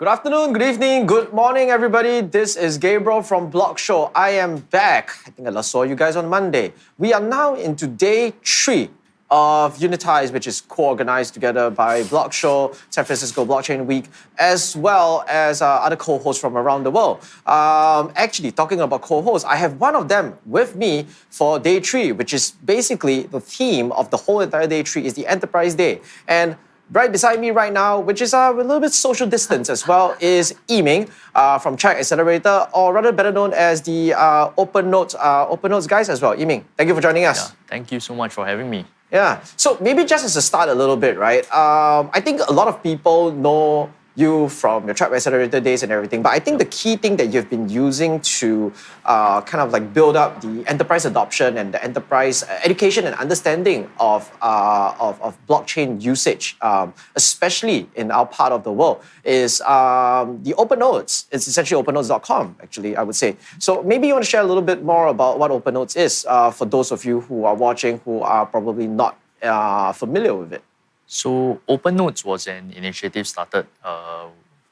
Good afternoon, good evening, good morning, everybody. This is Gabriel from Block Show. I am back. I think I last saw you guys on Monday. We are now into day 3 of Unitize, which is co-organized together by Block Show, San Francisco Blockchain Week, as well as other co-hosts from around the world. Actually, talking about co-hosts, I have one of them with me for day 3, which is basically the theme of the whole entire day 3 is the Enterprise Day. And right beside me right now, which is a little bit social distance as well, is Ming from Track Accelerator, or rather better known as the Open Notes guys as well. Ming, thank you for joining us. Yeah, thank you so much for having me. Yeah, so maybe just as a start a little bit, right? I think a lot of people know you from your Track Accelerator days and everything, but I think the key thing that you've been using to kind of like build up the enterprise adoption and the enterprise education and understanding of blockchain usage, especially in our part of the world, is the Open Notes. It's essentially opennotes.com, actually, I would say. So maybe you want to share a little bit more about what Open Notes is for those of you who are watching who are probably not familiar with it. So Open Notes was an initiative started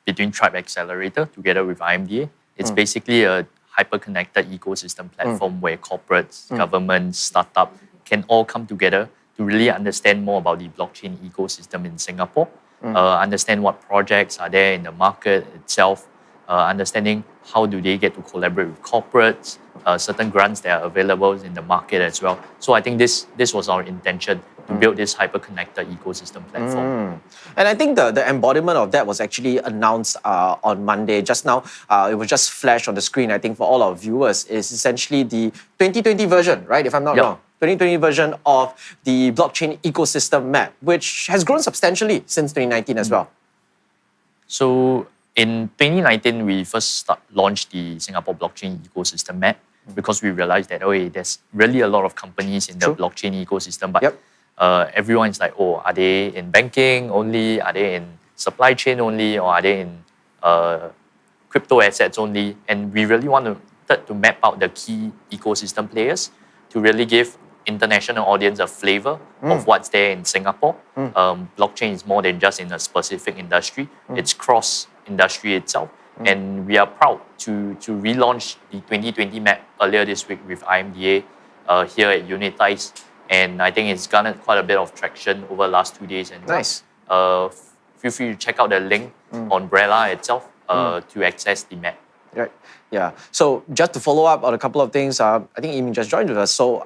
between Tribe Accelerator together with IMDA. It's basically a hyper-connected ecosystem platform where corporates, governments, startups can all come together to really understand more about the blockchain ecosystem in Singapore, understand what projects are there in the market itself, understanding how do they get to collaborate with corporates, certain grants that are available in the market as well. So I think this was our intention, to build this hyper-connected ecosystem platform. And I think the embodiment of that was actually announced on Monday. Just now, it was just flashed on the screen, I think, for all our viewers, is essentially the 2020 version, right, if I'm not wrong. 2020 version of the blockchain ecosystem map, which has grown substantially since 2019 as well. So in 2019, we first launched the Singapore blockchain ecosystem map because we realized that there's really a lot of companies in the blockchain ecosystem, but everyone's like, are they in banking only? Are they in supply chain only? Or are they in crypto assets only? And we really wanted to map out the key ecosystem players to really give international audience a flavor of what's there in Singapore. Blockchain is more than just in a specific industry. It's cross-industry itself. And we are proud to relaunch the 2020 map earlier this week with IMDA here at Unitize. And I think it's garnered quite a bit of traction over the last 2 days. And nice. Feel free to check out the link on Brella itself to access the map. Right. Yeah. So just to follow up on a couple of things, I think Ming just joined with us. So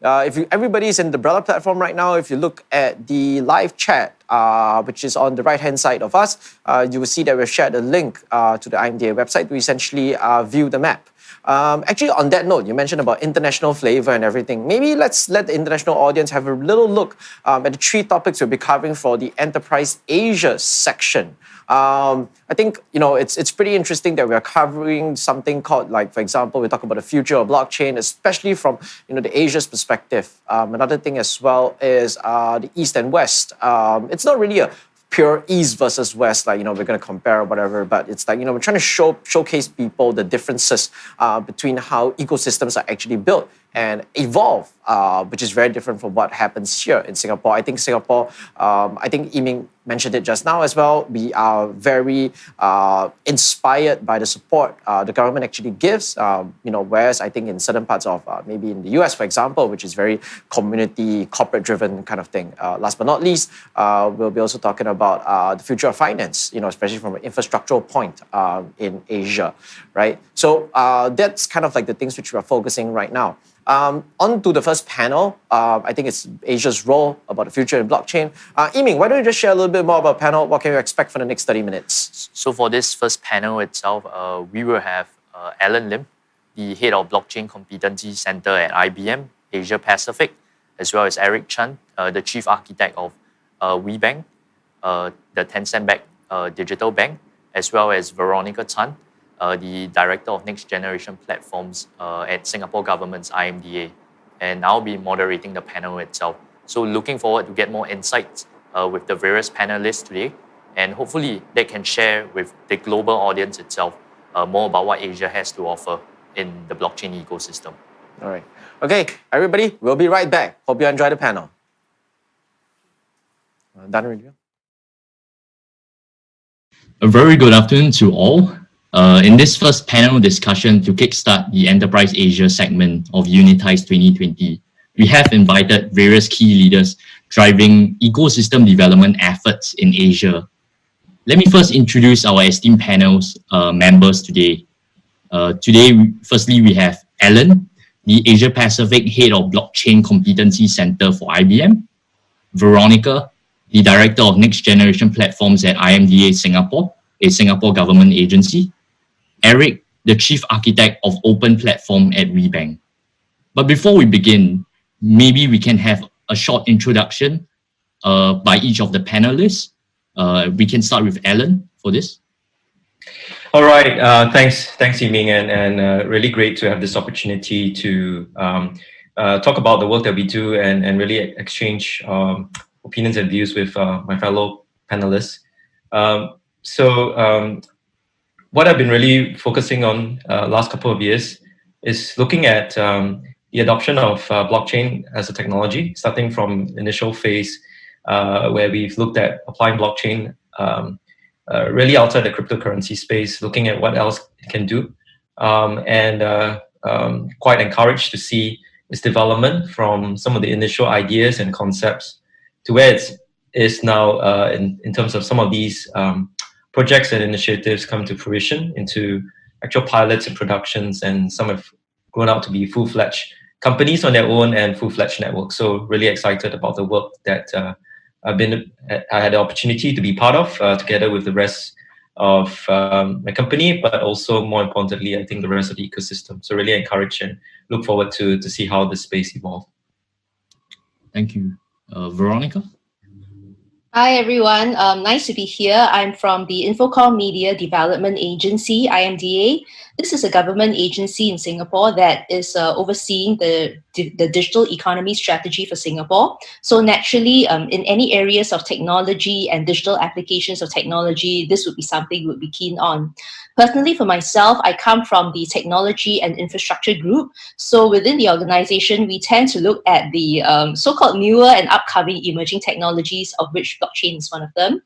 if everybody's in the Brella platform right now, if you look at the live chat, which is on the right-hand side of us, you will see that we've shared a link to the IMDA website to essentially view the map. Actually, on that note, you mentioned about international flavor and everything. Maybe let's let the international audience have a little look at the 3 topics we'll be covering for the Enterprise Asia section. I think, it's pretty interesting that we're covering something called, like, for example, we talk about the future of blockchain, especially from, the Asia's perspective. Another thing as well is the East and West. It's not really a pure East versus West, like, we're going to compare or whatever, but it's like, we're trying to showcase people the differences between how ecosystems are actually built and evolve, which is very different from what happens here in Singapore. I think Singapore, I think Ming mentioned it just now as well, we are very inspired by the support the government actually gives, whereas I think in certain parts of maybe in the US, for example, which is very community, corporate-driven kind of thing. Last but not least, we'll be also talking about the future of finance, especially from an infrastructural point in Asia, right? So that's kind of like the things which we are focusing right now. On to the first panel, I think it's Asia's role about the future in blockchain. Ming, why don't you just share a little bit more about panel? What can you expect for the next 30 minutes? So for this first panel itself, we will have Alan Lim, the head of Blockchain Competency Center at IBM, Asia Pacific, as well as Eric Chan, the chief architect of WeBank, the Tencent-backed digital bank, as well as Veronica Tan, the Director of Next Generation Platforms at Singapore Government's IMDA. And I'll be moderating the panel itself. So looking forward to get more insights with the various panelists today. And hopefully they can share with the global audience itself more about what Asia has to offer in the blockchain ecosystem. All right. Okay, everybody, we'll be right back. Hope you enjoy the panel. Done already? A very good afternoon to all. In this first panel discussion to kickstart the Enterprise Asia segment of Unitize 2020, we have invited various key leaders driving ecosystem development efforts in Asia. Let me first introduce our esteemed panel's members today. Firstly, we have Alan, the Asia Pacific Head of Blockchain Competency Center for IBM, Veronica, the Director of Next Generation Platforms at IMDA Singapore, a Singapore government agency, Eric, the Chief Architect of Open Platform at WeBank. But before we begin, maybe we can have a short introduction by each of the panelists. We can start with Alan for this. All right, thanks, Ming, and really great to have this opportunity to talk about the work that we do and really exchange opinions and views with my fellow panelists. What I've been really focusing on last couple of years is looking at the adoption of blockchain as a technology, starting from initial phase where we've looked at applying blockchain really outside the cryptocurrency space, looking at what else it can do, and quite encouraged to see its development from some of the initial ideas and concepts to where it is now in terms of some of these projects and initiatives come to fruition into actual pilots and productions, and some have grown out to be full-fledged companies on their own and full-fledged networks. So really excited about the work that I had the opportunity to be part of together with the rest of my company, but also more importantly, I think the rest of the ecosystem. So really encourage and look forward to see how this space evolves. Thank you. Veronica? Hi, everyone. Nice to be here. I'm from the Infocom Media Development Agency, IMDA. This is a government agency in Singapore that is overseeing the digital economy strategy for Singapore. So naturally, in any areas of technology and digital applications of technology, this would be something we would be keen on. Personally, for myself, I come from the technology and infrastructure group. So within the organization, we tend to look at the so-called newer and upcoming emerging technologies, of which blockchain is one of them.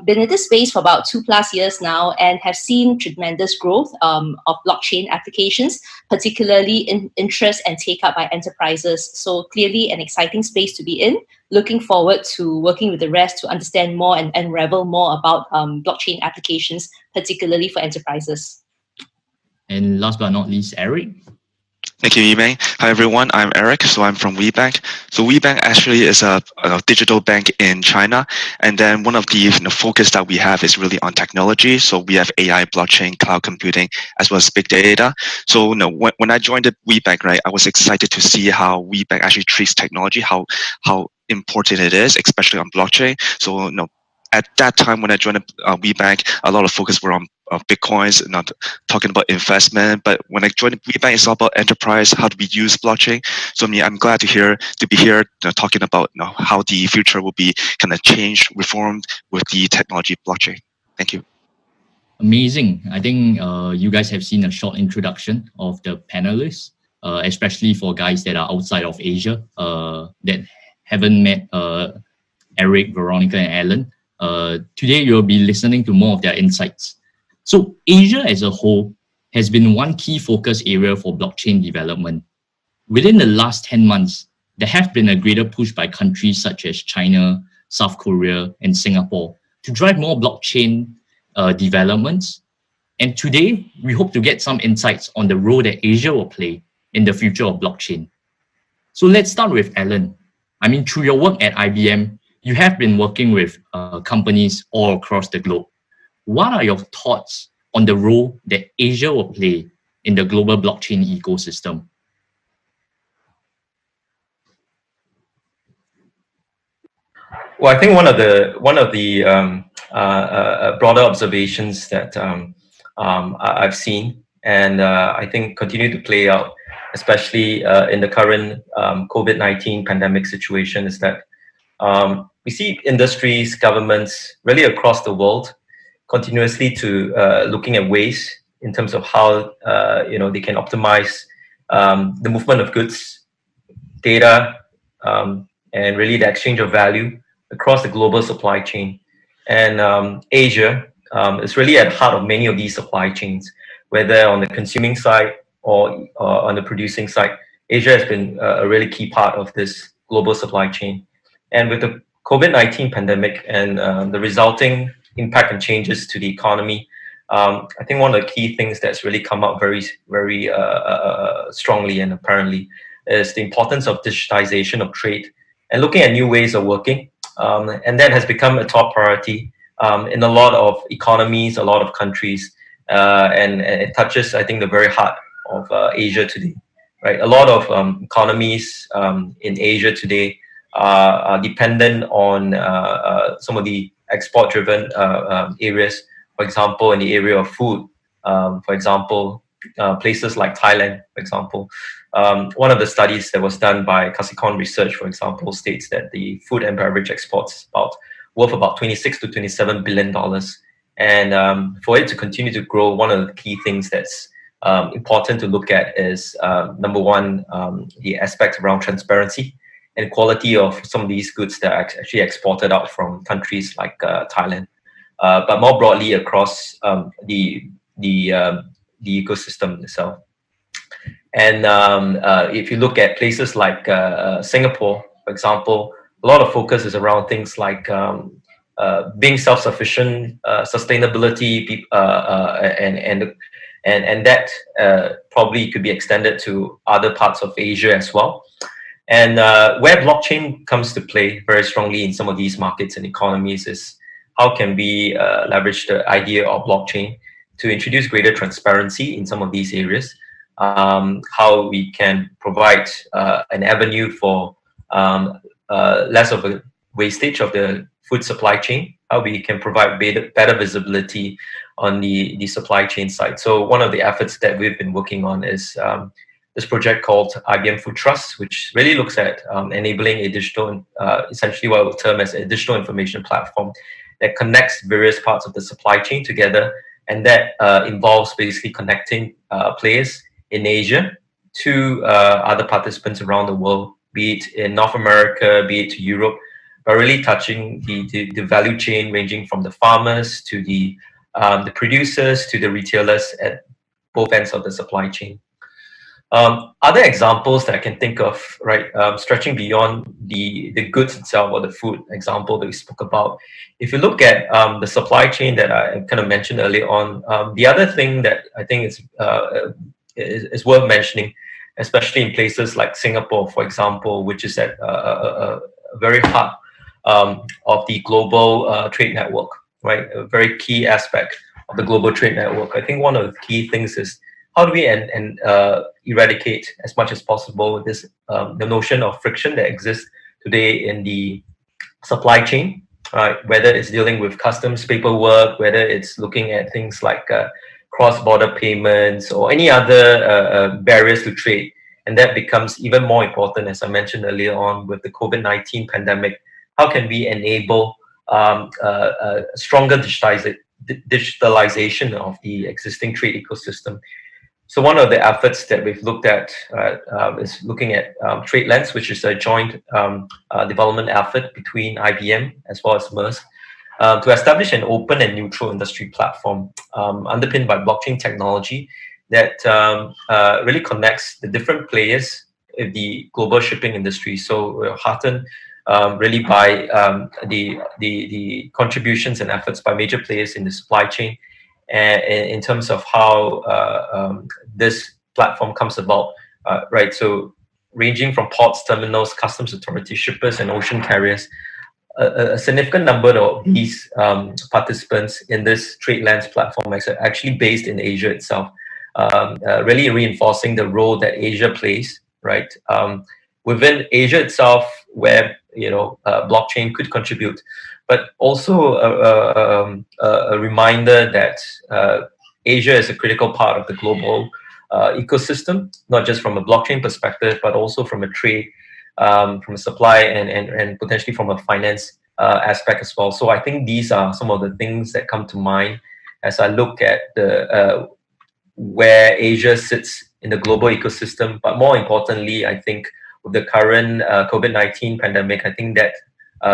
Been in this space for about 2+ years now and have seen tremendous growth of blockchain applications, particularly in interest and take up by enterprises. So clearly an exciting space to be in. Looking forward to working with the rest to understand more and unravel more about blockchain applications, particularly for enterprises. And last but not least, Eric. Thank you, Yimei. Hi, everyone. I'm Eric. So I'm from WeBank. So WeBank actually is a digital bank in China. And then one of the focus that we have is really on technology. So we have AI, blockchain, cloud computing, as well as big data. So when I joined the WeBank, right, I was excited to see how WeBank actually treats technology, how important it is, especially on blockchain. So at that time when I joined WeBank, a lot of focus were on Bitcoins, not talking about investment. But when I joined WeBank, it's all about enterprise. How do we use blockchain? So I'm glad to be here talking about how the future will be kind of changed, reformed with the technology blockchain. Thank you. Amazing. I think you guys have seen a short introduction of the panelists, especially for guys that are outside of Asia that haven't met Eric, Veronica, and Alan. Today, you'll be listening to more of their insights. So Asia as a whole has been one key focus area for blockchain development. Within the last 10 months, there have been a greater push by countries such as China, South Korea, and Singapore to drive more blockchain developments. And today, we hope to get some insights on the role that Asia will play in the future of blockchain. So let's start with Alan. I mean, through your work at IBM, you have been working with companies all across the globe. What are your thoughts on the role that Asia will play in the global blockchain ecosystem? Well, I think one of the broader observations that I've seen and I think continue to play out, especially in the current COVID-19 pandemic situation, is that we see industries, governments, really across the world, continuously to looking at ways in terms of how they can optimize the movement of goods, data, and really the exchange of value across the global supply chain. And Asia is really at the heart of many of these supply chains, whether on the consuming side or on the producing side. Asia has been a really key part of this global supply chain. And with the COVID-19 pandemic and the resulting impact and changes to the economy, I think one of the key things that's really come up very, very strongly and apparently is the importance of digitization of trade and looking at new ways of working. And that has become a top priority in a lot of economies, a lot of countries, and it touches, I think, the very heart of Asia today. Right, a lot of economies in Asia today are dependent on some of the export-driven areas. For example, in the area of food, for example, places like Thailand, for example. One of the studies that was done by Capricorn Research, for example, states that the food and beverage exports worth about $26 to $27 billion. And for it to continue to grow, one of the key things that's important to look at is number one, the aspect around transparency and quality of some of these goods that are actually exported out from countries like Thailand, but more broadly across the ecosystem itself. And if you look at places like Singapore, for example, a lot of focus is around things like being self-sufficient, sustainability, and that probably could be extended to other parts of Asia as well. And where blockchain comes to play very strongly in some of these markets and economies is how can we leverage the idea of blockchain to introduce greater transparency in some of these areas, how we can provide an avenue for less of a wastage of the food supply chain, how we can provide better visibility on the supply chain side. So one of the efforts that we've been working on is this project called IBM Food Trust, which really looks at enabling a digital, essentially what I would term as a digital information platform that connects various parts of the supply chain together. And that involves basically connecting players in Asia to other participants around the world, be it in North America, be it to Europe, but really touching the value chain ranging from the farmers to the producers to the retailers at both ends of the supply chain. Other examples that I can think of, right, stretching beyond the goods itself or the food example that we spoke about. If you look at the supply chain that I kind of mentioned earlier on, the other thing that I think is worth mentioning, especially in places like Singapore, for example, which is at a very heart of the global trade network, right? A very key aspect of the global trade network. I think one of the key things is how do we eradicate as much as possible this the notion of friction that exists today in the supply chain, right? Whether it's dealing with customs paperwork, whether it's looking at things like cross-border payments or any other barriers to trade. And that becomes even more important, as I mentioned earlier on, with the COVID-19 pandemic. How can we enable stronger digitalization of the existing trade ecosystem? So one of the efforts that we've looked at is looking at TradeLens, which is a joint development effort between IBM as well as MERS to establish an open and neutral industry platform underpinned by blockchain technology that really connects the different players in the global shipping industry. So we're heartened really by the contributions and efforts by major players in the supply chain, and in terms of how this platform comes about, right? So ranging from ports, terminals, customs authorities, shippers, and ocean carriers, a significant number of these participants in this TradeLens platform is actually based in Asia itself, really reinforcing the role that Asia plays, right? Within Asia itself, where blockchain could contribute, but also a reminder that Asia is a critical part of the global ecosystem, not just from a blockchain perspective, but also from a trade, from a supply, and potentially from a finance aspect as well. So I think these are some of the things that come to mind as I look at where Asia sits in the global ecosystem. But more importantly, I think with the current COVID-19 pandemic, I think that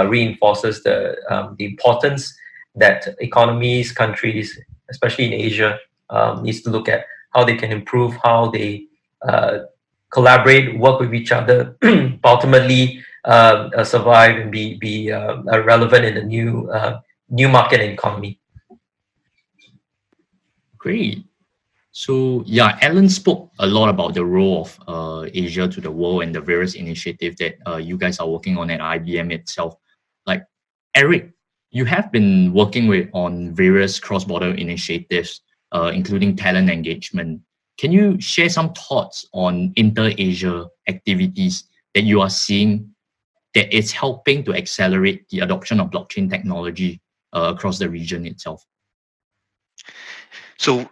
reinforces the importance that economies, countries, especially in Asia, needs to look at how they can improve, how they collaborate, work with each other, ultimately survive and be relevant in the new market and economy. Great. So yeah, Alan spoke a lot about the role of Asia to the world and the various initiatives that you guys are working on at IBM itself. Like Eric, you have been working with on various cross-border initiatives, including talent engagement. Can you share some thoughts on inter-Asia activities that you are seeing that is helping to accelerate the adoption of blockchain technology across the region itself? So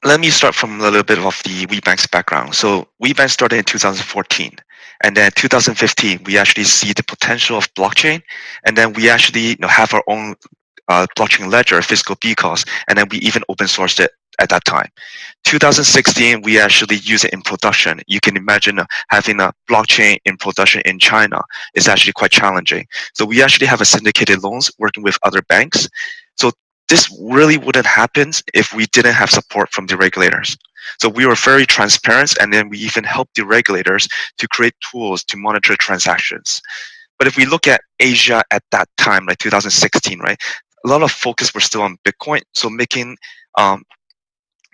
let me start from a little bit of the WeBank's background. So WeBank started in 2014, and then 2015 we actually see the potential of blockchain, and then we actually have our own blockchain ledger, physical beacons, and then we even open sourced it at that time. 2016 we actually use it in production. You can imagine having a blockchain in production in China is actually quite challenging. So we actually have a syndicated loans working with other banks. So this really wouldn't happen if we didn't have support from the regulators. So we were very transparent, and then we even helped the regulators to create tools to monitor transactions. But if we look at Asia at that time, like 2016, right, a lot of focus were still on Bitcoin. So making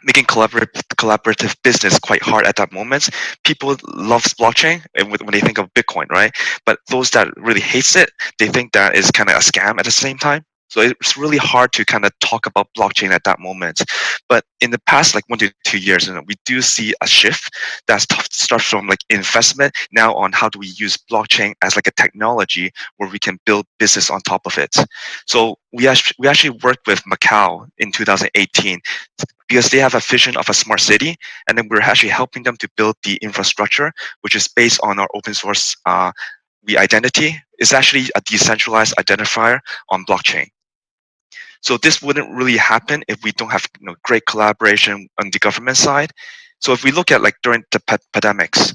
collaborative business quite hard at that moment. People love blockchain when they think of Bitcoin, right? But those that really hates it, they think that is kind of a scam at the same time. So it's really hard to kind of talk about blockchain at that moment. But in the past, like 1 to 2 years, we do see a shift that starts from like investment now on how do we use blockchain as like a technology where we can build business on top of it. So we actually worked with Macau in 2018 because they have a vision of a smart city, and then we're actually helping them to build the infrastructure, which is based on our open source identity. It's actually a decentralized identifier on blockchain. So this wouldn't really happen if we don't have great collaboration on the government side. So if we look at like during the pandemics,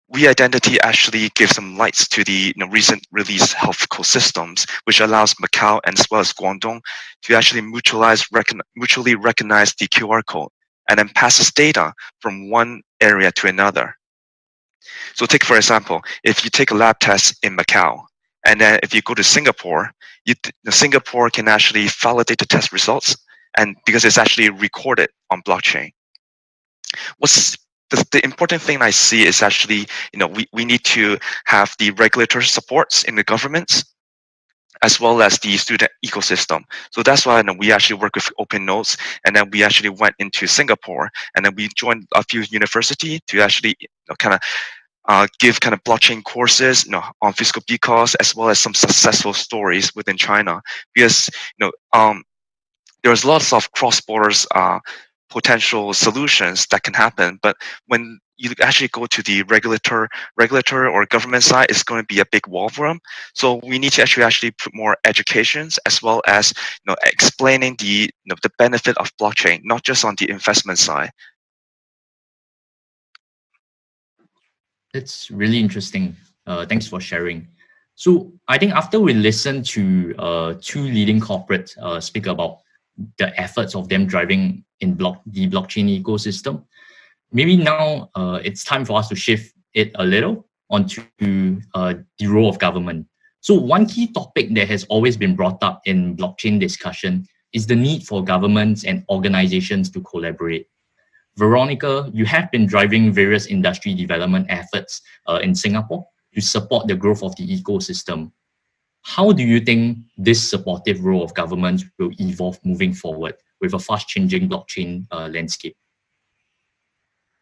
We-Identity actually gives some lights to the recent release health ecosystems, which allows Macau and as well as Guangdong to actually mutually recognize the QR code and then passes data from one area to another. So take, for example, if you take a lab test in Macau, and then if you go to Singapore, Singapore can actually validate the test results, and because it's actually recorded on blockchain. What's the important thing I see is actually, we need to have the regulatory supports in the governments as well as the student ecosystem. So that's why we actually work with Open Notes, and then we actually went into Singapore, and then we joined a few universities to actually give kind of blockchain courses, on physical beacons, as well as some successful stories within China. Because there's lots of cross-border potential solutions that can happen, but when you actually go to the regulator or government side, it's going to be a big wall for them. So we need to actually put more educations as well as explaining the the benefit of blockchain, not just on the investment side. That's really interesting. Thanks for sharing. So I think after we listen to two leading corporates speak about the efforts of them driving in the blockchain ecosystem, maybe now it's time for us to shift it a little onto the role of government. So one key topic that has always been brought up in blockchain discussion is the need for governments and organizations to collaborate. Veronica, you have been driving various industry development efforts in Singapore to support the growth of the ecosystem. How do you think this supportive role of government will evolve moving forward with a fast-changing blockchain landscape?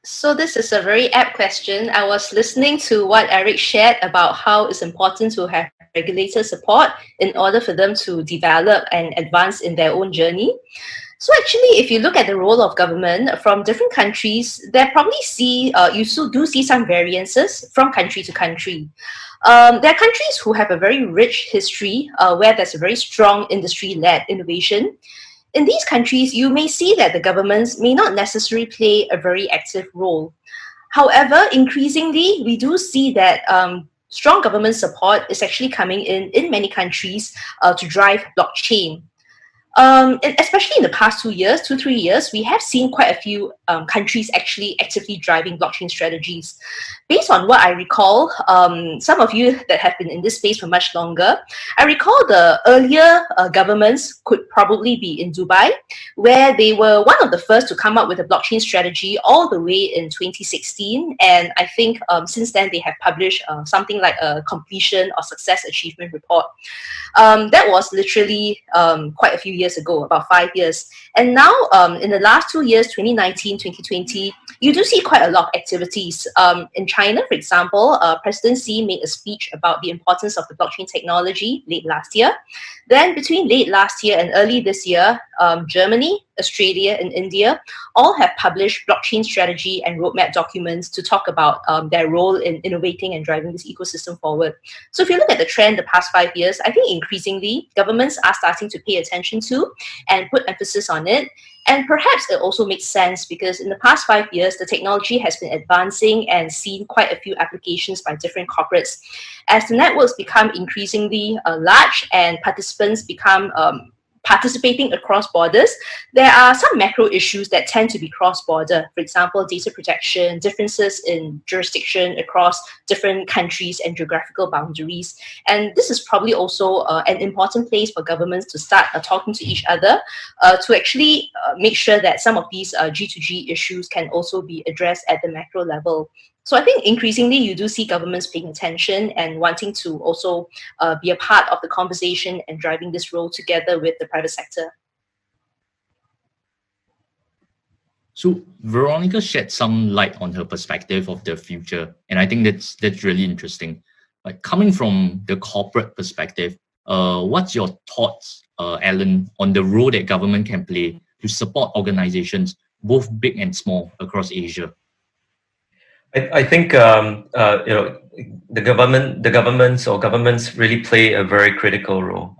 So this is a very apt question. I was listening to what Eric shared about how it's important to have regulator support in order for them to develop and advance in their own journey. So actually, if you look at the role of government from different countries, there probably you still do see some variances from country to country. There are countries who have a very rich history where there's a very strong industry-led innovation. In these countries, you may see that the governments may not necessarily play a very active role. However, increasingly, we do see that strong government support is actually coming in many countries to drive blockchain. Especially in the past 3 years, we have seen quite a few countries actually actively driving blockchain strategies. Based on what I recall, some of you that have been in this space for much longer, I recall the earlier governments could probably be in Dubai, where they were one of the first to come up with a blockchain strategy all the way in 2016. And I think since then they have published something like a completion or success achievement report. That was literally quite a few years ago, about 5 years. And now in the last 2 years, 2019, 2020, you do see quite a lot of activities. In China, for example, President Xi made a speech about the importance of the blockchain technology late last year. Then between late last year and early this year, Germany, Australia, and India all have published blockchain strategy and roadmap documents to talk about their role in innovating and driving this ecosystem forward. So if you look at the trend the past 5 years, I think increasingly governments are starting to pay attention to and put emphasis on it. And perhaps it also makes sense because in the past 5 years, the technology has been advancing and seen quite a few applications by different corporates. As the networks become increasingly large and participants become participating across borders, there are some macro issues that tend to be cross-border. For example, data protection, differences in jurisdiction across different countries and geographical boundaries. And this is probably also an important place for governments to start talking to each other to actually make sure that some of these G2G issues can also be addressed at the macro level. So I think increasingly you do see governments paying attention and wanting to also be a part of the conversation and driving this role together with the private sector. So Veronica shed some light on her perspective of the future, and I think that's really interesting. Like coming from the corporate perspective, what's your thoughts, Alan, on the role that government can play to support organizations, both big and small, across Asia? I think the governments really play a very critical role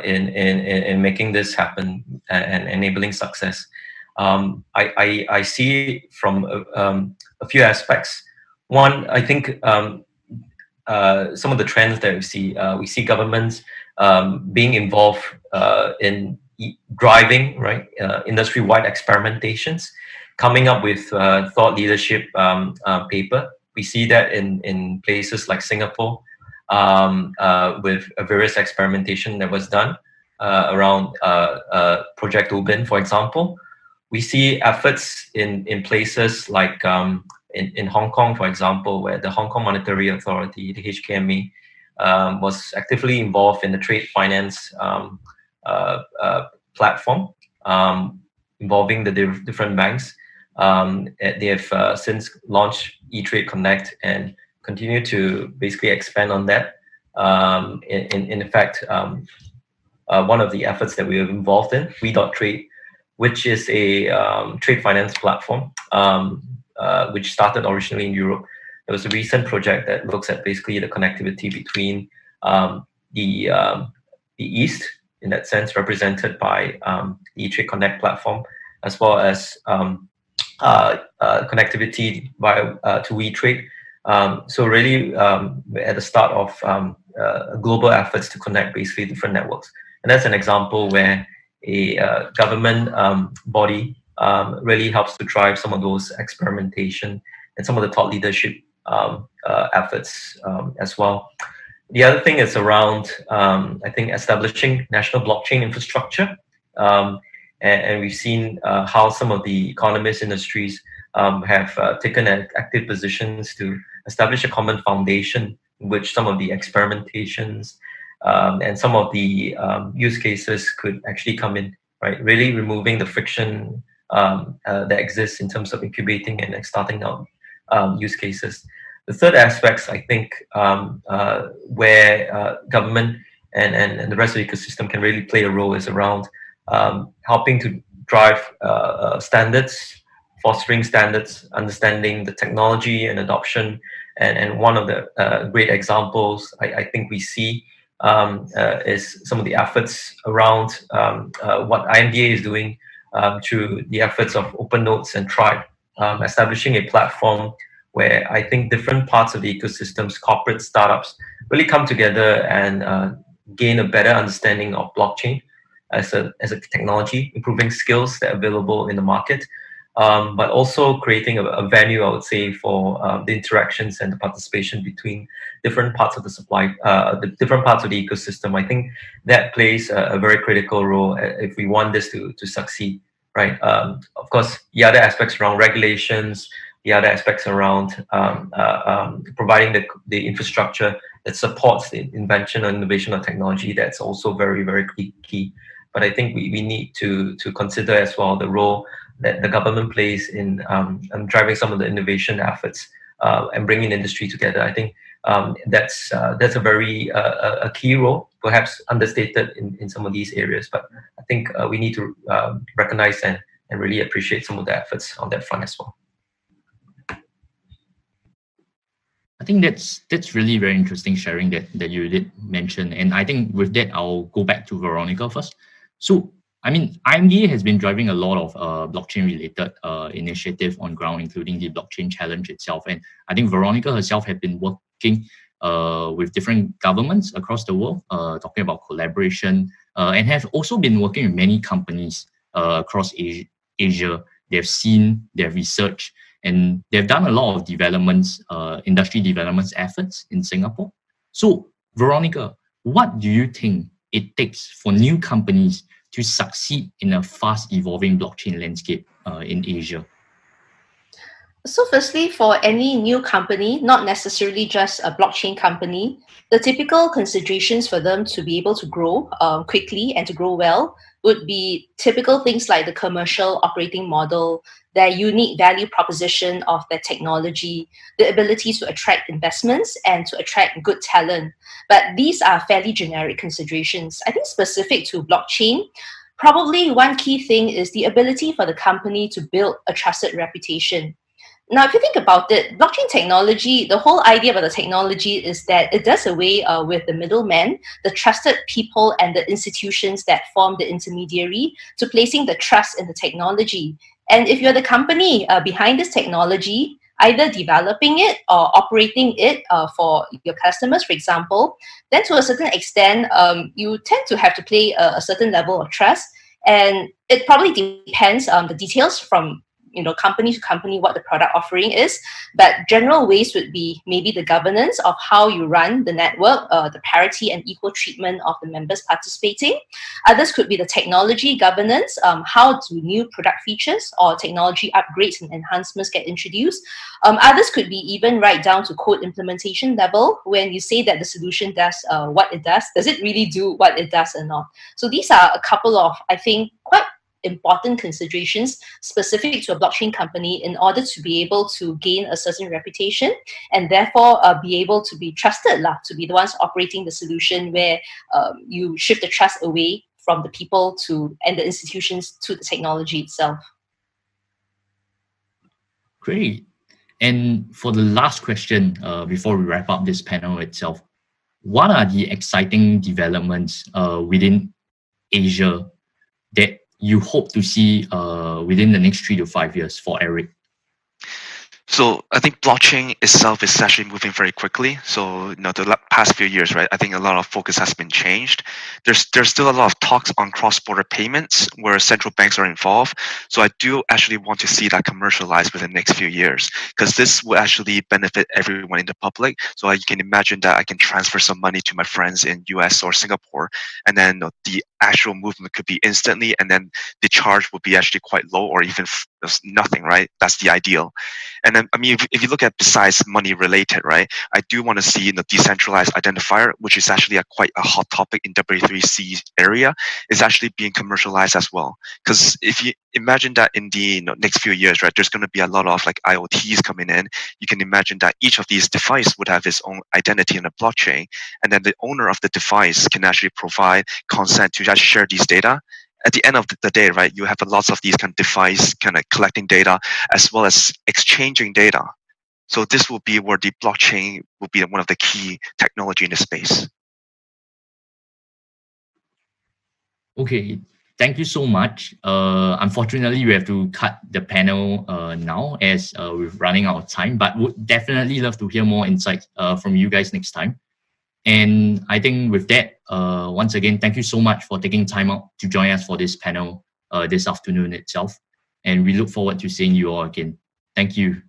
in making this happen and enabling success. I see from a few aspects. One, I think some of the trends that we see governments being involved in driving industry-wide experimentations, coming up with thought leadership paper. We see that in places like Singapore with various experimentation that was done around Project Ubin, for example. We see efforts in places like in Hong Kong, for example, where the Hong Kong Monetary Authority, the HKMA, was actively involved in the trade finance platform involving the different banks. They have since launched eTrade Connect and continue to basically expand on that. In fact, one of the efforts that we were involved in, We.Trade, which is a trade finance platform, which started originally in Europe. There was a recent project that looks at basically the connectivity between the East, in that sense, represented by the eTrade Connect platform, as well as connectivity to WeTrade. So really at the start of global efforts to connect basically different networks. And that's an example where a government body really helps to drive some of those experimentation and some of the thought leadership efforts as well. The other thing is around, I think, establishing national blockchain infrastructure. And we've seen how some of the economist industries have taken active positions to establish a common foundation in which some of the experimentations and some of the use cases could actually come in, right? Really removing the friction that exists in terms of incubating and starting out use cases. The third aspects, I think, where government and the rest of the ecosystem can really play a role is around helping to drive standards, fostering standards, understanding the technology and adoption. And one of the great examples I think we see is some of the efforts around what IMDA is doing through the efforts of Open Notes and Tribe, establishing a platform where I think different parts of the ecosystems, corporate startups, really come together and gain a better understanding of blockchain as a technology, improving skills that are available in the market, but also creating a venue, I would say, for the interactions and the participation between different parts of the supply, the different parts of the ecosystem. I think that plays a very critical role if we want this to succeed, right? Of course, the other aspects around regulations, the other aspects around providing the infrastructure that supports the invention and innovation of technology, that's also very, very key. But I think we need to consider as well the role that the government plays in driving some of the innovation efforts and bringing industry together. I think that's a very a key role, perhaps understated in some of these areas. But I think we need to recognize and really appreciate some of the efforts on that front as well. I think that's really very interesting sharing that you did mention. And I think with that, I'll go back to Veronica first. So, I mean, IMDA has been driving a lot of blockchain-related initiative on ground, including the blockchain challenge itself. And I think Veronica herself had been working with different governments across the world, talking about collaboration, and have also been working with many companies across Asia. They've seen, they've researched, and they've done a lot of developments, industry developments efforts in Singapore. So, Veronica, what do you think it takes for new companies to succeed in a fast evolving blockchain landscape in Asia? So firstly, for any new company, not necessarily just a blockchain company, the typical considerations for them to be able to grow quickly and to grow well would be typical things like the commercial operating model, their unique value proposition of their technology, the ability to attract investments and to attract good talent. But these are fairly generic considerations. I think specific to blockchain, probably one key thing is the ability for the company to build a trusted reputation. Now, if you think about it, blockchain technology, the whole idea about the technology is that it does away with the middlemen, the trusted people and the institutions that form the intermediary, to placing the trust in the technology. And if you're the company behind this technology, either developing it or operating it for your customers, for example, then to a certain extent, you tend to have to play a certain level of trust. And it probably depends on the details from company to company, what the product offering is. But general ways would be maybe the governance of how you run the network, the parity and equal treatment of the members participating. Others could be the technology governance, how do new product features or technology upgrades and enhancements get introduced. Others could be even right down to code implementation level. When you say that the solution does what it does it really do what it does or not? So these are a couple of, I think, quite important considerations specific to a blockchain company in order to be able to gain a certain reputation and therefore be able to be trusted, to be the ones operating the solution, where you shift the trust away from the people and the institutions to the technology itself. Great. And for the last question, before we wrap up this panel itself, what are the exciting developments within Asia that you hope to see within the next 3 to 5 years for Eric? So I think blockchain itself is actually moving very quickly. So the past few years, right? I think a lot of focus has been changed. There's still a lot of talks on cross-border payments where central banks are involved. So I do actually want to see that commercialized within the next few years, because this will actually benefit everyone in the public. So you can imagine that I can transfer some money to my friends in US or Singapore, and then the actual movement could be instantly, and then the charge would be actually quite low or even nothing, right? That's the ideal. And then, I mean, if you look at besides money related, right, I do want to see the decentralized identifier, which is actually quite a hot topic in W3C area, is actually being commercialized as well. Because if you imagine that in the next few years, right, there's going to be a lot of like IoTs coming in. You can imagine that each of these devices would have its own identity in a blockchain, and then the owner of the device can actually provide consent to just share these data. At the end of the day, right, you have lots of these kind of devices kind of collecting data as well as exchanging data. So this will be where the blockchain will be one of the key technology in the space. Okay, thank you so much. Unfortunately, we have to cut the panel now as we're running out of time, but would definitely love to hear more insights from you guys next time. And I think with that, once again, thank you so much for taking time out to join us for this panel this afternoon itself. And we look forward to seeing you all again. Thank you.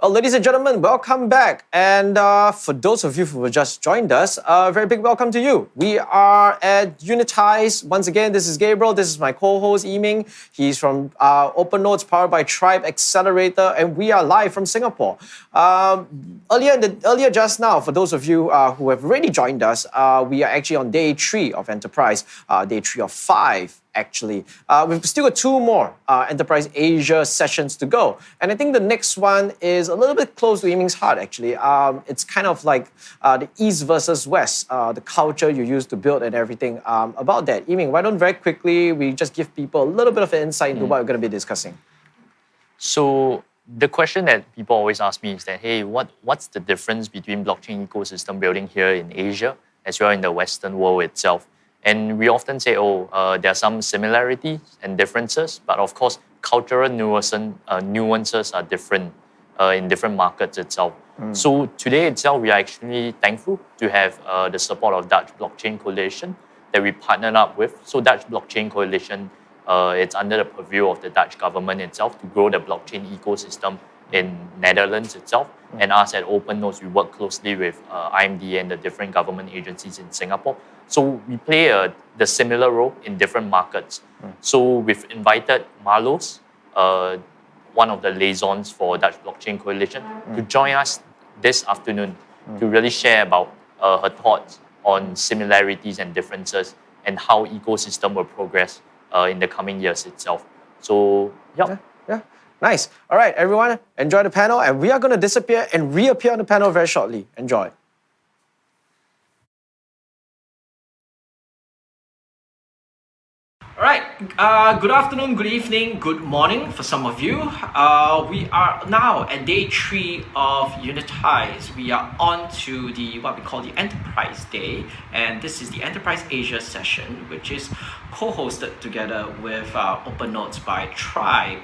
Well, ladies and gentlemen, welcome back. And for those of you who have just joined us, a very big welcome to you. We are at Unitize. Once again, this is Gabriel. This is my co-host, Ming. He's from Open Notes powered by Tribe Accelerator, and we are live from Singapore. Earlier just now, for those of you who have already joined us, we are actually on day 3 of Enterprise, day 3 of 5. Actually, we've still got 2 more Enterprise Asia sessions to go. And I think the next one is a little bit close to Yiming's heart, actually. It's kind of like the East versus West, the culture you use to build and everything about that. Yiming, why don't very quickly we just give people a little bit of an insight into what we're going to be discussing? So the question that people always ask me is that, hey, what's the difference between blockchain ecosystem building here in Asia as well in the Western world itself? And we often say, there are some similarities and differences, but of course, cultural nuances are different in different markets itself. So today itself, we are actually thankful to have the support of Dutch Blockchain Coalition that we partnered up with. So Dutch Blockchain Coalition, it's under the purview of the Dutch government itself to grow the blockchain ecosystem in Netherlands itself. And us at Open Notes, we work closely with IMD and the different government agencies in Singapore. So we play the similar role in different markets. So we've invited Marloes, one of the liaisons for Dutch Blockchain Coalition, to join us this afternoon to really share about her thoughts on similarities and differences and how ecosystem will progress in the coming years itself. So, yeah. Nice. All right, everyone, enjoy the panel, and we are going to disappear and reappear on the panel very shortly. Enjoy. All right, good afternoon, good evening, good morning for some of you. We are now at day 3 of Unitize. We are on to what we call the Enterprise Day, and this is the Enterprise Asia session, which is co-hosted together with Open Notes by Tribe.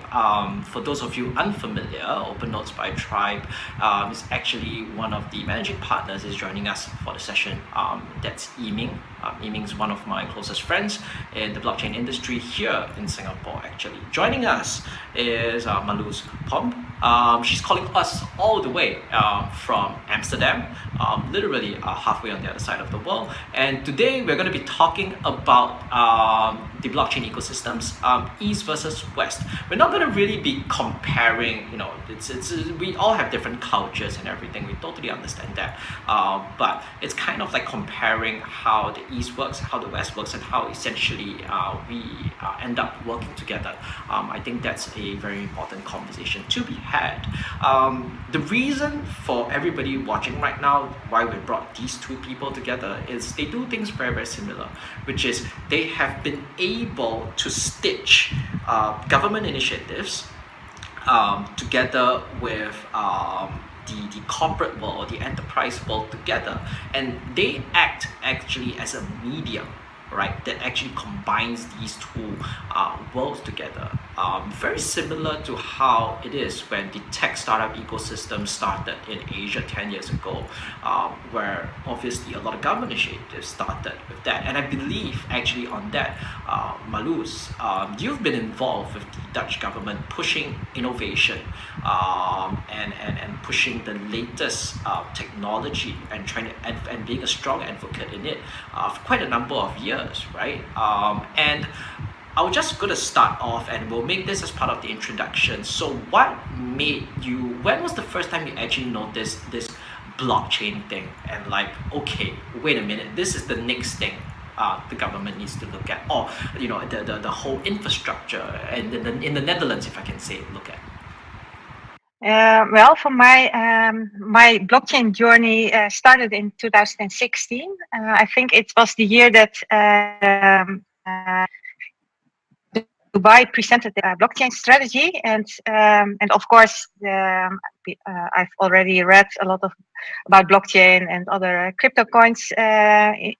For those of you unfamiliar, Open Notes by Tribe is actually one of the managing partners is joining us for the session. That's Ming. Ming's one of my closest friends in the blockchain industry here in Singapore, actually. Joining us is Marloes Pomp. She's calling us all the way from Amsterdam, literally halfway on the other side of the world. And today we're going to be talking about the blockchain ecosystems, East versus West. We're not going to really be comparing, we all have different cultures and everything. We totally understand that. But it's kind of like comparing how the East works, how the West works, and how essentially we end up working together. I think that's a very important conversation to be had. The reason for everybody watching right now, why we brought these 2 people together, is they do things very, very similar, which is they have been able to stitch government initiatives together with the corporate world or the enterprise world together, and they act actually as a medium, right, that actually combines these 2 worlds together. Very similar to how it is when the tech startup ecosystem started in Asia 10 years ago, where obviously a lot of government initiatives started with that. And I believe actually on that, Marloes, you've been involved with the Dutch government pushing innovation and pushing the latest technology and trying to and being a strong advocate in it for quite a number of years, right? And I'll just going to start off and we'll make this as part of the introduction. So what made you, when was the first time you actually noticed this blockchain thing and like, okay, wait a minute, this is the next thing the government needs to look at, or the whole infrastructure and in the Netherlands, if I can say, look at. Well, for my my blockchain journey started in 2016. I think it was the year that Dubai presented the blockchain strategy, and of course, I've already read a lot about blockchain and other crypto coins in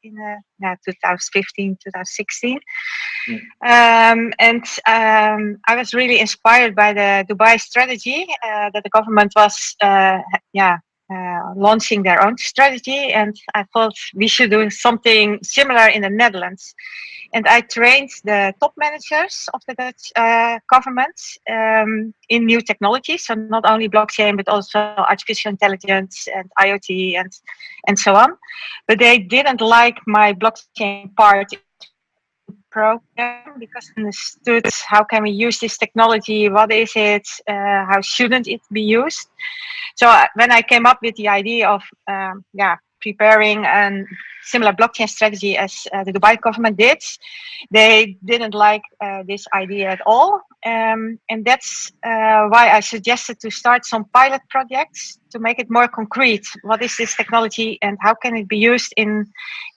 2015, 2016. I was really inspired by the Dubai strategy that the government was launching their own strategy, and I thought we should do something similar in the Netherlands. And I trained the top managers of the Dutch government in new technologies, so not only blockchain but also artificial intelligence and IoT and so on. But they didn't like my blockchain part program because I understood how can we use this technology, what is it, how shouldn't it be used. So when I came up with the idea of preparing a similar blockchain strategy as the Dubai government did, they didn't like this idea at all. And that's why I suggested to start some pilot projects to make it more concrete. What is this technology and how can it be used in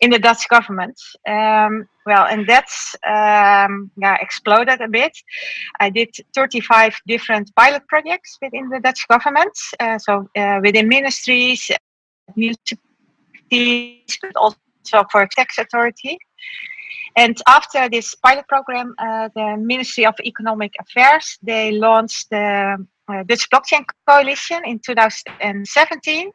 the Dutch government? And that's exploded a bit. I did 35 different pilot projects within the Dutch government. Within ministries, municipalities, but also for tax authority. And after this pilot program, the Ministry of Economic Affairs, they launched the Dutch Blockchain Coalition in 2017.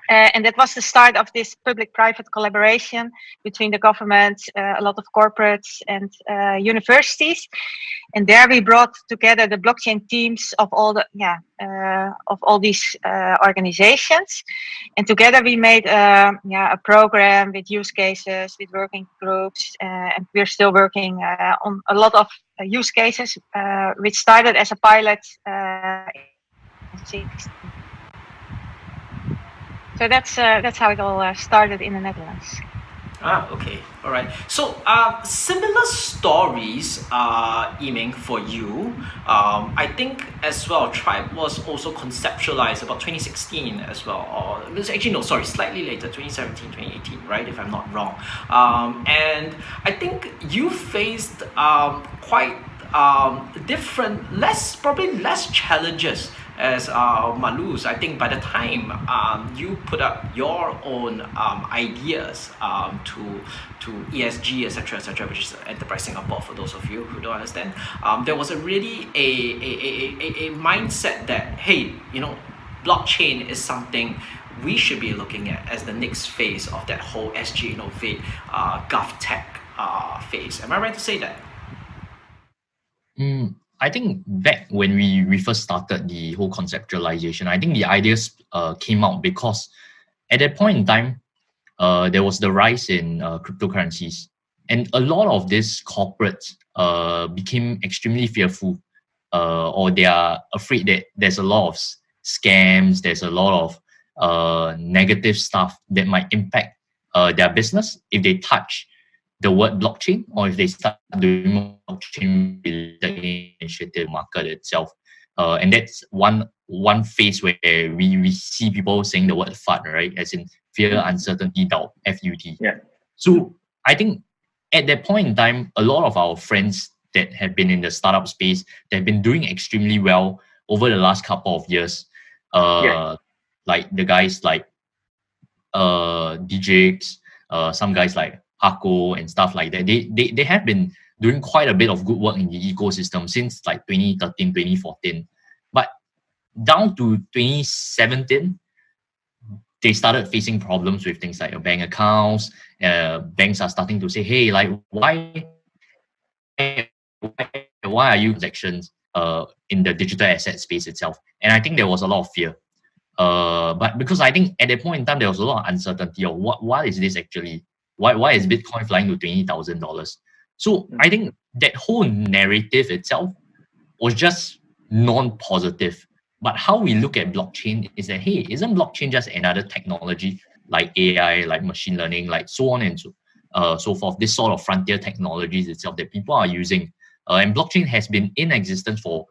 And that was the start of this public-private collaboration between the government, a lot of corporates and universities. And there we brought together the blockchain teams of all these organizations. And together we made a program with use cases, with working groups, and we're still working on a lot of use cases, which started as a pilot in So that's how it all started in the Netherlands. Okay, all right. So similar stories, Ming, for you. I think as well, Tribe was also conceptualized about 2016 as well, or it was actually slightly later, 2017, 2018, right? If I'm not wrong. And I think you faced quite different, probably less challenges as Marloes. I think by the time you put up your own ideas to ESG, etc., which is Enterprise Singapore, for those of you who don't understand, there was a mindset that, hey, blockchain is something we should be looking at as the next phase of that whole SG Innovate GovTech phase. Am I right to say that? I think back when we first started the whole conceptualization, I think the ideas came out because at that point in time, there was the rise in cryptocurrencies. And a lot of these corporates became extremely fearful, or they are afraid that there's a lot of scams, there's a lot of negative stuff that might impact their business if they touch the word blockchain, or if they start doing blockchain related initiative market itself. And that's one phase where we see people saying the word FUD, right? As in fear, uncertainty, doubt, FUD. Yeah. So I think at that point in time, a lot of our friends that have been in the startup space, they've been doing extremely well over the last couple of years. Like the guys like DJs, some guys like Hako and stuff like that. They have been doing quite a bit of good work in the ecosystem since like 2013, 2014. But down to 2017, they started facing problems with things like your bank accounts. Banks are starting to say, hey, like why are you transactions in the digital asset space itself? And I think there was a lot of fear. But because I think at that point in time, there was a lot of uncertainty of what is this actually? Why is Bitcoin flying to $20,000? So I think that whole narrative itself was just non-positive. But how we look at blockchain is that, hey, isn't blockchain just another technology like AI, like machine learning, like so on and so forth, this sort of frontier technologies itself that people are using. And blockchain has been in existence for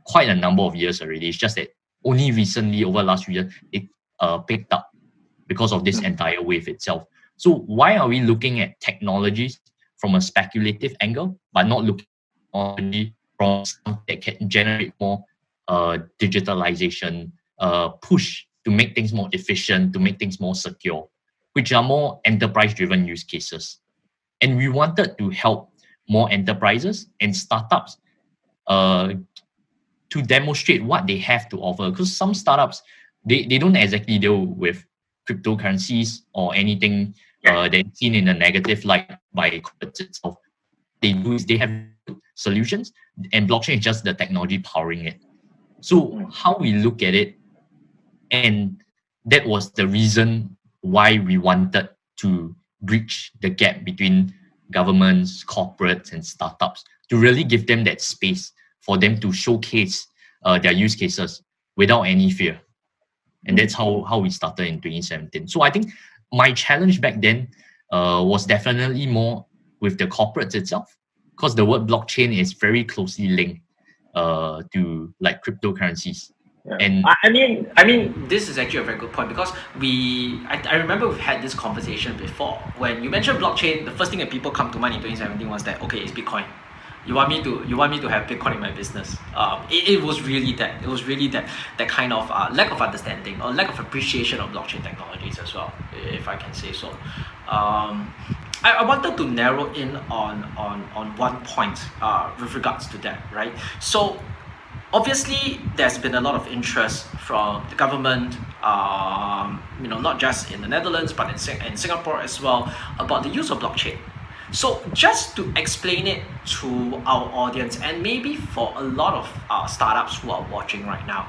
quite a number of years already. It's just that only recently, over the last few years, it picked up because of this entire wave itself. So why are we looking at technologies from a speculative angle, but not looking at technology from something that can generate more digitalization, push to make things more efficient, to make things more secure, which are more enterprise-driven use cases. And we wanted to help more enterprises and startups to demonstrate what they have to offer. Because some startups, they don't exactly deal with cryptocurrencies or anything that's seen in a negative light by corporates itself. They do is they have solutions, and blockchain is just the technology powering it. So how we look at it, and that was the reason why we wanted to bridge the gap between governments, corporates, and startups to really give them that space for them to showcase their use cases without any fear. And that's how we started in 2017. So I think my challenge back then was definitely more with the corporates itself, because the word blockchain is very closely linked to like cryptocurrencies. Yeah. And I mean, this is actually a very good point, because I remember we've had this conversation before. When you mentioned blockchain, the first thing that people come to mind in 2017 was that, okay, it's Bitcoin. You want me to have Bitcoin in my business? It was really that. It was really that kind of lack of understanding or lack of appreciation of blockchain technologies as well, if I can say so. I wanted to narrow in on one point with regards to that, right? So obviously, there's been a lot of interest from the government, not just in the Netherlands, but in Singapore as well, about the use of blockchain. So just to explain it to our audience, and maybe for a lot of startups who are watching right now,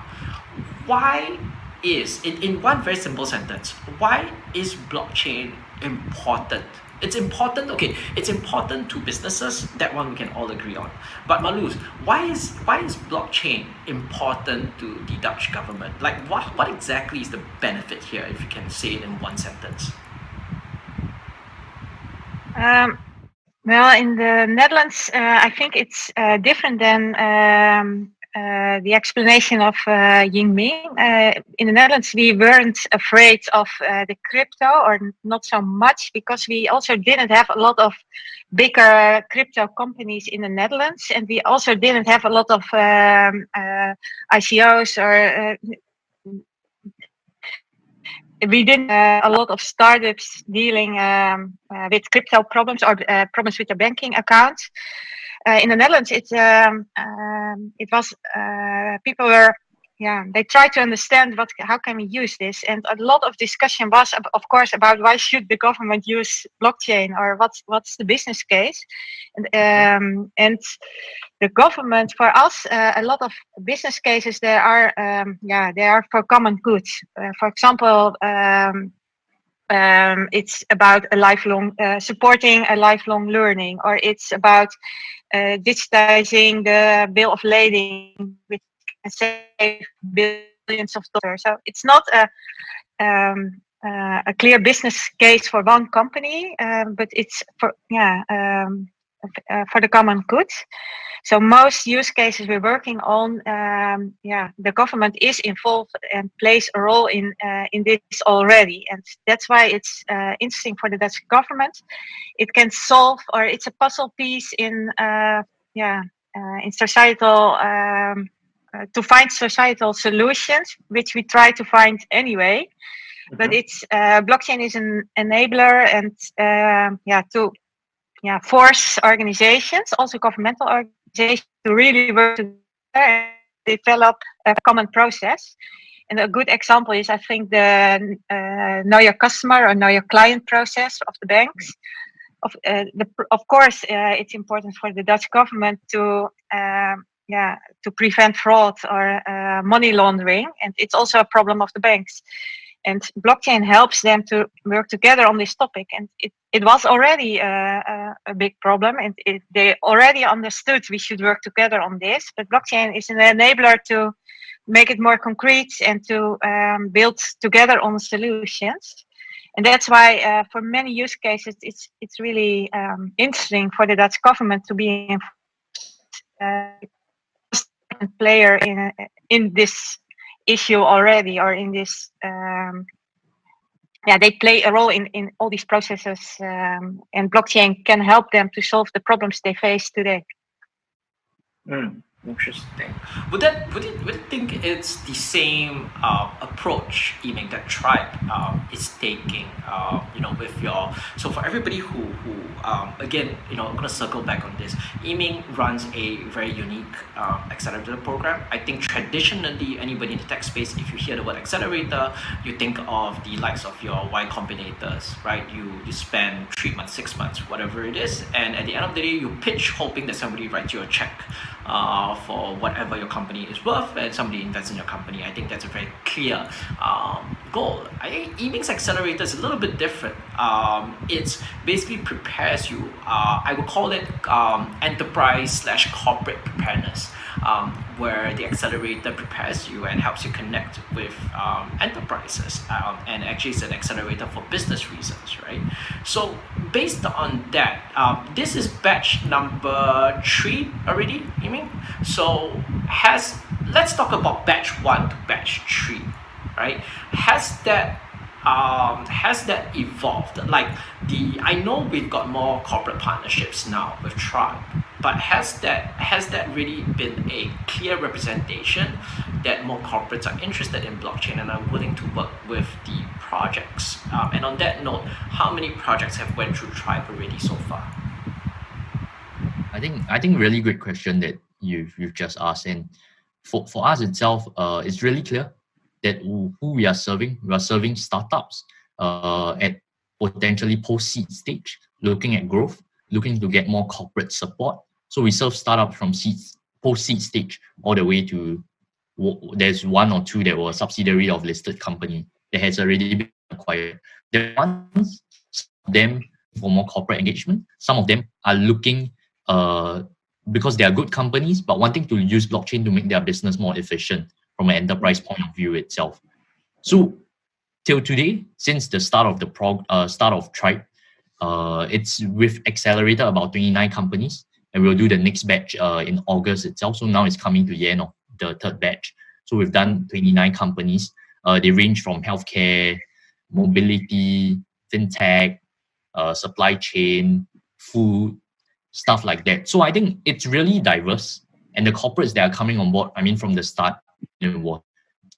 why is, in one very simple sentence, why is blockchain important? It's important, okay, it's important to businesses, that one we can all agree on. But Marloes, why is blockchain important to the Dutch government? Like what exactly is the benefit here, if you can say it in one sentence? Well, in the Netherlands, I think it's different than the explanation of Ming. In the Netherlands, we weren't afraid of the crypto, or not so much, because we also didn't have a lot of bigger crypto companies in the Netherlands, and we also didn't have a lot of ICOs or we didn't a lot of startups dealing with crypto problems or problems with the banking account. In the Netherlands, it was people were they tried to understand how can we use this, and a lot of discussion was of course about why should the government use blockchain, or what's the business case, and the government, for us, a lot of business cases, they are for common good. For example, it's about a lifelong supporting a lifelong learning, or it's about digitizing the bill of lading, which can save billions of dollars. So it's not a clear business case for one company, but it's for the common good. So most use cases we're working on, the government is involved and plays a role in this already, and that's why it's interesting for the Dutch government. It can solve, or it's a puzzle piece in societal to find societal solutions, which we try to find anyway. But it's blockchain is an enabler, and to force organizations, also governmental organizations, to really work together and develop a common process. And a good example is, I think, the know your customer or know your client process of the banks. Of course, it's important for the Dutch government to prevent fraud or money laundering, and it's also a problem of the banks. and blockchain helps them to work together on this topic. And it was already a big problem, and they already understood we should work together on this. But blockchain is an enabler to make it more concrete and to build together on solutions. And that's why for many use cases, it's really interesting for the Dutch government to be a player in this issue already, or in this they play a role in all these processes, and blockchain can help them to solve the problems they face today. Interesting. Would you think it's the same approach, Ming, that Tribe is taking? With your, so for everybody who again, I'm gonna circle back on this. Ming runs a very unique accelerator program. I think traditionally, anybody in the tech space, if you hear the word accelerator, you think of the likes of your Y Combinators, right? You spend 3 months, 6 months, whatever it is, and at the end of the day, you pitch hoping that somebody writes you a check for whatever your company is worth, and somebody invests in your company. I think that's a very clear goal. I think Ming's accelerator is a little bit different. It's basically prepares you, I would call it enterprise/corporate preparedness, where the accelerator prepares you and helps you connect with enterprises, and actually it's an accelerator for business reasons, right? So based on that, this is batch number 3 already, you mean? So let's talk about batch 1 to batch 3, right? Has that evolved? I know we've got more corporate partnerships now with Tribe, but has that really been a clear representation that more corporates are interested in blockchain and are willing to work with the projects? And on that note, how many projects have went through Tribe already so far? I think really great question that you've just asked. And for us itself, it's really clear that who we are serving. We are serving startups at potentially post-seed stage, looking at growth, looking to get more corporate support. So we serve startups from post-seed stage all the way to, there's 1 or 2 that were subsidiary of listed company that has already been acquired. There are ones, them for more corporate engagement. Some of them are looking because they are good companies, but wanting to use blockchain to make their business more efficient from an enterprise point of view itself. So till today, since the start of Tribe, it's with accelerator about 29 companies, and we'll do the next batch in August itself. So now it's coming to the end of the 3rd batch. So we've done 29 companies. They range from healthcare, mobility, fintech, supply chain, food, stuff like that. So I think it's really diverse, and the corporates that are coming on board, from the start,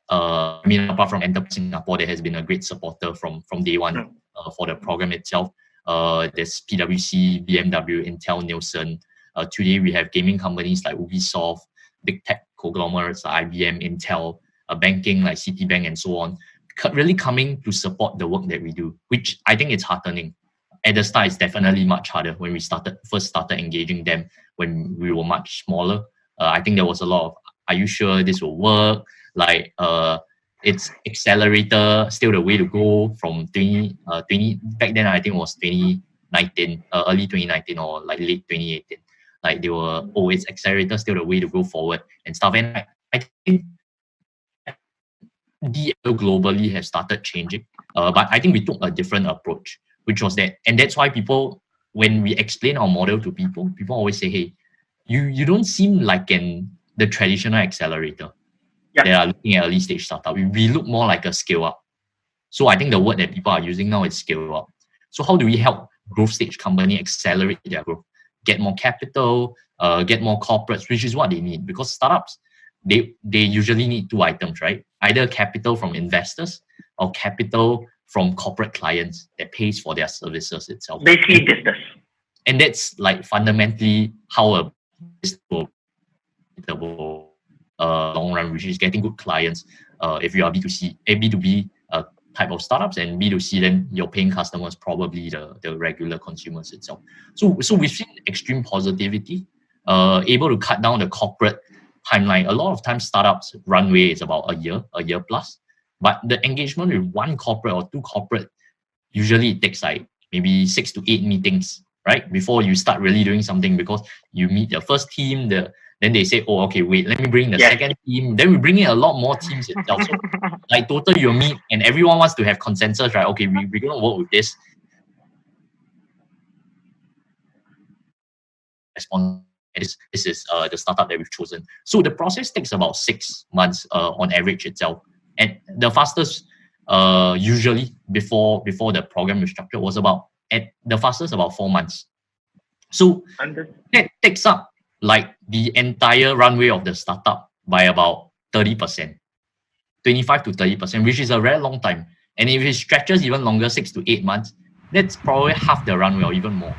apart from Enterprise Singapore, there has been a great supporter from day one for the program itself. There's PwC, BMW, Intel, Nielsen. Today we have gaming companies like Ubisoft, big tech conglomerates like IBM, Intel, banking like Citibank, and so on, really coming to support the work that we do, which I think it's heartening. At the start, it's definitely much harder when we first started engaging them when we were much smaller. I think there was a lot of, are you sure this will work? It's accelerator, still the way to go from 20, back then I think it was 2019, early 2019 or like late 2018. Like they were, it's accelerator, still the way to go forward and stuff. And I think DL globally has started changing. But I think we took a different approach, which was that, and that's why people, when we explain our model to people always say, hey, you don't seem like the traditional accelerator. They are looking at early stage startup. We look more like a scale up. So I think the word that people are using now is scale up. So how do we help growth stage company accelerate their growth, get more capital, get more corporates, which is what they need, because startups, they usually need 2 items, right? Either capital from investors or capital from corporate clients that pays for their services itself. Basically business. And that's like fundamentally how a business will long run, which is getting good clients. If you are B2B type of startups, and B2C, then your paying customers probably the regular consumers itself. So we've seen extreme positivity, able to cut down the corporate timeline. A lot of times startups runway is about a year plus. But the engagement with one corporate or two corporate, usually it takes like maybe 6 to 8 meetings, right? Before you start really doing something, because you meet the first team, then they say, oh, okay, wait, let me bring the second team. Then we bring in a lot more teams itself. So like total you meet and everyone wants to have consensus, right? Okay, we're going to work with this. This is the startup that we've chosen. So the process takes about 6 months on average itself. And the fastest, usually before the program was structured, was about 4 months. So that takes up like the entire runway of the startup by about 30%, 25 to 30%, which is a very long time. And if it stretches even longer, 6 to 8 months, that's probably half the runway or even more.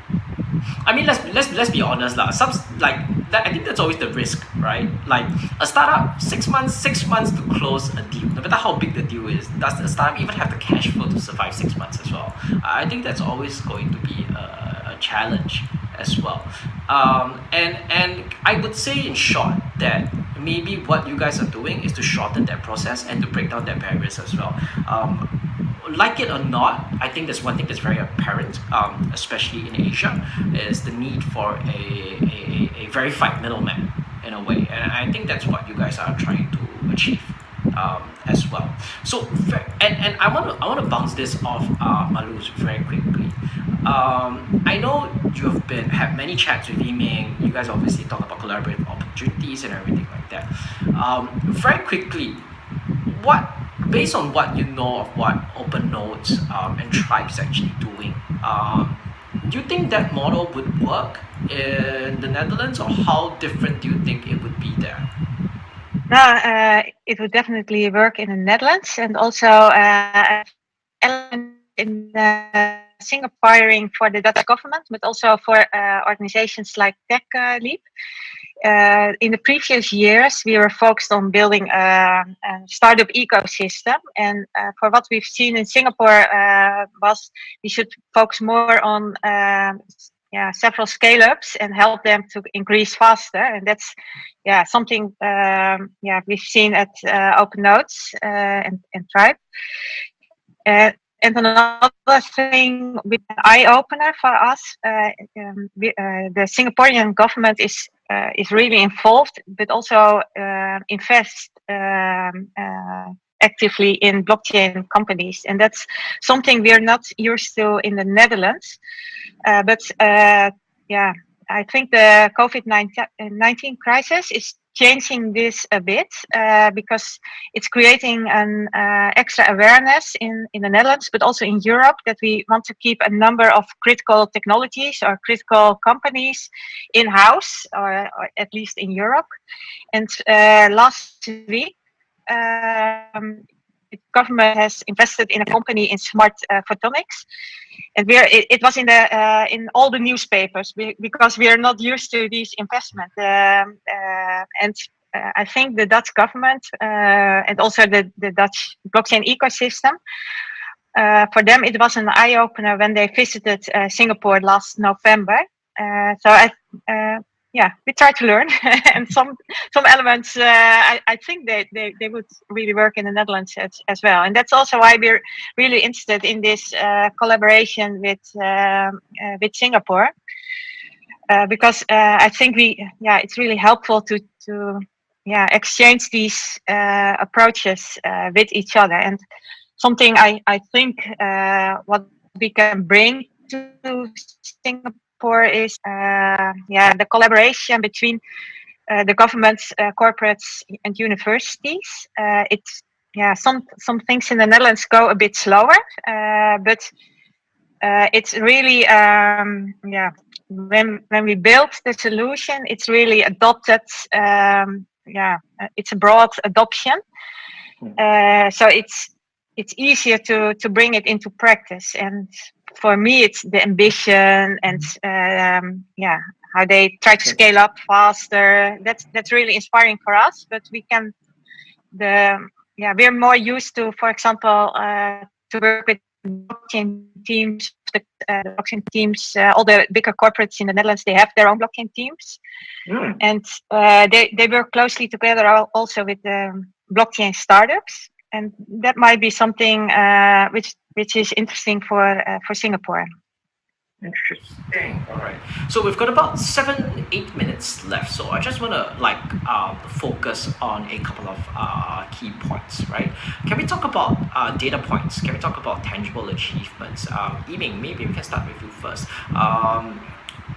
I mean, let's be honest lah. Some like that. I think that's always the risk, right? Like a startup, 6 months to close a deal. No matter how big the deal is, does the startup even have the cash flow to survive 6 months as well? I think that's always going to be a challenge as well. And I would say in short that maybe what you guys are doing is to shorten that process and to break down that barriers as well. Like it or not, I think there's one thing that's very apparent, especially in Asia, is the need for a verified middleman in a way, and I think that's what you guys are trying to achieve as well. So, and I want to bounce this off Marloes very quickly. I know you have had many chats with Ming. You guys obviously talk about collaborative opportunities and everything like that. Very quickly, based on what you know of what Open Nodes and Tribe's actually doing, do you think that model would work in the Netherlands, or how different do you think it would be there? It would definitely work in the Netherlands, and also in Singaporeing for the Dutch government, but also for organizations like TechLeap. In the previous years, we were focused on building a startup ecosystem, and for what we've seen in Singapore was we should focus more on several scale-ups and help them to increase faster, and that's something we've seen at Open Nodes and Tribe. And another thing, with an eye-opener for us, the Singaporean government is really involved, but also invest actively in blockchain companies, and that's something we're not used to in the Netherlands. But I think the COVID-19 crisis is changing this a bit because it's creating an extra awareness in the Netherlands, but also in Europe, that we want to keep a number of critical technologies or critical companies in-house, or at least in Europe. And last week, the government has invested in a company in smart photonics, and it was in all the newspapers because we are not used to these investments. And I think the Dutch government and also the Dutch blockchain ecosystem, for them it was an eye opener when they visited Singapore last November. We try to learn, and some elements I think they would really work in the Netherlands as well, and that's also why we're really interested in this collaboration with Singapore, because I think it's really helpful to exchange these approaches with each other, and something I think what we can bring to Singapore is the collaboration between the governments, corporates, and universities. Some things in the Netherlands go a bit slower, but it's really when we built the solution, it's really adopted. It's a broad adoption, so it's easier to bring it into practice. And for me, it's the ambition and how they try to scale up faster. That's really inspiring for us. But we're more used to, for example, to work with blockchain teams. The blockchain teams, all the bigger corporates in the Netherlands, they have their own blockchain teams, and they work closely together also with blockchain startups. that might be something which is interesting for Singapore. Interesting. All right. So we've got about 7-8 minutes left. So I just want to focus on a couple of key points, right? Can we talk about data points? Can we talk about tangible achievements? Ming, maybe we can start with you first.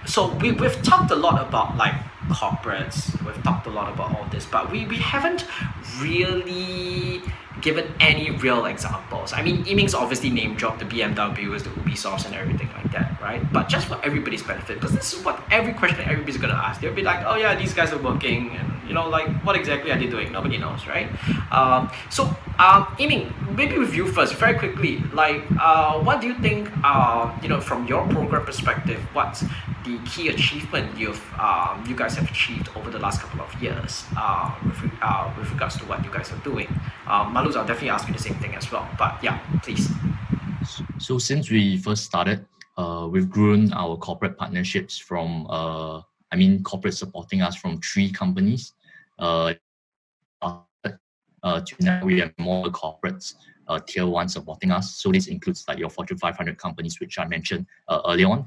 So we've talked a lot about like corporates. We've talked a lot about all this, but we haven't really given any real examples. I mean, Ming's obviously name dropped the BMWs, the Ubisofts, and everything like that, right? But just for everybody's benefit, because this is what every question that everybody's gonna ask. They'll be like, oh yeah, these guys are working, and like what exactly are they doing? Nobody knows, right? Ming, maybe with you first, very quickly. What do you think? From your program perspective, what's the key achievement you guys have achieved over the last couple of years with regards to what you guys are doing? Marloes, I'll definitely ask you the same thing as well. But yeah, please. So since we first started, we've grown our corporate partnerships from, corporate supporting us from 3 companies. To now we have more corporates, tier 1 supporting us. So this includes like your Fortune 500 companies, which I mentioned earlier on.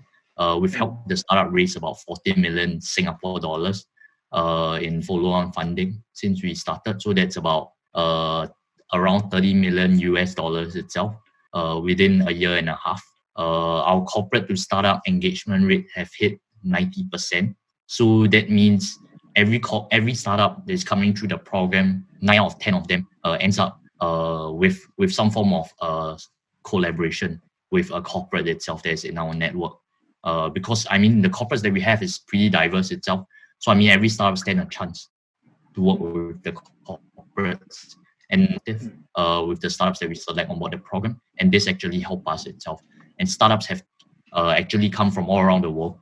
We've helped the startup raise about 40 million Singapore dollars in follow-on funding since we started. So that's about around 30 million US dollars itself within a year and a half. Our corporate to startup engagement rate have hit 90%. So that means every startup that is coming through the program, 9 out of 10 of them ends up with some form of collaboration with a corporate itself that is in our network. Because the corporates that we have is pretty diverse itself. So every startup stands a chance to work with the corporates and with the startups that we select on board the program. And this actually helps us itself. And startups have actually come from all around the world.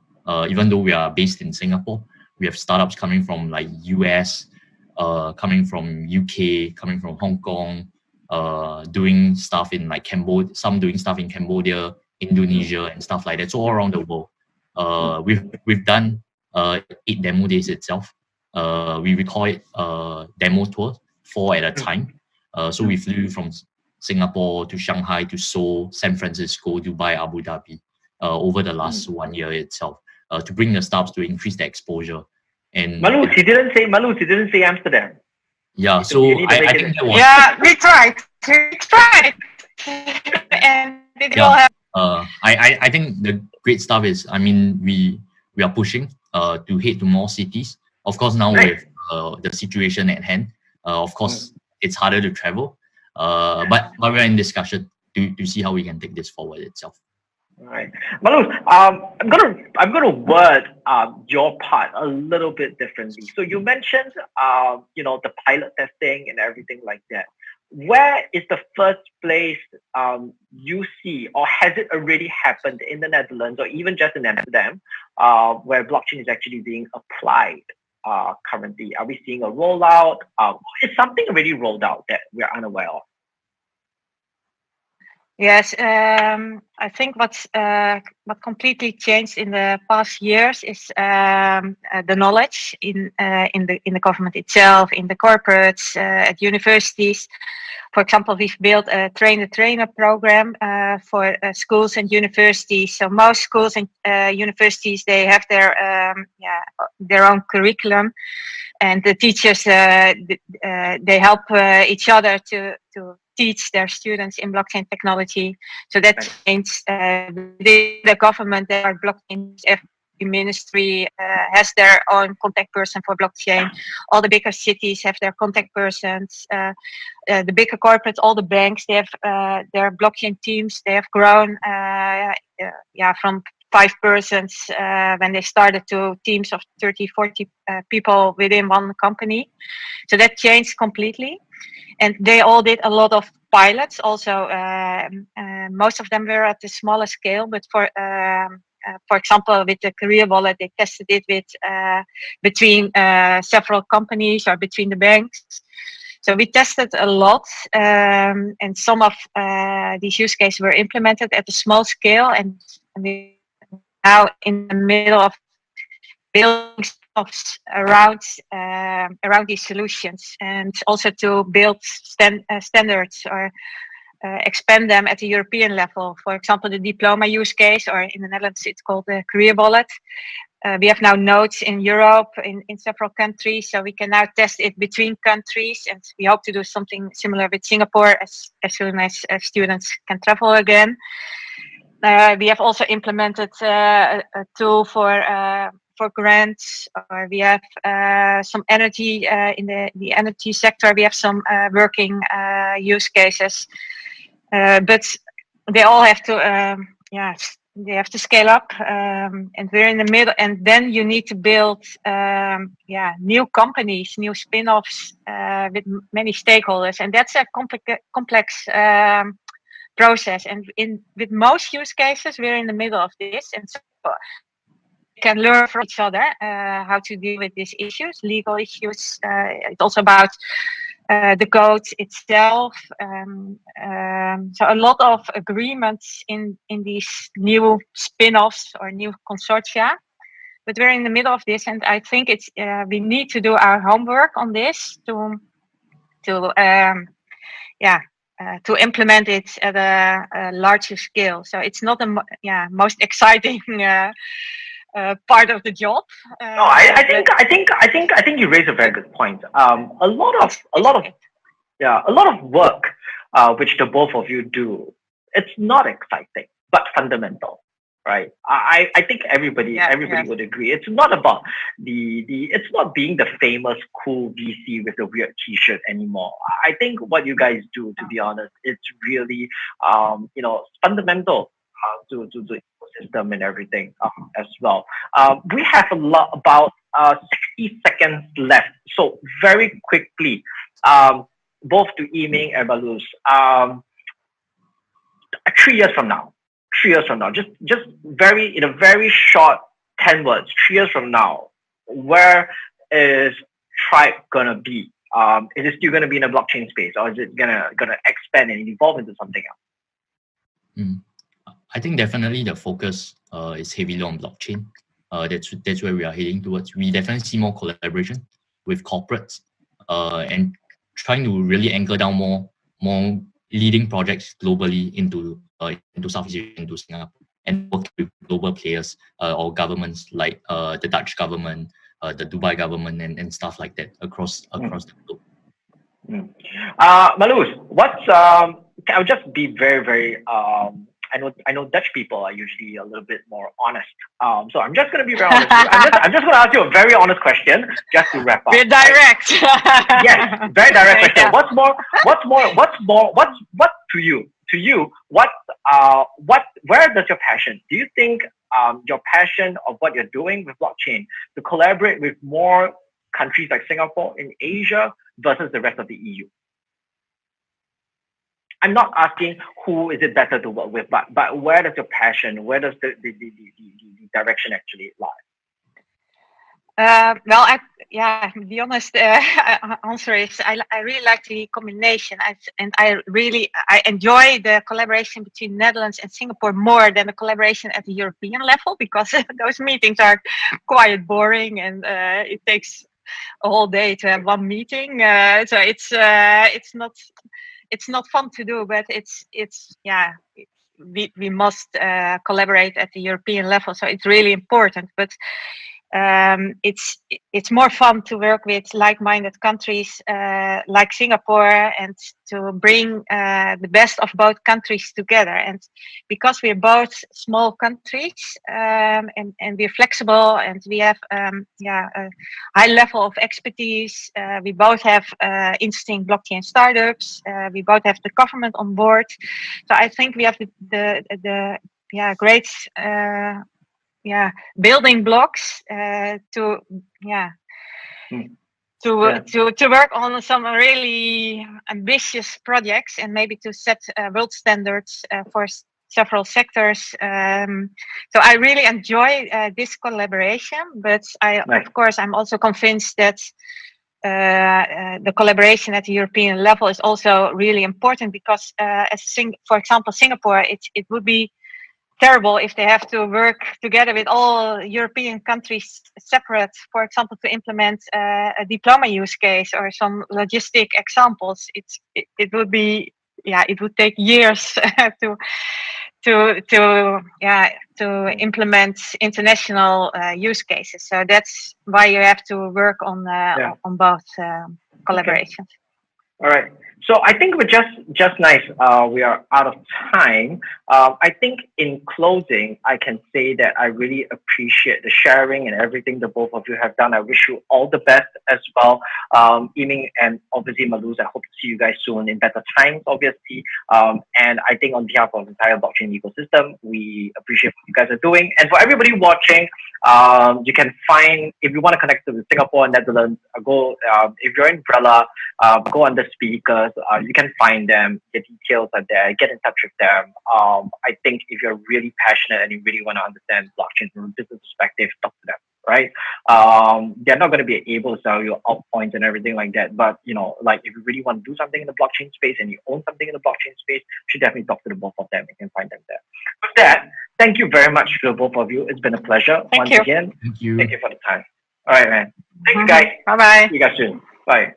Even though we are based in Singapore, we have startups coming from like US, coming from UK, coming from Hong Kong, doing stuff in like Cambodia, some doing stuff in Cambodia, Indonesia, and stuff like that. So all around the world. We've done 8 demo days itself. We call it demo tours, 4 at a time. So we flew from Singapore to Shanghai to Seoul, San Francisco, Dubai, Abu Dhabi over the last 1 year itself to bring the startups to increase their exposure. And Marloes, he didn't say Amsterdam. Yeah, so I think that was... Yeah, we tried. And it will have... I think the great stuff is, we are pushing to head to more cities. Of course, now with the situation at hand, of course, it's harder to travel. But we're in discussion to see how we can take this forward itself. All right, Marloes, I'm gonna word your part a little bit differently. So you mentioned the pilot testing and everything like that. Where is the first place you see, or has it already happened in the Netherlands or even just in Amsterdam, where blockchain is actually being applied currently? Are we seeing a rollout? Is something already rolled out that we're unaware of? Yes, I think what completely changed in the past years is the knowledge in the government itself, in the corporates, at universities. For example, we've built a trainer program for schools and universities. So most schools and universities, they have their own curriculum, and the teachers they help each other to teach their students in blockchain technology. So that changed the government. There are blockchains. Every ministry has their own contact person for blockchain. All the bigger cities have their contact persons. The bigger corporates, all the banks, they have their blockchain teams. They have grown from 5 persons when they started to teams of 30, 40 people within one company. So that changed completely. And they all did a lot of pilots. Also, most of them were at a smaller scale. But for example, with the career wallet, they tested it with between several companies or between the banks. So we tested a lot, and some of these use cases were implemented at a small scale. And we now in the middle of building around these solutions, and also to build standards or expand them at the European level. For example, the diploma use case, or in the Netherlands it's called the career wallet. We have now nodes in Europe, in several countries, so we can now test it between countries, and we hope to do something similar with Singapore as soon as students can travel again. We have also implemented a tool for grants, or we have some energy in the energy sector. We have some working use cases, but they all have to, they have to scale up, and we're in the middle. And then you need to build, new companies, new spin-offs with many stakeholders, and that's a complex process. And with most use cases, we're in the middle of this, and so we can learn from each other how to deal with these issues, legal issues. It's also about the code itself. So a lot of agreements in these new spin-offs or new consortia. But we're in the middle of this, and I think it's we need to do our homework on this to implement it at a larger scale. So it's not the most exciting part of the job. No, I think you raise a very good point. A lot of work which the both of you do, it's not exciting but fundamental, right? I think everybody would agree. It's not about it's not being the famous cool VC with the weird T-shirt anymore. I think what you guys do, to be honest, it's really fundamental to the ecosystem and everything as well. We have about 60 seconds left, so very quickly, both to Ming and Marloes, 3 years from now, just in a very short 10 words, 3 years from now, where is Tribe gonna be? Is it still gonna be in a blockchain space, or is it gonna expand and evolve into something else? I think definitely the focus is heavily on blockchain. That's where we are heading towards. We definitely see more collaboration with corporates and trying to really anchor down more leading projects globally into Southeast Asia, into Singapore, and work with global players or governments like the Dutch government, the Dubai government, and stuff like that across the globe. Marloes, I'll just be very, very I know Dutch people are usually a little bit more honest. So I'm just going to be very honest with you. I'm just going to ask you a very honest question just to wrap up. We're direct. Yes, very direct question. Yeah. What to you, where does your passion? Do you think your passion of what you're doing with blockchain to collaborate with more countries like Singapore in Asia versus the rest of the EU? I'm not asking who is it better to work with, but where does your passion, where does the direction actually lie? The honest answer is I really like the combination, and I enjoy the collaboration between Netherlands and Singapore more than the collaboration at the European level, because those meetings are quite boring, and it takes a whole day to have one meeting. So it's not fun to do, but we must collaborate at the European level, so it's really important. But it's more fun to work with like-minded countries like Singapore, and to bring the best of both countries together. And because we're both small countries, and we're flexible, and we have a high level of expertise, we both have interesting blockchain startups, we both have the government on board. So I think we have the great building blocks to work on some really ambitious projects, and maybe to set world standards for several sectors. So I really enjoy this collaboration, but of course I'm also convinced that the collaboration at the European level is also really important, because for example, Singapore, it would be terrible if they have to work together with all European countries separate, for example, to implement a diploma use case or some logistic examples. It would be, it would take years to implement international use cases. So that's why you have to work on both collaborations. Okay. All right. So I think we're just nice. We are out of time. I think in closing, I can say that I really appreciate the sharing and everything that both of you have done. I wish you all the best as well. Ming and obviously Marloes, I hope to see you guys soon in better times, obviously. And I think on behalf of the entire blockchain ecosystem, we appreciate what you guys are doing. And for everybody watching, you can find, if you want to connect to Singapore and Netherlands, go, if you're in Umbrella, go on the speakers. You can find them. The details are there. Get in touch with them. I think if you're really passionate and you really want to understand blockchain from a business perspective, talk to them. Right? They're not going to be able to sell you alt points and everything like that. But like if you really want to do something in the blockchain space and you own something in the blockchain space, you should definitely talk to the both of them. You can find them there. With that, thank you very much to the both of you. It's been a pleasure once again. Thank you. Thank you for the time. All right, man. Thank you, guys. Bye bye. See you guys soon. Bye.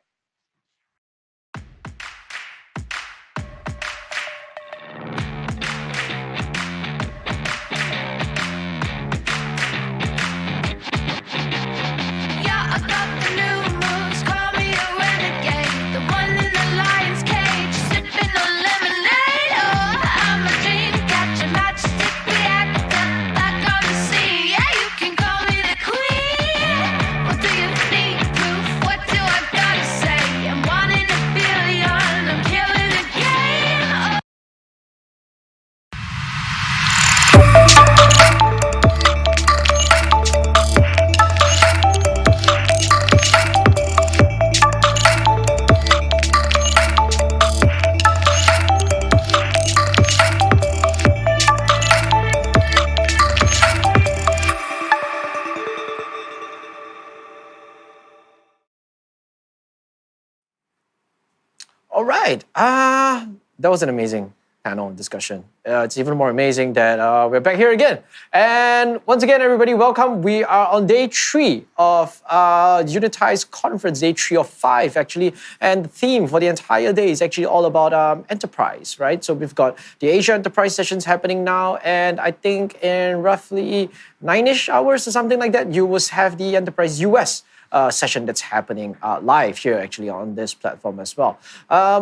All right. That was an amazing panel discussion. It's even more amazing that we're back here again. And once again, everybody, welcome. We are on day 3 of Unitize conference, day 3 of 5, actually. And the theme for the entire day is actually all about enterprise, right? So we've got the Asia Enterprise sessions happening now. And I think in roughly 9-ish hours or something like that, you will have the Enterprise US session that's happening live here actually on this platform as well.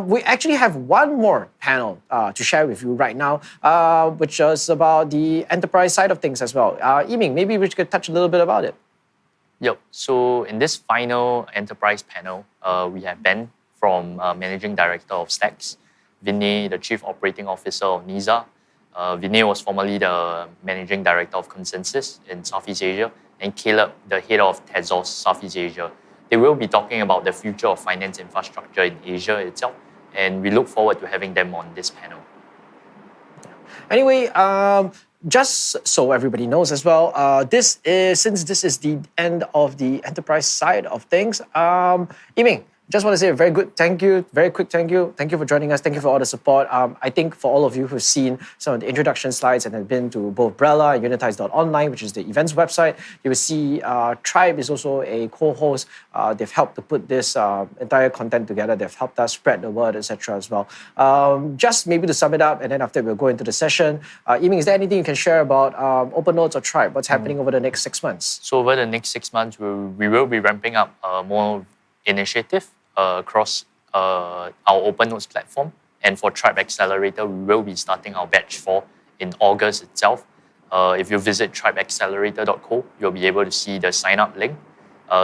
We actually have one more panel to share with you right now, which is about the enterprise side of things as well. Ming, maybe we could touch a little bit about it. Yep. So in this final enterprise panel, we have Ben from Managing Director of Stacks, Vinay, the Chief Operating Officer of NISA. Vinay was formerly the Managing Director of Consensus in Southeast Asia, and Caleb, the head of Tezos Southeast Asia. They will be talking about the future of finance infrastructure in Asia itself, and we look forward to having them on this panel. Anyway, just so everybody knows as well, since this is the end of the enterprise side of things, Ming, just want to say a very quick thank you. Thank you for joining us. Thank you for all the support. I think for all of you who've seen some of the introduction slides and have been to both Brella and Unitize.online, which is the events website, you will see Tribe is also a co-host. They've helped to put this entire content together. They've helped us spread the word, etc. as well. Just maybe to sum it up, and then after we'll go into the session. Ming, is there anything you can share about Open Notes or Tribe? What's happening over the next 6 months? So over the next 6 months, we will be ramping up more initiative across our Open Notes platform. And for Tribe Accelerator, we will be starting our batch 4 in August itself. If you visit tribeaccelerator.co, you'll be able to see the sign up link.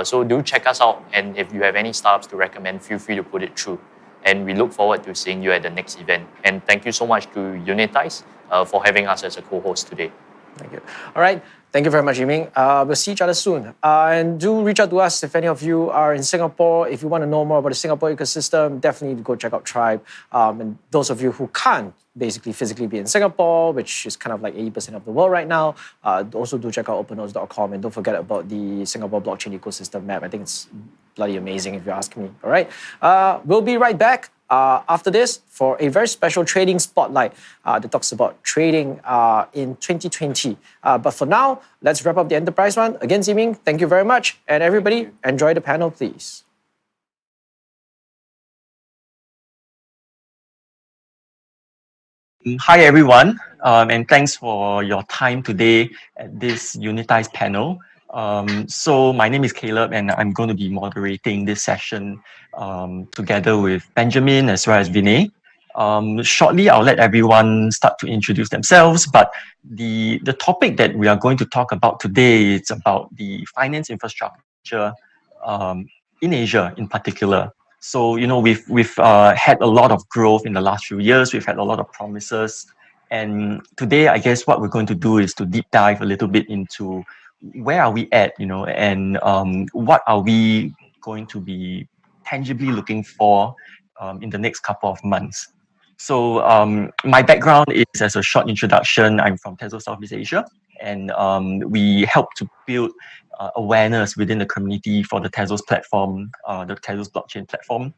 So do check us out. And if you have any startups to recommend, feel free to put it through. And we look forward to seeing you at the next event. And thank you so much to Unitize for having us as a co-host today. Thank you. All right. Thank you very much, Ming. We'll see each other soon. And do reach out to us if any of you are in Singapore. If you want to know more about the Singapore ecosystem, definitely go check out Tribe. And those of you who can't basically physically be in Singapore, which is kind of like 80% of the world right now, also do check out opennotes.com. And don't forget about the Singapore blockchain ecosystem map. I think it's bloody amazing if you ask me. All right. We'll be right back after this for a very special trading spotlight that talks about trading in 2020. But for now, let's wrap up the enterprise one. Again, Ming, thank you very much. And everybody, enjoy the panel, please. Hi, everyone, and thanks for your time today at this Unitize panel. So my name is Caleb, and I'm going to be moderating this session together with Benjamin as well as Vinay. Shortly, I'll let everyone start to introduce themselves, but the topic that we are going to talk about today is about the finance infrastructure in Asia in particular. So, you know, we've had a lot of growth in the last few years. We've had a lot of promises. And today, I guess what we're going to do is to deep dive a little bit into where are we at, you know, and what are we going to be tangibly looking for in the next couple of months. So my background is, as a short introduction, I'm from Tezos Southeast Asia, and we help to build awareness within the community for the Tezos platform, the Tezos blockchain platform.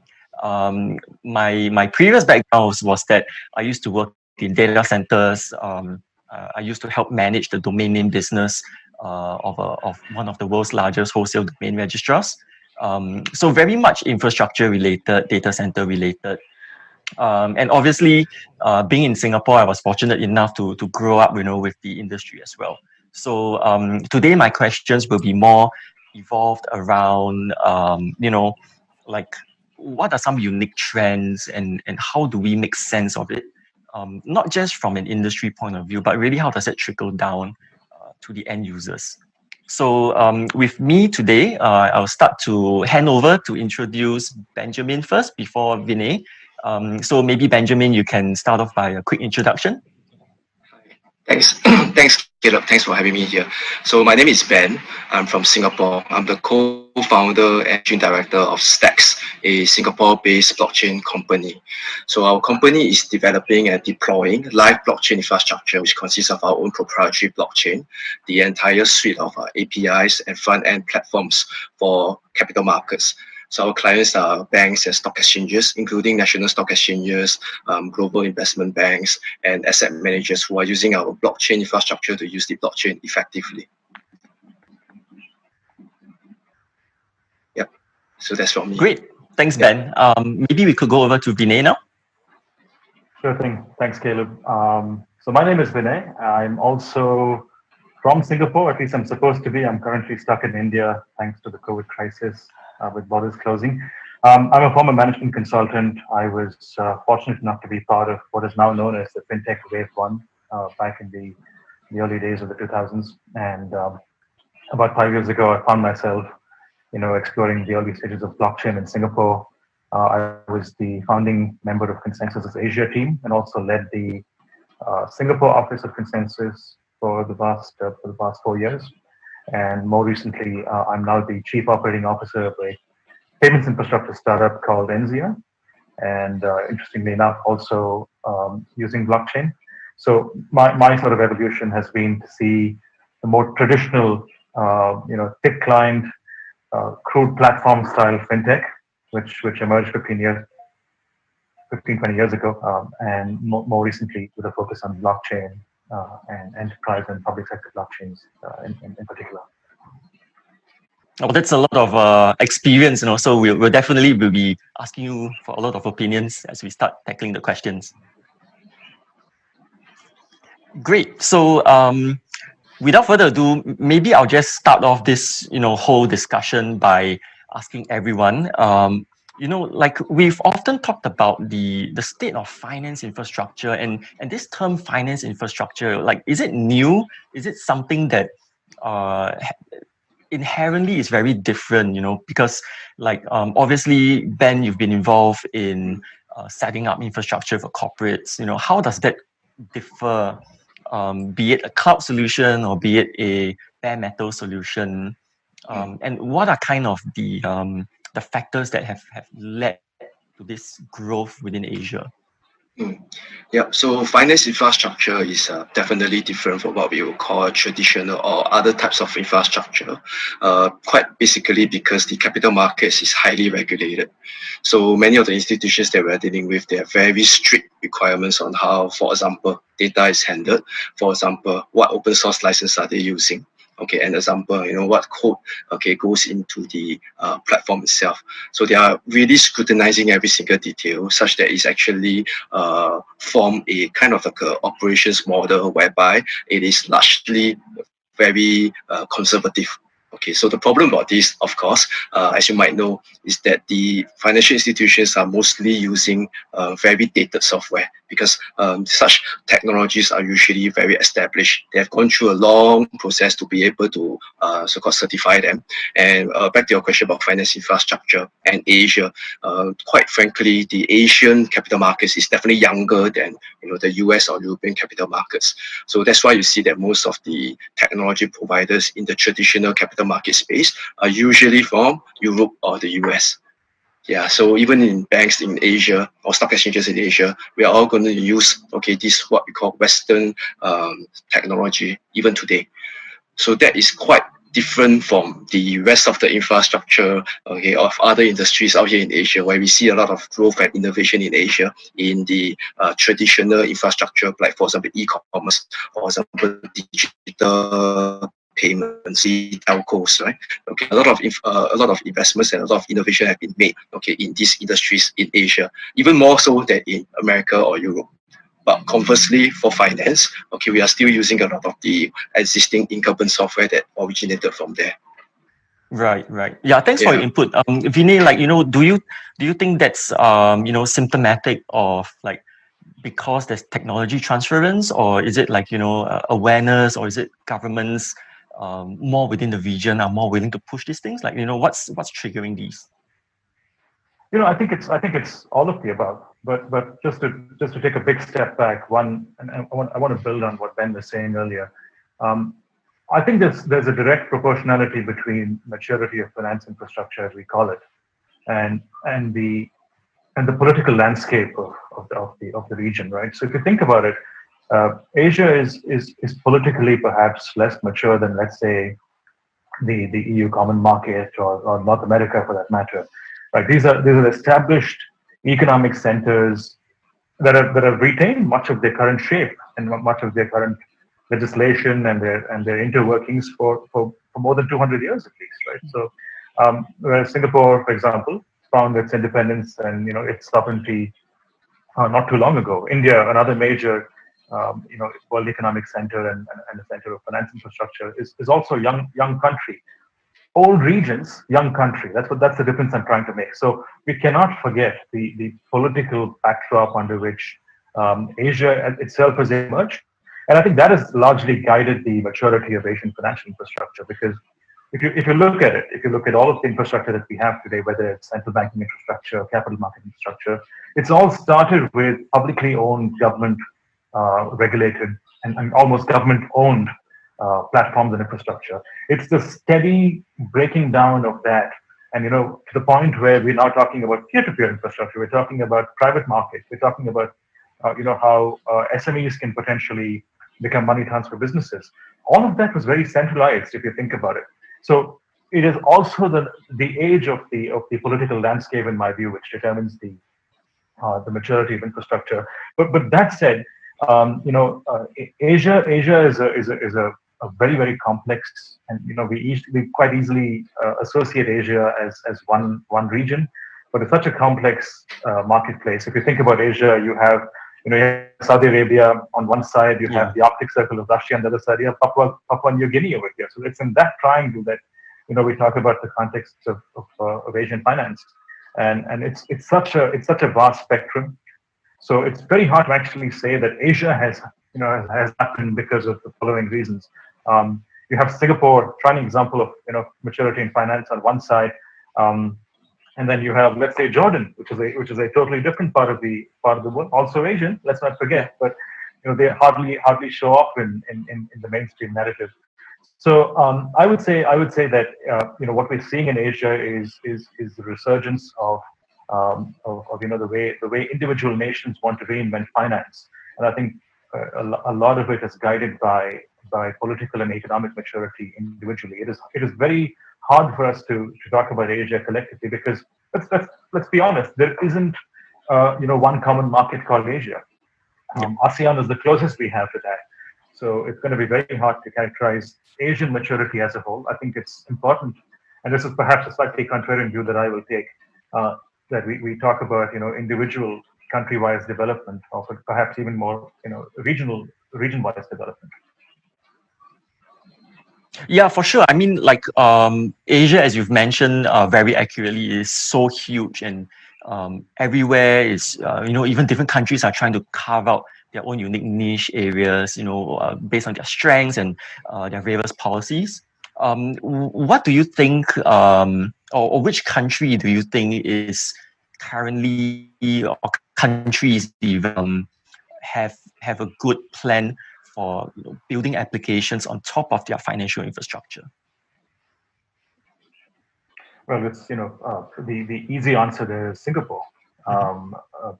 My previous background was that I used to work in data centers. I used to help manage the domain name business of one of the world's largest wholesale domain registrars. So very much infrastructure related, data center related. And obviously, being in Singapore, I was fortunate enough to grow up, you know, with the industry as well. So today, my questions will be more evolved around, you know, like what are some unique trends and how do we make sense of it? Not just from an industry point of view, but really how does it trickle down to the end users? So with me today, I'll start to hand over to introduce Benjamin first before Vinay. So maybe Benjamin, you can start off by a quick introduction. Thanks. Thanks, Caleb. Thanks for having me here. So my name is Ben. I'm from Singapore. I'm the co-founder and managing director of Stacks, a Singapore-based blockchain company. So our company is developing and deploying live blockchain infrastructure, which consists of our own proprietary blockchain, the entire suite of APIs and front-end platforms for capital markets. So our clients are banks and stock exchanges, including national stock exchanges, global investment banks, and asset managers who are using our blockchain infrastructure to use the blockchain effectively. Yep. So that's from me. Great. Thanks, Ben. Maybe we could go over to Vinay now. Sure thing. Thanks, Caleb. So my name is Vinay. I'm also from Singapore, at least I'm supposed to be. I'm currently stuck in India thanks to the COVID crisis. With borders closing. I'm a former management consultant. I was fortunate enough to be part of what is now known as the FinTech Wave 1 back in the early days of the 2000s. And about 5 years ago, I found myself, you know, exploring the early stages of blockchain in Singapore. I was the founding member of Consensus Asia team and also led the Singapore office of Consensus for the past 4 years. And more recently, I'm now the chief operating officer of a payments infrastructure startup called Enzia. And interestingly enough, also using blockchain. So my sort of evolution has been to see the more traditional, you know, thick client, crude platform style fintech, which emerged 15, 20 years ago, and more recently with a focus on blockchain and enterprise and public sector blockchains in particular. Oh, that's a lot of experience, you know. So we'll definitely will be asking you for a lot of opinions as we start tackling the questions. Great. So without further ado, maybe I'll just start off this, you know, whole discussion by asking everyone. You know, like we've often talked about the state of finance infrastructure and this term finance infrastructure, like, is it new? Is it something that inherently is very different, you know, because like obviously, Ben, you've been involved in setting up infrastructure for corporates, you know, how does that differ, be it a cloud solution or be it a bare metal solution? And what are kind of the factors that have led to this growth within Asia? Yeah, so finance infrastructure is definitely different from what we would call traditional or other types of infrastructure. Quite basically because the capital markets is highly regulated. So many of the institutions that we're dealing with, they have very strict requirements on how, for example, data is handled. For example, what open source license are they using? Okay, an example, what code goes into the platform itself. So they are really scrutinizing every single detail, such that it's actually form a kind of like a operations model whereby it is largely very conservative. Okay, so the problem about this, of course, as you might know, is that the financial institutions are mostly using very dated software because such technologies are usually very established. They have gone through a long process to be able to so-called certify them. And back to your question about finance infrastructure and Asia, quite frankly, the Asian capital markets is definitely younger than the US or European capital markets. So that's why you see that most of the technology providers in the traditional capital market space are usually from Europe or the US. Yeah, so even in banks in Asia or stock exchanges in Asia, we are all going to use this what we call Western technology even today. So that is quite different from the rest of the infrastructure of other industries out here in Asia, where we see a lot of growth and innovation in Asia in the traditional infrastructure, like for example e-commerce, for example digital payments, telcos, right? Okay, a lot of investments and a lot of innovation have been made in these industries in Asia, even more so than in America or Europe. But conversely, for finance, we are still using a lot of the existing incumbent software that originated from there. Right. Yeah, thanks for your input. Vinay, do you think that's symptomatic of like because there's technology transference, or is it like awareness, or is it governments more within the region are more willing to push these things? Like what's triggering these? I think it's all of the above. But just to take a big step back, and I want to build on what Ben was saying earlier. I think there's a direct proportionality between maturity of finance infrastructure, as we call it, and the political landscape of the region, right? So if you think about it, Asia is politically perhaps less mature than, let's say, the EU common market or North America for that matter. Right? These are established economic centers that have retained much of their current shape and much of their current legislation and their interworkings for more than 200 years at least, right? So, whereas Singapore, for example, found its independence and its sovereignty not too long ago. India, another major world economic center and a center of finance infrastructure, is also a young country. Old regions, young country. That's the difference I'm trying to make. So we cannot forget the political backdrop under which Asia itself has emerged, and I think that has largely guided the maturity of Asian financial infrastructure. Because if you look at it, if you look at all of the infrastructure that we have today, whether it's central banking infrastructure, capital market infrastructure, it's all started with publicly owned, government regulated, and almost government-owned platforms and infrastructure. It's the steady breaking down of that, and to the point where we're now talking about peer-to-peer infrastructure. We're talking about private markets. We're talking about how SMEs can potentially become money transfer businesses. All of that was very centralized, if you think about it. So it is also the age of the political landscape, in my view, which determines the maturity of infrastructure. But that said, Asia is a very, very complex, and we quite easily associate Asia as one region, but it's such a complex marketplace. If you think about Asia, you have Saudi Arabia on one side, you have the Arctic Circle of Russia on the other side, you have Papua New Guinea over here. So it's in that triangle that we talk about the context of Asian finance, and it's such a vast spectrum. So it's very hard to actually say that Asia has happened because of the following reasons. You have Singapore, trying example of maturity in finance on one side, and then you have, let's say, Jordan, which is a totally different part of the world, also Asian. Let's not forget, but they hardly show up in the mainstream narrative. So I would say that what we're seeing in Asia is the resurgence of of the way individual nations want to reinvent finance. And I think a lot of it is guided by political and economic maturity individually. It is very hard for us to talk about Asia collectively because let's be honest, there isn't one common market called Asia. ASEAN is the closest we have to that. So it's going to be very hard to characterize Asian maturity as a whole. I think it's important, and this is perhaps a slightly contrarian view that I will take, that we talk about individual country-wise development, or perhaps even more region-wise development. Yeah, for sure. I mean, like Asia, as you've mentioned very accurately, is so huge, and everywhere is even different countries are trying to carve out their own unique niche areas, based on their strengths and their various policies. What do you think, or which country do you think is currently, or countries even have a good plan for building applications on top of their financial infrastructure? Well, it's the easy answer there is Singapore.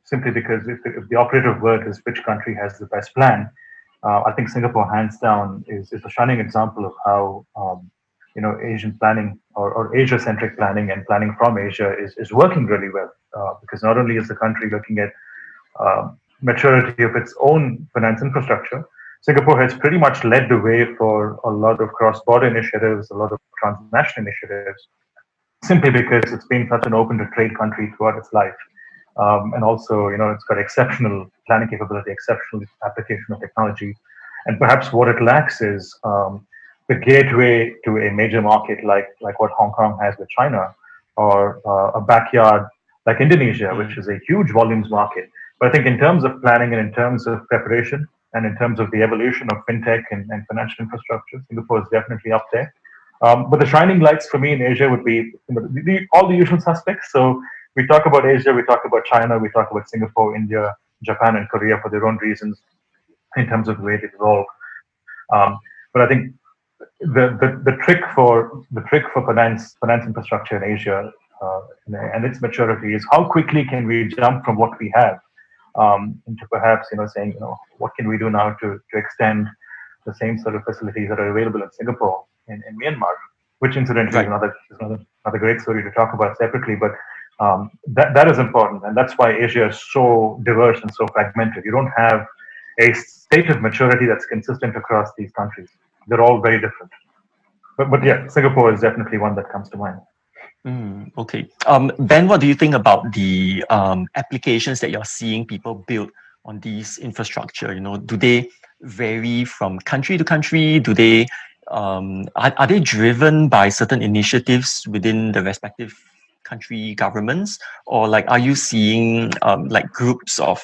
Simply because if the operative word is which country has the best plan, I think Singapore, hands down, is a shining example of how Asian planning or Asia-centric planning and planning from Asia is working really well. Because not only is the country looking at maturity of its own finance infrastructure, Singapore has pretty much led the way for a lot of cross-border initiatives, a lot of transnational initiatives, simply because it's been such an open-to-trade country throughout its life. And also, it's got exceptional planning capability, exceptional application of technology. And perhaps what it lacks is the gateway to a major market like what Hong Kong has with China, or a backyard like Indonesia, which is a huge volumes market. But I think in terms of planning and in terms of preparation and in terms of the evolution of fintech and financial infrastructure, Singapore is definitely up there. But the shining lights for me in Asia would be all the usual suspects. So we talk about Asia, we talk about China, we talk about Singapore, India, Japan, and Korea for their own reasons in terms of the way they evolve. But I think the trick for finance infrastructure in Asia and its maturity is how quickly can we jump from what we have into perhaps saying what can we do now to extend the same sort of facilities that are available in Singapore in Myanmar, which incidentally is another great story to talk about separately. But that is important, and that's why Asia is so diverse and so fragmented. You don't have a state of maturity that's consistent across these countries. They're all very different. But yeah, Singapore is definitely one that comes to mind. Okay. Ben, what do you think about the applications that you're seeing people build on these infrastructure? Do they vary from country to country? Do they are they driven by certain initiatives within the respective country governments, or are you seeing groups of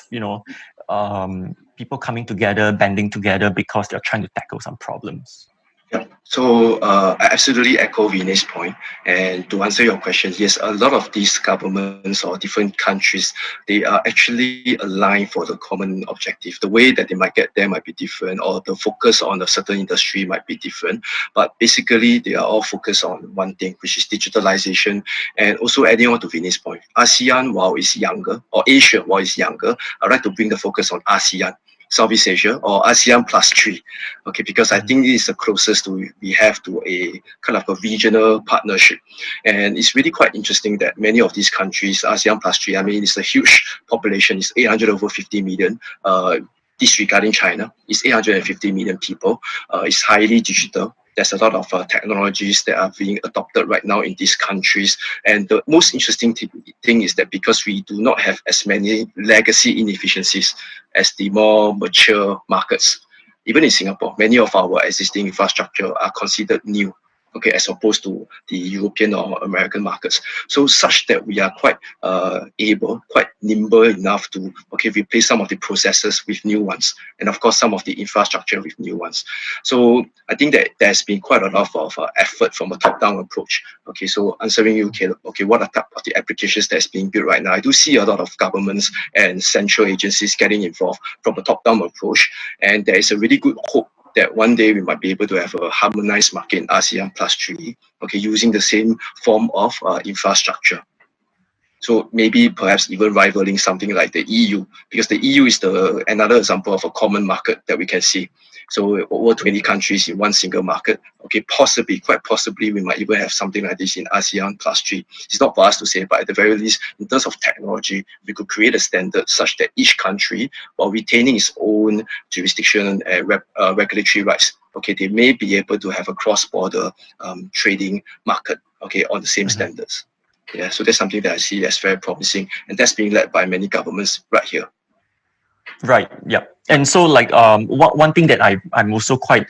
people coming together, banding together because they're trying to tackle some problems? Yeah. So I absolutely echo Vinay's point. And to answer your question, yes, a lot of these governments or different countries, they are actually aligned for the common objective. The way that they might get there might be different, or the focus on a certain industry might be different. But basically, they are all focused on one thing, which is digitalization. And also adding on to Vinay's point, ASEAN, while it's younger, or Asia, while it's younger, I'd like to bring the focus on ASEAN, Southeast Asia, or ASEAN +3, okay, because I think this is the closest we have to a kind of a regional partnership. And it's really quite interesting that many of these countries, ASEAN +3, I mean, it's a huge population, it's 850 million, disregarding China, it's 850 million people, it's highly digital. There's a lot of technologies that are being adopted right now in these countries. And the most interesting thing is that because we do not have as many legacy inefficiencies as the more mature markets, even in Singapore, many of our existing infrastructure are considered new, okay, as opposed to the European or American markets. So such that we are quite able, quite nimble enough to, okay, replace some of the processes with new ones. And of course, some of the infrastructure with new ones. So I think that there's been quite a lot of effort from a top-down approach. Okay, so answering you, Caleb, okay, what are type of the applications that's being built right now? I do see a lot of governments and central agencies getting involved from a top-down approach. And there is a really good hope that one day we might be able to have a harmonized market in ASEAN +3, okay, using the same form of infrastructure. So maybe perhaps even rivaling something like the EU, because the EU is another example of a common market that we can see. So over 20 countries in one single market. Okay, possibly, quite possibly, we might even have something like this in ASEAN +3. It's not for us to say, but at the very least, in terms of technology, we could create a standard such that each country, while retaining its own jurisdiction and regulatory rights, okay, they may be able to have a cross-border trading market, okay, on the same standards. Yeah, so that's something that I see as very promising, and that's being led by many governments right here. Right. Yeah. And so, like, one thing that I'm also quite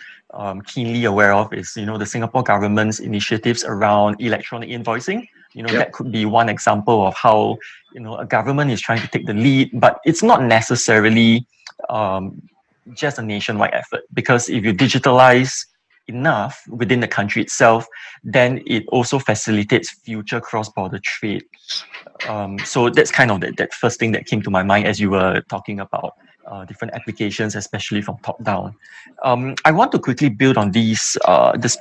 keenly aware of is, the Singapore government's initiatives around electronic invoicing. That could be one example of how, a government is trying to take the lead, but it's not necessarily just a nationwide effort, because if you digitalize enough within the country itself, then it also facilitates future cross-border trade. So that's kind of that first thing that came to my mind as you were talking about different applications, especially from top down. I want to quickly build on this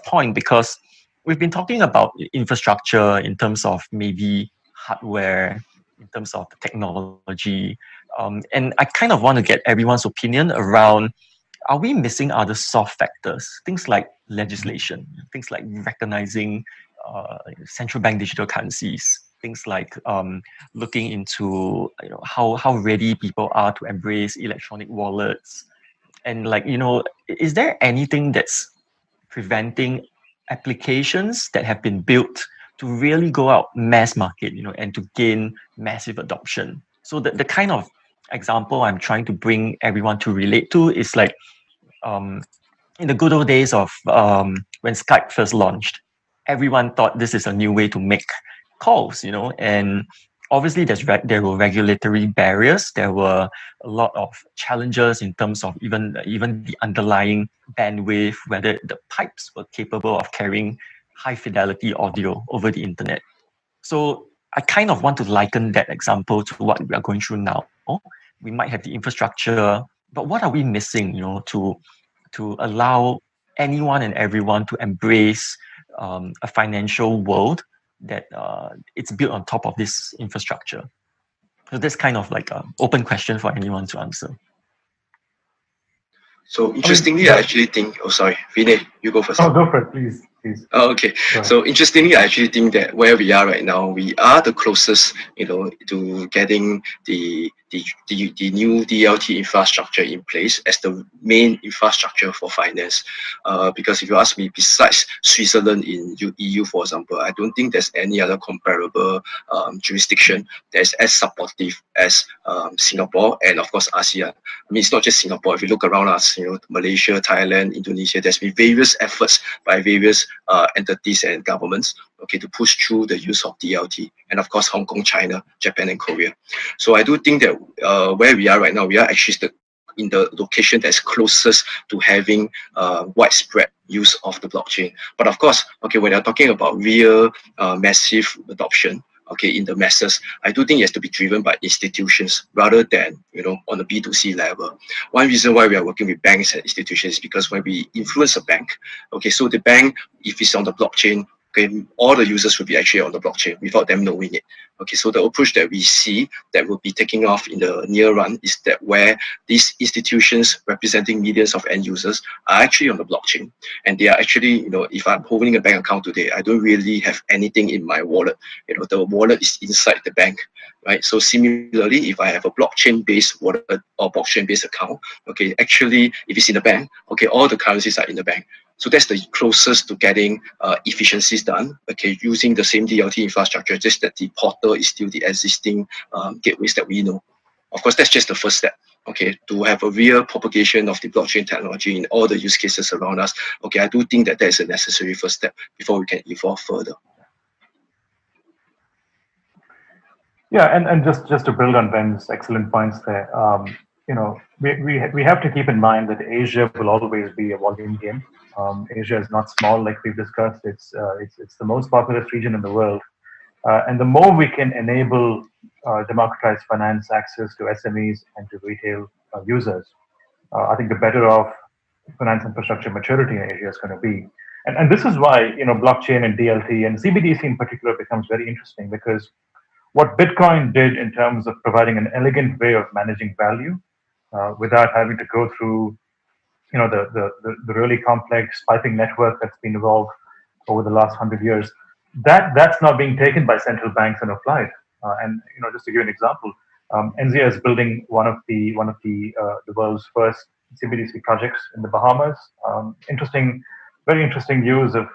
point, because we've been talking about infrastructure in terms of maybe hardware, in terms of technology, and I kind of want to get everyone's opinion around, are we missing other soft factors, things like legislation, things like recognizing central bank digital currencies, things like looking into how ready people are to embrace electronic wallets, and is there anything that's preventing applications that have been built to really go out mass market, and to gain massive adoption? So the kind of example I'm trying to bring everyone to relate to is like in the good old days of when Skype first launched, everyone thought this is a new way to make calls, and obviously there were regulatory barriers. There were a lot of challenges in terms of even the underlying bandwidth, whether the pipes were capable of carrying high fidelity audio over the internet. So I kind of want to liken that example to what we are going through now. We might have the infrastructure, but what are we missing, to allow anyone and everyone to embrace a financial world that it's built on top of this infrastructure? So that's kind of like an open question for anyone to answer. So interestingly, I actually think, sorry, Vinay, you go first. Oh, go for it, please. Oh, okay. So interestingly, I actually think that where we are right now, we are the closest, to getting the new DLT infrastructure in place as the main infrastructure for finance. Because if you ask me, besides Switzerland in EU, for example, I don't think there's any other comparable jurisdiction that's as supportive as Singapore and of course ASEAN. I mean, it's not just Singapore. If you look around us, Malaysia, Thailand, Indonesia, there's been various efforts by various entities and governments, okay, to push through the use of DLT, and of course Hong Kong, China, Japan, and Korea. So I do think that where we are right now, we are actually in the location that's closest to having widespread use of the blockchain. But of course, okay, when you're talking about real massive adoption, okay, in the masses, I do think it has to be driven by institutions rather than, on the B2C level. One reason why we are working with banks and institutions is because when we influence a bank, okay, so the bank, if it's on the blockchain, okay, all the users will be actually on the blockchain without them knowing it. Okay, so the approach that we see that will be taking off in the near run is that where these institutions representing millions of end users are actually on the blockchain. And they are actually, if I'm holding a bank account today, I don't really have anything in my wallet. The wallet is inside the bank, right? So similarly, if I have a blockchain-based wallet or blockchain-based account, okay, actually, if it's in the bank, okay, all the currencies are in the bank. So that's the closest to getting efficiencies done, okay, using the same DLT infrastructure, just that the portal is still the existing gateways that we know. Of course, that's just the first step, okay, to have a real propagation of the blockchain technology in all the use cases around us. Okay, I do think that is a necessary first step before we can evolve further. Yeah, and just to build on Ben's excellent points there, we have to keep in mind that Asia will always be a volume game. Asia is not small, like we've discussed. It's the most populous region in the world, and the more we can enable democratized finance access to SMEs and to retail users, I think the better off finance infrastructure maturity in Asia is going to be. And this is why blockchain and DLT and CBDC in particular becomes very interesting, because what Bitcoin did in terms of providing an elegant way of managing value without having to go through, the really complex piping network that's been evolved over the last 100 years, that's now being taken by central banks and applied. And just to give you an example, NZA is building one of the world's first CBDC projects in the Bahamas. Very interesting use of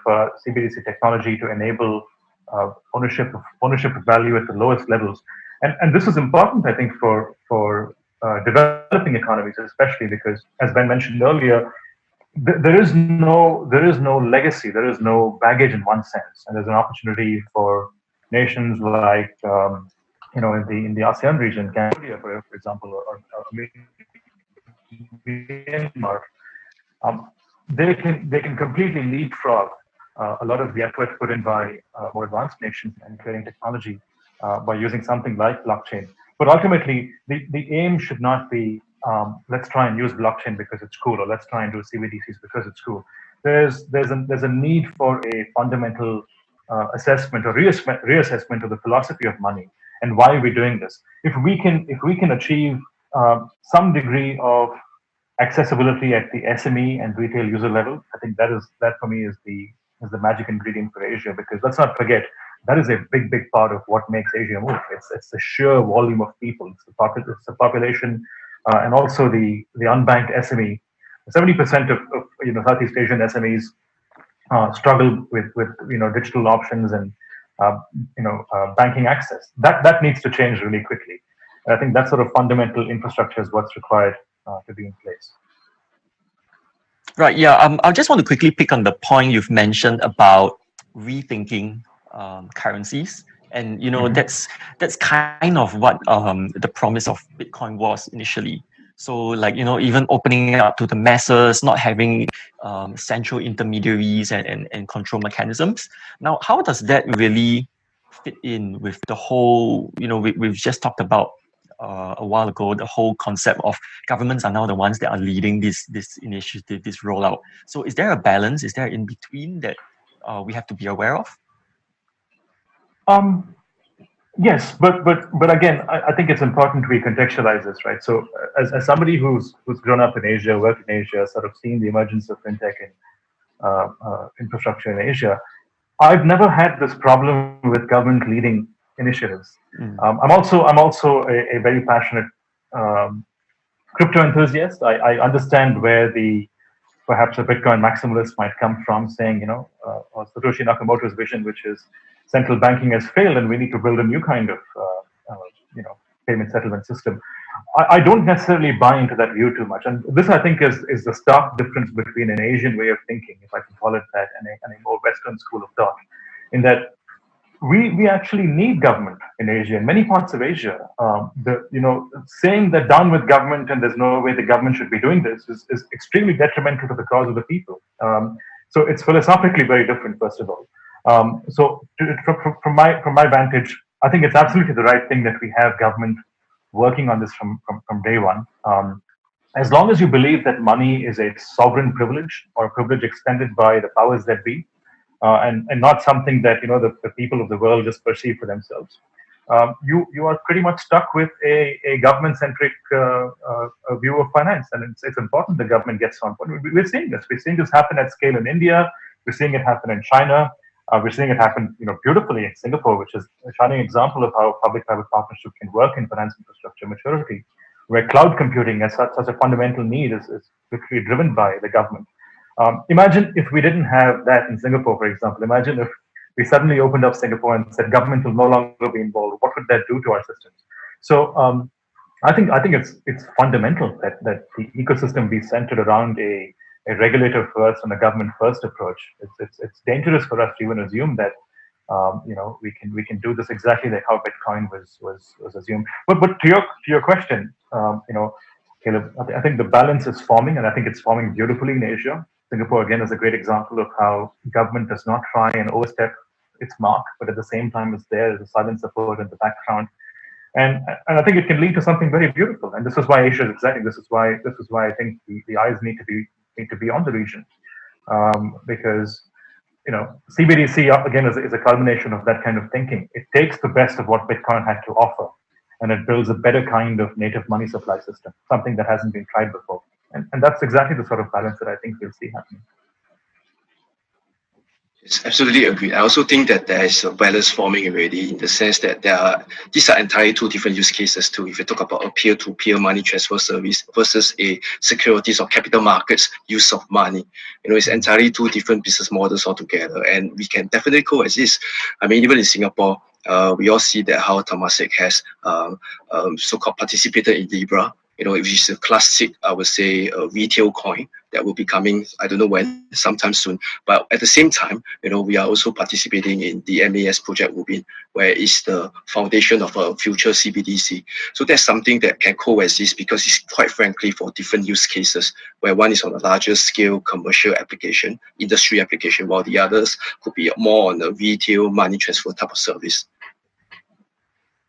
CBDC technology to enable ownership of value at the lowest levels. And this is important, I think, for developing economies, especially because, as Ben mentioned earlier, there is no legacy, there is no baggage in one sense, and there's an opportunity for nations like in the ASEAN region, Cambodia, for example, or Myanmar. They can completely leapfrog a lot of the effort put in by more advanced nations in creating technology by using something like blockchain. But ultimately, the aim should not be let's try and use blockchain because it's cool, or let's try and do CBDCs because it's cool. There's a need for a fundamental assessment or reassessment of the philosophy of money and why we're doing this. If we can achieve some degree of accessibility at the SME and retail user level, I think that for me is the magic ingredient for Asia, because let's not forget that is a big part of what makes Asia move. It's the sheer volume of people, it's the population, and also the unbanked SME. 70% of Southeast Asian SMEs struggle with digital options and banking access. That needs to change really quickly. And I think that sort of fundamental infrastructure is what's required to be in place. Right. Yeah. I just want to quickly pick on the point you've mentioned about rethinking currencies, and that's kind of what the promise of Bitcoin was initially. So, even opening it up to the masses, not having central intermediaries and control mechanisms. Now, how does that really fit in with the whole? We've just talked about a while ago, the whole concept of governments are now the ones that are leading this initiative, this rollout. So is there a balance? Is there in between that we have to be aware of? Yes, but again, I think it's important to recontextualize this, right? So as somebody who's grown up in Asia, worked in Asia, sort of seen the emergence of fintech and infrastructure in Asia, I've never had this problem with government leading initiatives. I'm also a very passionate crypto enthusiast. I understand where perhaps a Bitcoin maximalist might come from, saying, Satoshi Nakamoto's vision, which is central banking has failed and we need to build a new kind of payment settlement system. I don't necessarily buy into that view too much, and this I think is the stark difference between an Asian way of thinking, if I can call it that, and a more Western school of thought, in that we actually need government in Asia, in many parts of Asia. Saying that down with government and there's no way the government should be doing this is extremely detrimental to the cause of the people. So it's philosophically very different, first of all. From my vantage, I think it's absolutely the right thing that we have government working on this from day one. As long as you believe that money is a sovereign privilege or a privilege extended by the powers that be, and not something that the people of the world just perceive for themselves, you are pretty much stuck with a government-centric view of finance, and it's important the government gets on board. We're seeing this. We're seeing this happen at scale in India. We're seeing it happen in China. We're seeing it happen, beautifully in Singapore, which is a shining example of how public-private partnership can work in finance infrastructure maturity, where cloud computing as such a fundamental need is literally driven by the government. Imagine if we didn't have that in Singapore, for example. Imagine if we suddenly opened up Singapore and said government will no longer be involved. What would that do to our systems? So I think it's fundamental that the ecosystem be centered around a regulator first and a government first approach. It's dangerous for us to even assume that we can do this exactly like how Bitcoin was assumed. But to your question, Caleb, I think the balance is forming, and I think it's forming beautifully in Asia. Singapore again is a great example of how government does not try and overstep its mark, but at the same time is there as a silent support in the background. And I think it can lead to something very beautiful. And this is why Asia is exciting. This is why I think the eyes need to be on the region, because CBDC again is a culmination of that kind of thinking. It takes the best of what Bitcoin had to offer, and it builds a better kind of native money supply system, something that hasn't been tried before. And that's exactly the sort of balance that I think we'll see happening. Yes, absolutely agree. I also think that there is a balance forming already in the sense that these are entirely two different use cases too. If you talk about a peer-to-peer money transfer service versus a securities or capital markets use of money, it's entirely two different business models altogether, and we can definitely coexist. I mean, even in Singapore, we all see that how Temasek has so-called participated in Libra, which is a classic, I would say, retail coin that will be coming, I don't know when, sometime soon. But at the same time, we are also participating in the MAS project Rubin, where it's the foundation of a future CBDC. So that's something that can coexist because it's quite frankly for different use cases, where one is on a larger scale commercial application, industry application, while the others could be more on a retail money transfer type of service.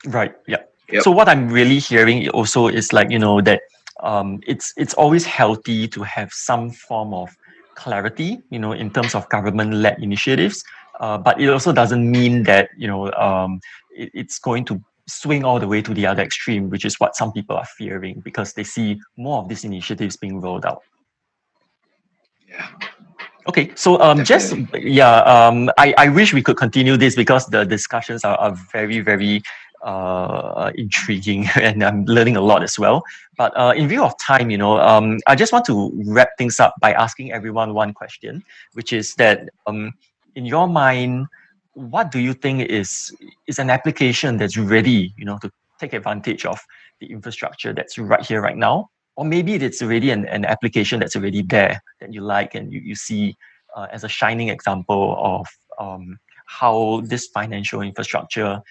Right. Yeah. Yep. So what I'm really hearing also is like, that it's always healthy to have some form of clarity, in terms of government-led initiatives. But it also doesn't mean that, it's going to swing all the way to the other extreme, which is what some people are fearing because they see more of these initiatives being rolled out. Yeah. Okay, so I wish we could continue this because the discussions are very, very intriguing and I'm learning a lot as well. But in view of time, I just want to wrap things up by asking everyone one question, which is that in your mind, what do you think is an application that's ready, to take advantage of the infrastructure that's right here, right now? Or maybe it's already an application that's already there that you like and you see as a shining example of how this financial infrastructure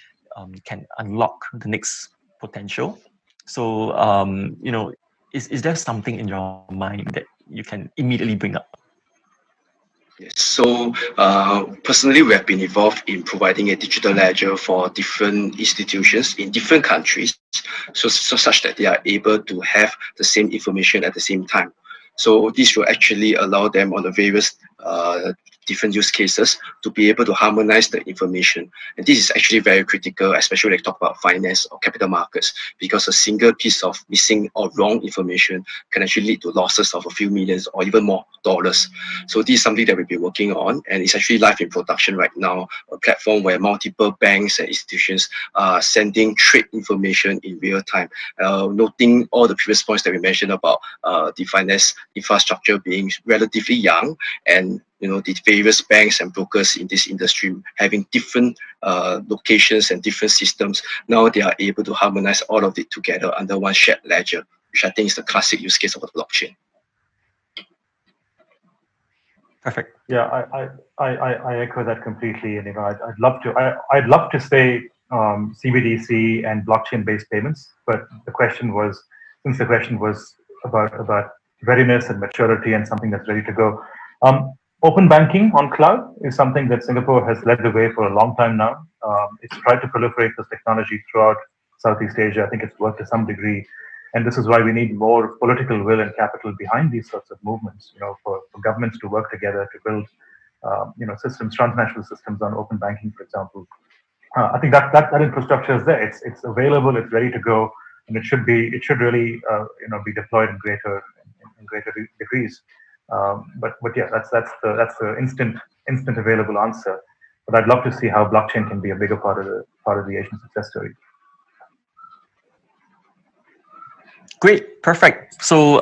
can unlock the next potential. So, is there something in your mind that you can immediately bring up? Yes. So personally, we have been involved in providing a digital ledger for different institutions in different countries, so such that they are able to have the same information at the same time. So this will actually allow them on the various different use cases to be able to harmonize the information. And this is actually very critical, especially when you talk about finance or capital markets, because a single piece of missing or wrong information can actually lead to losses of a few millions or even more dollars. So this is something that we've been working on, and it's actually live in production right now, a platform where multiple banks and institutions are sending trade information in real time, noting all the previous points that we mentioned about the finance infrastructure being relatively young, and the various banks and brokers in this industry having different locations and different systems. Now they are able to harmonize all of it together under one shared ledger, which I think is the classic use case of the blockchain. Perfect. Yeah, I echo that completely, and I'd love to say CBDC and blockchain-based payments, but the question was about readiness and maturity and something that's ready to go. Open banking on cloud is something that Singapore has led the way for a long time now. It's tried to proliferate this technology throughout Southeast Asia. I think it's worked to some degree. And this is why we need more political will and capital behind these sorts of movements, for governments to work together to build, systems, transnational systems on open banking, for example. I think that infrastructure is there. It's available. It's ready to go, and it should really be deployed in greater degrees. But yeah, that's the instant available answer. But I'd love to see how blockchain can be a bigger part of the Asian success story. Great, perfect. So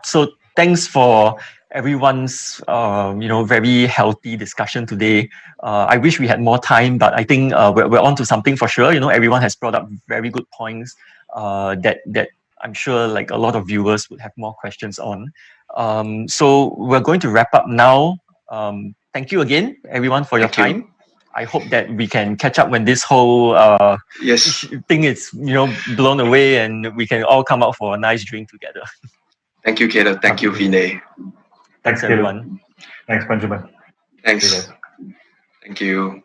so thanks for everyone's very healthy discussion today. I wish we had more time, but I think we're on to something for sure. Everyone has brought up very good points that I'm sure like a lot of viewers would have more questions on. So we're going to wrap up now. Thank you again, everyone, for your time. I hope that we can catch up when this whole thing is blown away and we can all come out for a nice drink together. Thank you, Caleb. Thank you, Vinay. Thanks everyone. Thanks, Benjamin. Thanks. Thank you.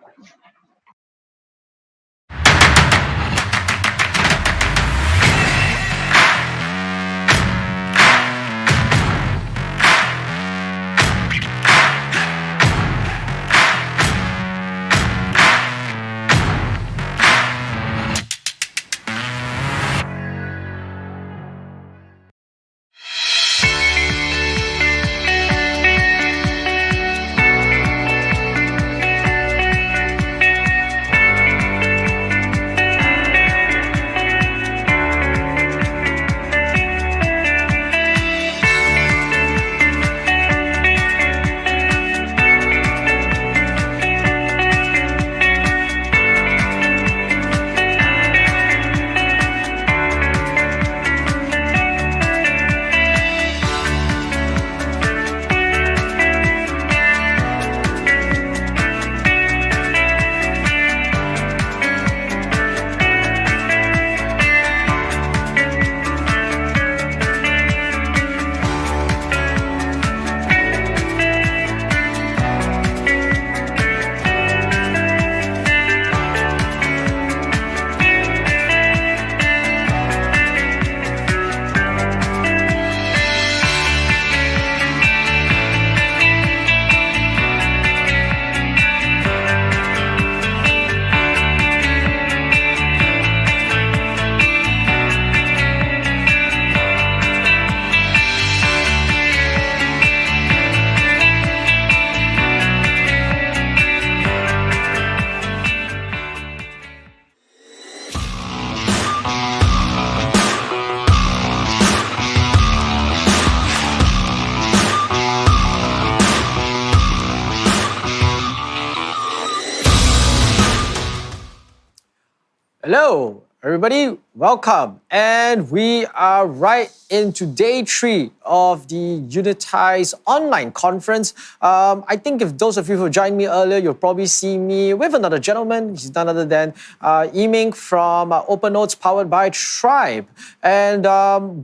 Hello, everybody. Welcome. And we are right into day 3 of the Unitize online conference. I think if those of you who joined me earlier, you'll probably see me with another gentleman. He's none other than Ming from Open Notes powered by Tribe. And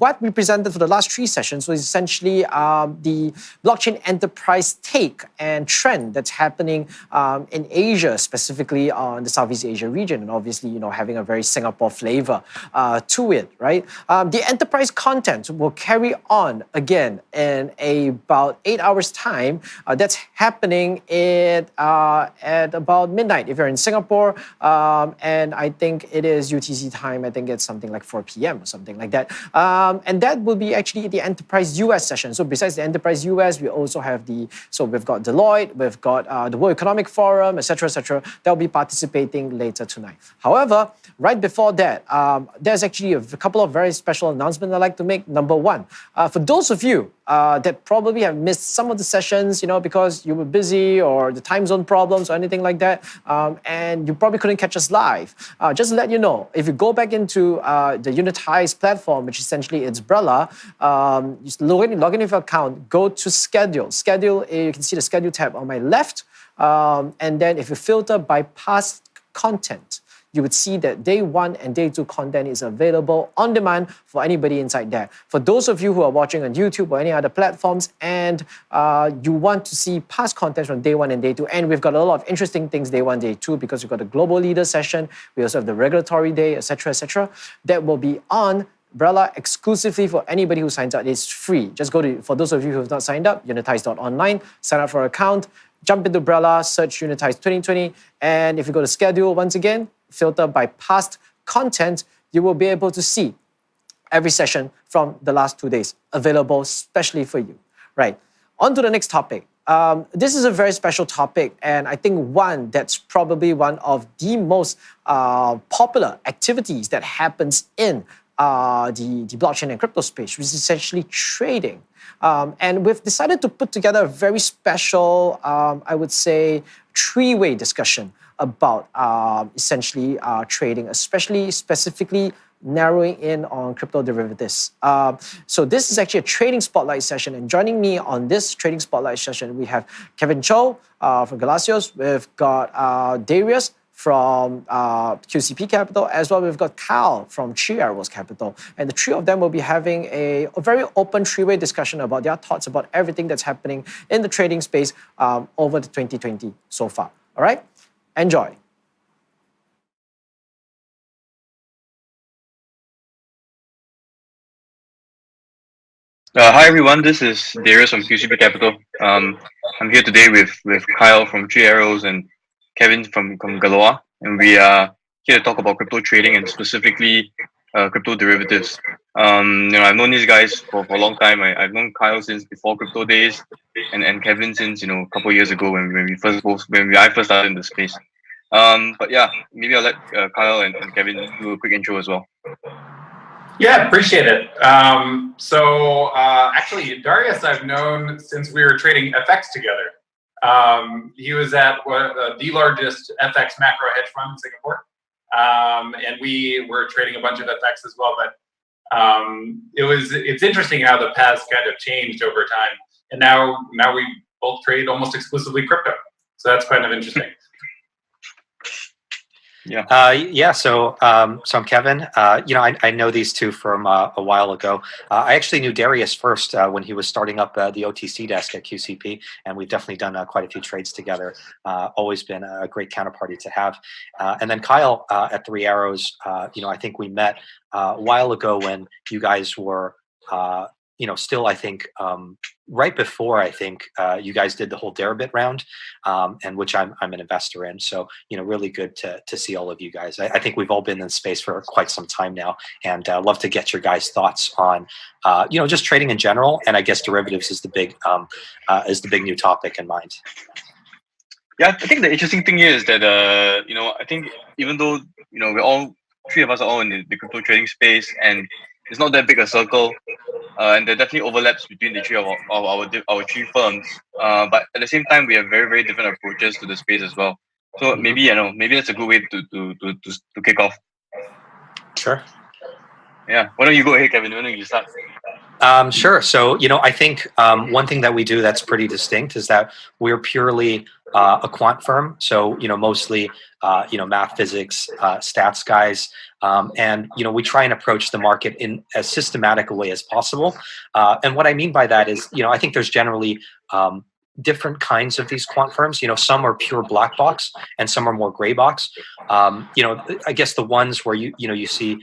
what we presented for the last 3 sessions was essentially the blockchain enterprise take and trend that's happening in Asia, specifically on the Southeast Asia region, and obviously, having a very Singapore flavor to it, right? The enterprise content will carry on again in about 8 hours' time. That's happening at about midnight if you're in Singapore, and I think it is UTC time. I think it's something like 4 p.m. or something like that. And that will be actually the enterprise US session. So besides the enterprise US, we also have we've got Deloitte, we've got the World Economic Forum, etc., etc. They'll be participating later tonight. However, right before that, there's actually a couple of very special announcements I'd like to make. Number one, for those of you that probably have missed some of the sessions, because you were busy or the time zone problems or anything like that, and you probably couldn't catch us live, just to let you know, if you go back into the Unitize platform, which essentially it's Brella, just log in with your account, go to schedule. Schedule, you can see the schedule tab on my left, and then if you filter by past content, you would see that day 1 and day 2 content is available on demand for anybody inside there. For those of you who are watching on YouTube or any other platforms and you want to see past content from day 1 and day 2, and we've got a lot of interesting things day 1, day 2, because we've got the global leader session, we also have the regulatory day, etc., etc., that will be on Brella exclusively for anybody who signs up. It's free. Just go to, for those of you who have not signed up, unitize.online, sign up for an account, jump into Brella, search Unitize 2020, and if you go to schedule, once again, filter by past content, you will be able to see every session from the last 2 days available specially for you. Right. On to the next topic. This is a very special topic, and I think one that's probably one of the most popular activities that happens in the blockchain and crypto space, which is essentially trading. And we've decided to put together a very special, I would say, 3-way discussion about essentially trading, specifically narrowing in on crypto derivatives. So this is actually a trading spotlight session, and joining me on this trading spotlight session, we have Kevin Zhou from Galasios, we've got Darius from QCP Capital, as well we've got Kyle from 3 Arrows Capital. And the 3 of them will be having a very open 3-way discussion about their thoughts about everything that's happening in the trading space over the 2020 so far. All right? Enjoy. Hi everyone, this is Darius from QCP Capital. I'm here today with Kyle from 3 Arrows and Kevin from Galoa, and we are here to talk about crypto trading and specifically crypto derivatives. I've known these guys for a long time. I've known Kyle since before crypto days, and Kevin since a couple of years ago when I first started in the space. But yeah, maybe I'll let Kyle and Kevin do a quick intro as well. Yeah, appreciate it. Actually, Darius I've known since we were trading FX together. He was at the largest FX macro hedge fund in Singapore. And we were trading a bunch of FX as well. But it's interesting how the paths kind of changed over time. And now we both trade almost exclusively crypto. So that's kind of interesting. Yeah. So I'm Kevin. I know these two from a while ago. I actually knew Darius first when he was starting up the OTC desk at QCP, and we've definitely done quite a few trades together. Always been a great counterparty to have. And then Kyle at 3 Arrows. I think we met a while ago when you guys were, still I think right before I think you guys did the whole Deribit round, and which I'm an investor in. So really good to see all of you guys. I think we've all been in space for quite some time now, and love to get your guys' thoughts on just trading in general, and I guess derivatives is the big new topic in mind. Yeah, I think the interesting thing here is that I think even though we're all 3 of us are all in the crypto trading space, and it's not that big a circle, and there definitely overlaps between the 3 of our 3 firms. But at the same time, we have very, very different approaches to the space as well. So maybe that's a good way to kick off. Sure. Yeah. Why don't you go ahead, Kevin? Why don't you start? Sure. So, I think one thing that we do that's pretty distinct is that we're purely a quant firm. So, mostly, math, physics, stats guys. And, we try and approach the market in as systematic a way as possible. And what I mean by that is, I think there's generally different kinds of these quant firms. Some are pure black box and some are more gray box. I guess the ones where you see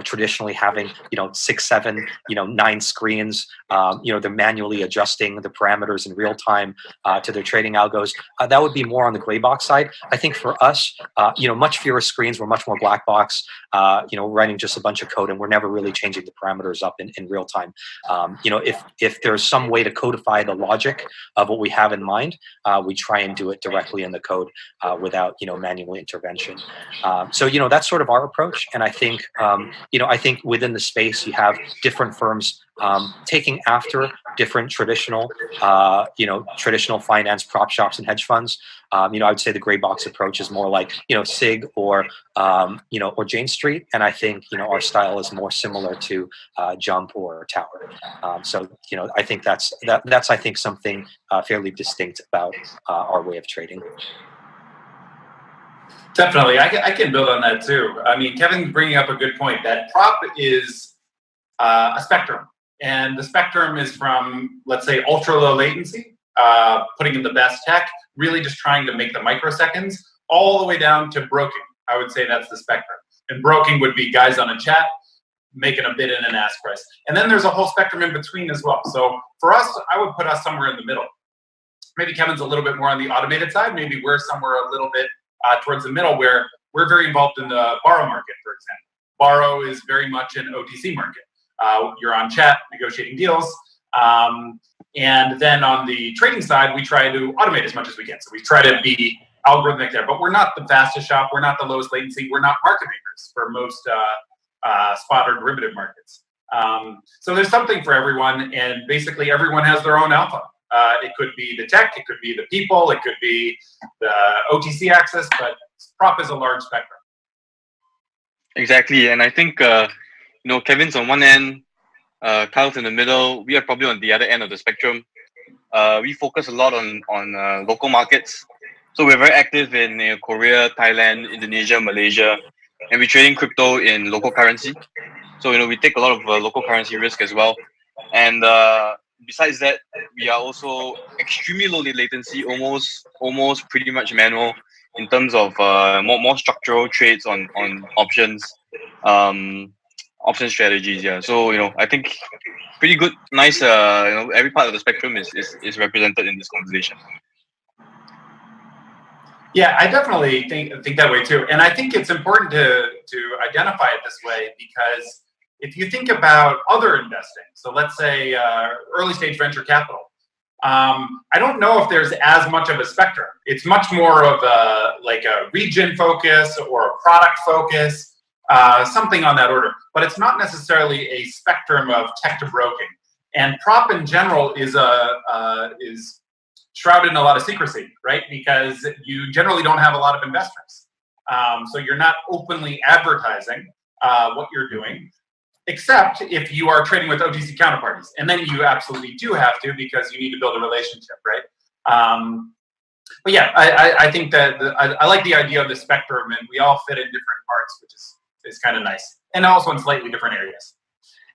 traditionally having 6, 7, 9 screens. They're manually adjusting the parameters in real time to their trading algos. That would be more on the gray box side. I think for us, much fewer screens. We're much more black box. Writing just a bunch of code, and we're never really changing the parameters up in real time. If there's some way to codify the logic of what we have in mind, we try and do it directly in the code without manual intervention. So that's sort of our approach. And I think I think within the space you have different firms taking after different traditional finance prop shops and hedge funds. I would say the gray box approach is more like SIG or Jane Street, and I think our style is more similar to Jump or Tower. So I think that's I think something fairly distinct about our way of trading. Definitely, I can build on that too. I mean, Kevin's bringing up a good point that prop is a spectrum. And the spectrum is from, let's say, ultra low latency, putting in the best tech, really just trying to make the microseconds, all the way down to broking. I would say that's the spectrum. And broking would be guys on a chat making a bid and an ask price. And then there's a whole spectrum in between as well. So for us, I would put us somewhere in the middle. Maybe Kevin's a little bit more on the automated side. Maybe we're somewhere a little bit towards the middle, where we're very involved in the borrow market, for example. Borrow is very much an OTC market. You're on chat, negotiating deals. And then on the trading side, we try to automate as much as we can. So we try to be algorithmic there, but we're not the fastest shop. We're not the lowest latency. We're not market makers for most spot or derivative markets. So there's something for everyone, and basically everyone has their own alpha. It could be the tech, it could be the people, it could be the OTC access, but prop is a large spectrum. Exactly, and I think Kevin's on one end, Kyle's in the middle. We are probably on the other end of the spectrum. We focus a lot on local markets, so we're very active in Korea, Thailand, Indonesia, Malaysia, and we're trading crypto in local currency. So we take a lot of local currency risk as well, and besides that, we are also extremely low latency, almost pretty much manual in terms of more structural trades on options, option strategies. Yeah, so I think pretty good, nice. Every part of the spectrum is represented in this conversation. Yeah, I definitely think that way too, and I think it's important to identify it this way, because if you think about other investing, so let's say early stage venture capital, I don't know if there's as much of a spectrum. It's much more of a region focus or a product focus, something on that order. But it's not necessarily a spectrum of tech to broking. And prop in general is shrouded in a lot of secrecy, right? Because you generally don't have a lot of investors, so you're not openly advertising what you're doing, except if you are trading with OTC counterparties. And then you absolutely do have to, because you need to build a relationship, right? But yeah, I think that I like the idea of the spectrum, and we all fit in different parts, which is kind of nice. And also in slightly different areas.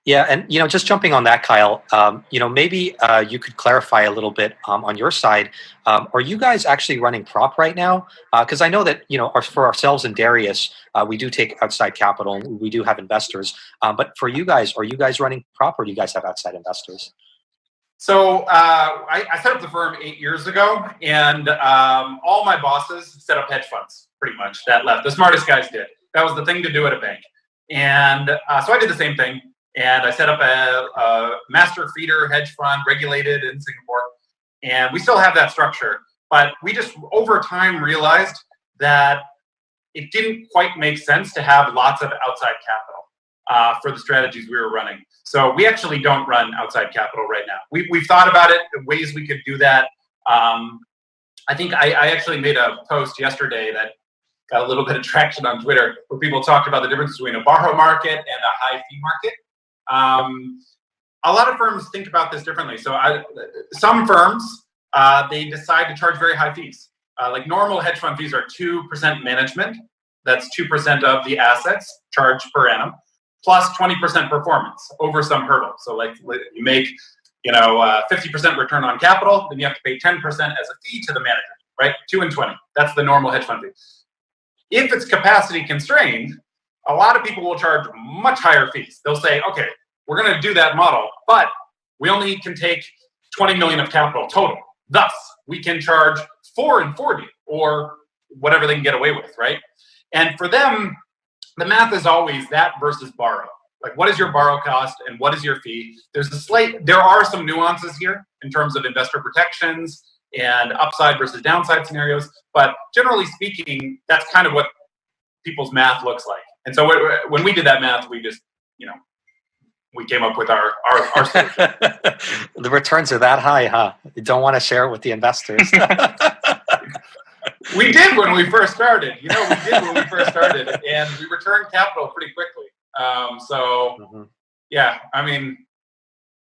Yeah, and just jumping on that, Kyle, maybe you could clarify a little bit on your side. Are you guys actually running prop right now? Because I know that for ourselves and Darius, we do take outside capital. We do have investors. But for you guys, are you guys running prop, or do you guys have outside investors? So I set up the firm 8 years ago, and all my bosses set up hedge funds, pretty much, that left. The smartest guys did. That was the thing to do at a bank. And so I did the same thing. And I set up a master feeder hedge fund, regulated in Singapore. And we still have that structure. But we just, over time, realized that it didn't quite make sense to have lots of outside capital for the strategies we were running. So we actually don't run outside capital right now. We've thought about it, ways we could do that. I think I actually made a post yesterday that got a little bit of traction on Twitter where people talked about the difference between a borrow market and a high fee market. A lot of firms think about this differently. So some firms, they decide to charge very high fees. Like normal hedge fund fees are 2% management. That's 2% of the assets charged per annum, plus 20% performance over some hurdle. So like you make 50% return on capital, then you have to pay 10% as a fee to the manager, right? 2 and 20. That's the normal hedge fund fee. If it's capacity constrained, a lot of people will charge much higher fees. They'll say, okay, we're going to do that model, but we only can take 20 million of capital total. Thus, we can charge 4 and 40 or whatever they can get away with, right? And for them, the math is always that versus borrow. Like, what is your borrow cost and what is your fee? There are some nuances here in terms of investor protections and upside versus downside scenarios, but generally speaking, that's kind of what people's math looks like. And so when we did that math, we just, we came up with our solution. The returns are that high, huh? You don't want to share it with the investors. We did when we first started. We did when we first started, and we returned capital pretty quickly. Yeah, I mean,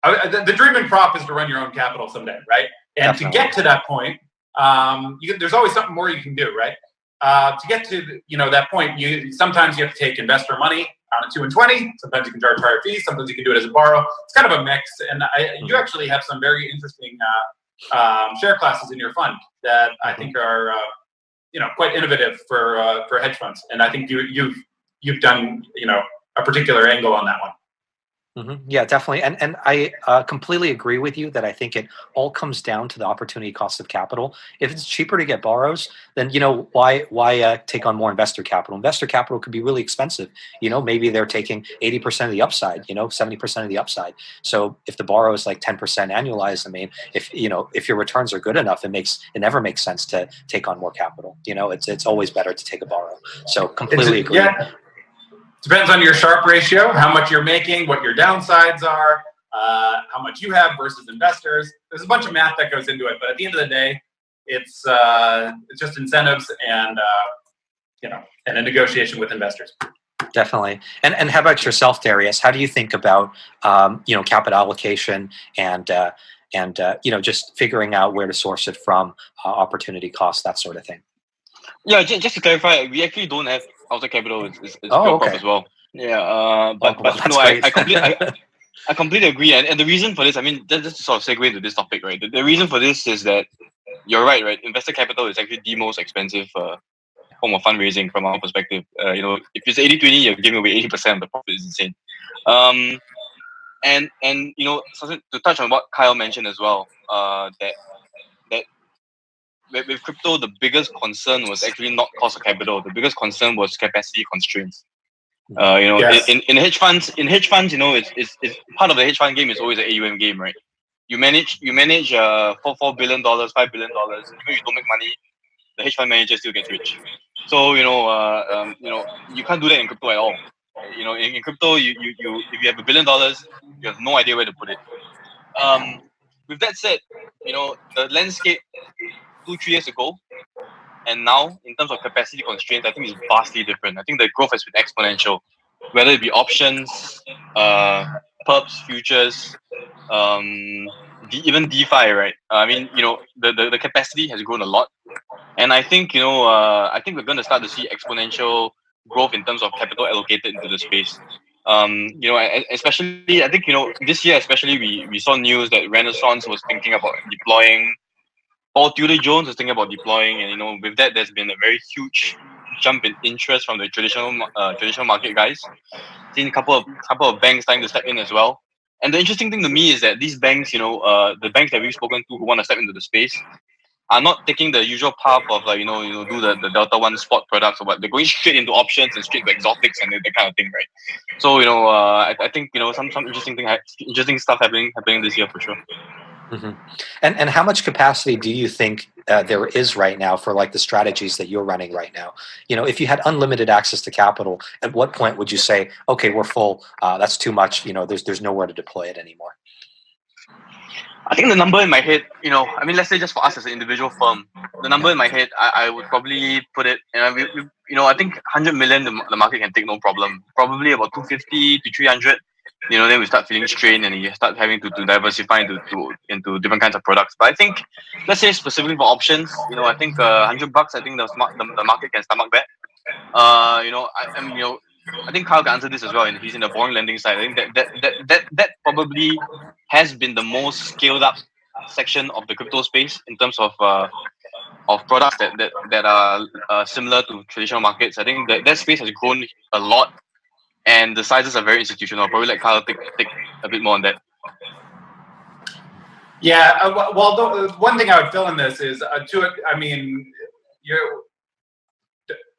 the dream and prop is to run your own capital someday, right? And Definitely. To get to that point, there's always something more you can do, right? To get to that point, sometimes you have to take investor money on a 2 and 20. Sometimes you can charge higher fees. Sometimes you can do it as a borrow. It's kind of a mix. And you actually have some very interesting share classes in your fund that I think are quite innovative for hedge funds. And I think you've done a particular angle on that one. Yeah, definitely. And I completely agree with you that I think it all comes down to the opportunity cost of capital. If it's cheaper to get borrows, then, why take on more investor capital? Investor capital could be really expensive. Maybe they're taking 80% of the upside, 70% of the upside. So if the borrow is like 10% annualized, I mean, if your returns are good enough, it never makes sense to take on more capital. It's always better to take a borrow. So completely agree. Yeah. Depends on your Sharpe ratio, how much you're making, what your downsides are, how much you have versus investors. There's a bunch of math that goes into it, but at the end of the day, it's just incentives and and a negotiation with investors. Definitely. And how about yourself, Darius? How do you think about capital allocation and just figuring out where to source it from, opportunity cost, that sort of thing? Yeah, just to clarify, we actually don't have outside capital. It's okay. as well. Yeah, but no, I completely agree. And the reason for this, I mean, just to sort of segue into this topic, right? The reason for this is that you're right? Investor capital is actually the most expensive form of fundraising from our perspective. If it's 80-20, you're giving away 80% of the profit. Is insane. And something to touch on what Kyle mentioned as well, that with crypto, the biggest concern was actually not cost of capital. The biggest concern was capacity constraints. Yes. In hedge funds, it's part of the hedge fund game is always an AUM game, right? You manage $4 billion, $5 billion. Even if you don't make money, the hedge fund manager still gets rich. So you can't do that in crypto at all. In crypto, you if you have $1 billion, you have no idea where to put it. With that said, the landscape 2-3 years ago and now, in terms of capacity constraints, I think it's vastly different. I think the growth has been exponential, whether it be options, perps, futures, even DeFi, right? I mean, the capacity has grown a lot, and I think we're going to start to see exponential growth in terms of capital allocated into the space. Especially, I think this year especially we saw news that Renaissance was thinking about deploying. Paul Tudor Jones is thinking about deploying, and with that, there's been a very huge jump in interest from the traditional market guys. Seen a couple of banks starting to step in as well. And the interesting thing to me is that these banks, the banks that we've spoken to who want to step into the space, are not taking the usual path of do the Delta One spot products or what. They're going straight into options and straight to exotics and that kind of thing, right? So I think some interesting stuff happening this year for sure. Mm-hmm. And how much capacity do you think there is right now for the strategies that you're running right now? If you had unlimited access to capital, at what point would you say, okay, we're full, that's too much, there's nowhere to deploy it anymore? I think the number in my head, I mean, let's say just for us as an individual firm, the number in my head, I would probably put it, I think 100 million the market can take no problem. Probably about 250 to 300. Then we start feeling strained and you start having to diversify into different kinds of products. But I think, let's say specifically for options, I think $100, I think the market can stomach that. I think Kyle can answer this as well, and he's in the boring lending side. I think that probably has been the most scaled up section of the crypto space in terms of products that are similar to traditional markets. I think that space has grown a lot, and the sizes are very institutional. I'll probably let Kyle take a bit more on that. Yeah, one thing I would fill in this is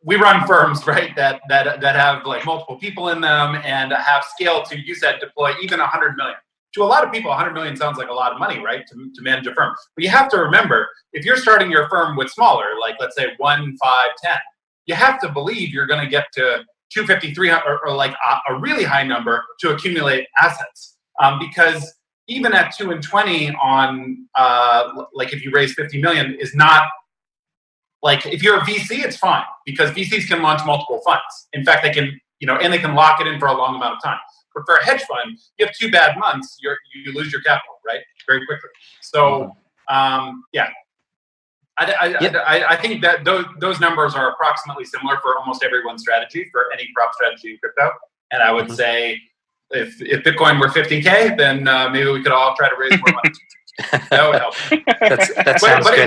we run firms, right, that have like multiple people in them and have scale to, you said, deploy even 100 million. To a lot of people, 100 million sounds like a lot of money, right, to manage a firm. But you have to remember, if you're starting your firm with smaller, like let's say 1, 5, 10, you have to believe you're going to get to 250, 300, or like a really high number to accumulate assets. Because even at 2 and 20 on, like if you raise 50 million is not, like if you're a VC, it's fine because VCs can launch multiple funds. In fact, they can, and they can lock it in for a long amount of time. But for a hedge fund, you have 2 bad months, you lose your capital, right, very quickly. So, yeah. I think that those numbers are approximately similar for almost everyone's strategy, for any prop strategy in crypto. And I would say if Bitcoin were 50K, then maybe we could all try to raise more money. That would help. That sounds good.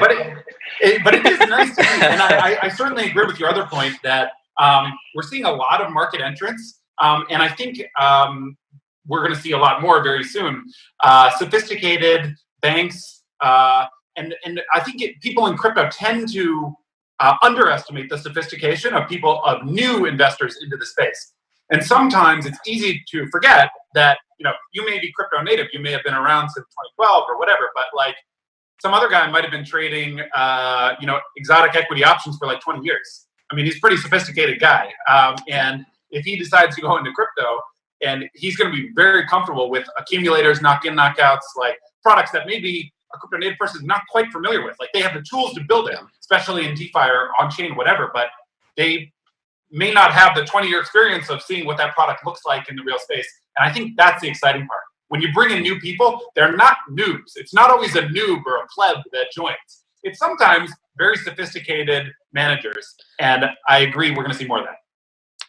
But it is nice to see, and I certainly agree with your other point that we're seeing a lot of market entrants, and I think we're going to see a lot more very soon. Sophisticated banks, and I think people in crypto tend to underestimate the sophistication of new investors into the space. And sometimes it's easy to forget that, you may be crypto native, you may have been around since 2012 or whatever, but like some other guy might have been trading, exotic equity options for like 20 years. I mean, he's a pretty sophisticated guy. And if he decides to go into crypto, and he's going to be very comfortable with accumulators, knock-in, knockouts, like products that maybe a crypto native person is not quite familiar with. Like they have the tools to build it, especially in DeFi or on-chain, whatever, but they may not have the 20-year experience of seeing what that product looks like in the real space. And I think that's the exciting part. When you bring in new people, they're not noobs. It's not always a noob or a pleb that joins. It's sometimes very sophisticated managers. And I agree, we're going to see more of that.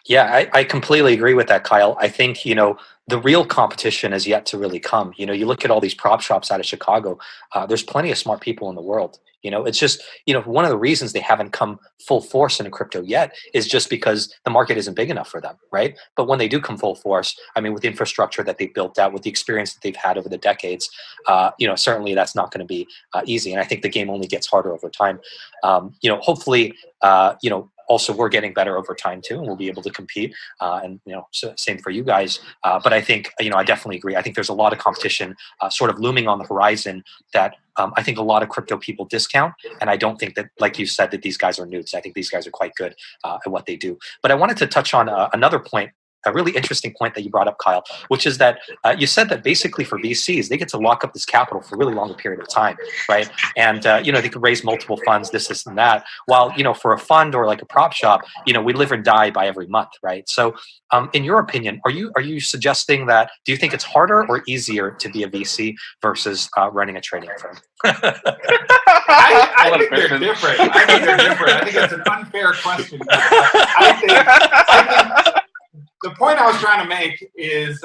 Yeah, I completely agree with that, Kyle. I think, the real competition is yet to really come. You look at all these prop shops out of Chicago, there's plenty of smart people in the world. It's just, one of the reasons they haven't come full force into crypto yet is just because the market isn't big enough for them, right? But when they do come full force, I mean, with the infrastructure that they've built out, with the experience that they've had over the decades, certainly that's not going to be easy. And I think the game only gets harder over time. Hopefully, also, we're getting better over time too, and we'll be able to compete. And same for you guys. But I think I definitely agree. I think there's a lot of competition sort of looming on the horizon that I think a lot of crypto people discount. And I don't think that, like you said, that these guys are noobs. I think these guys are quite good at what they do. But I wanted to touch on another point. A really interesting point that you brought up, Kyle, which is that you said that basically for VCs, they get to lock up this capital for a really long period of time, right? And, they could raise multiple funds, this, and that. While, for a fund or like a prop shop, we live and die by every month, right? So in your opinion, are you suggesting that, do you think it's harder or easier to be a VC versus running a trading firm? I think they're different. I think it's an unfair question. I think the point I was trying to make is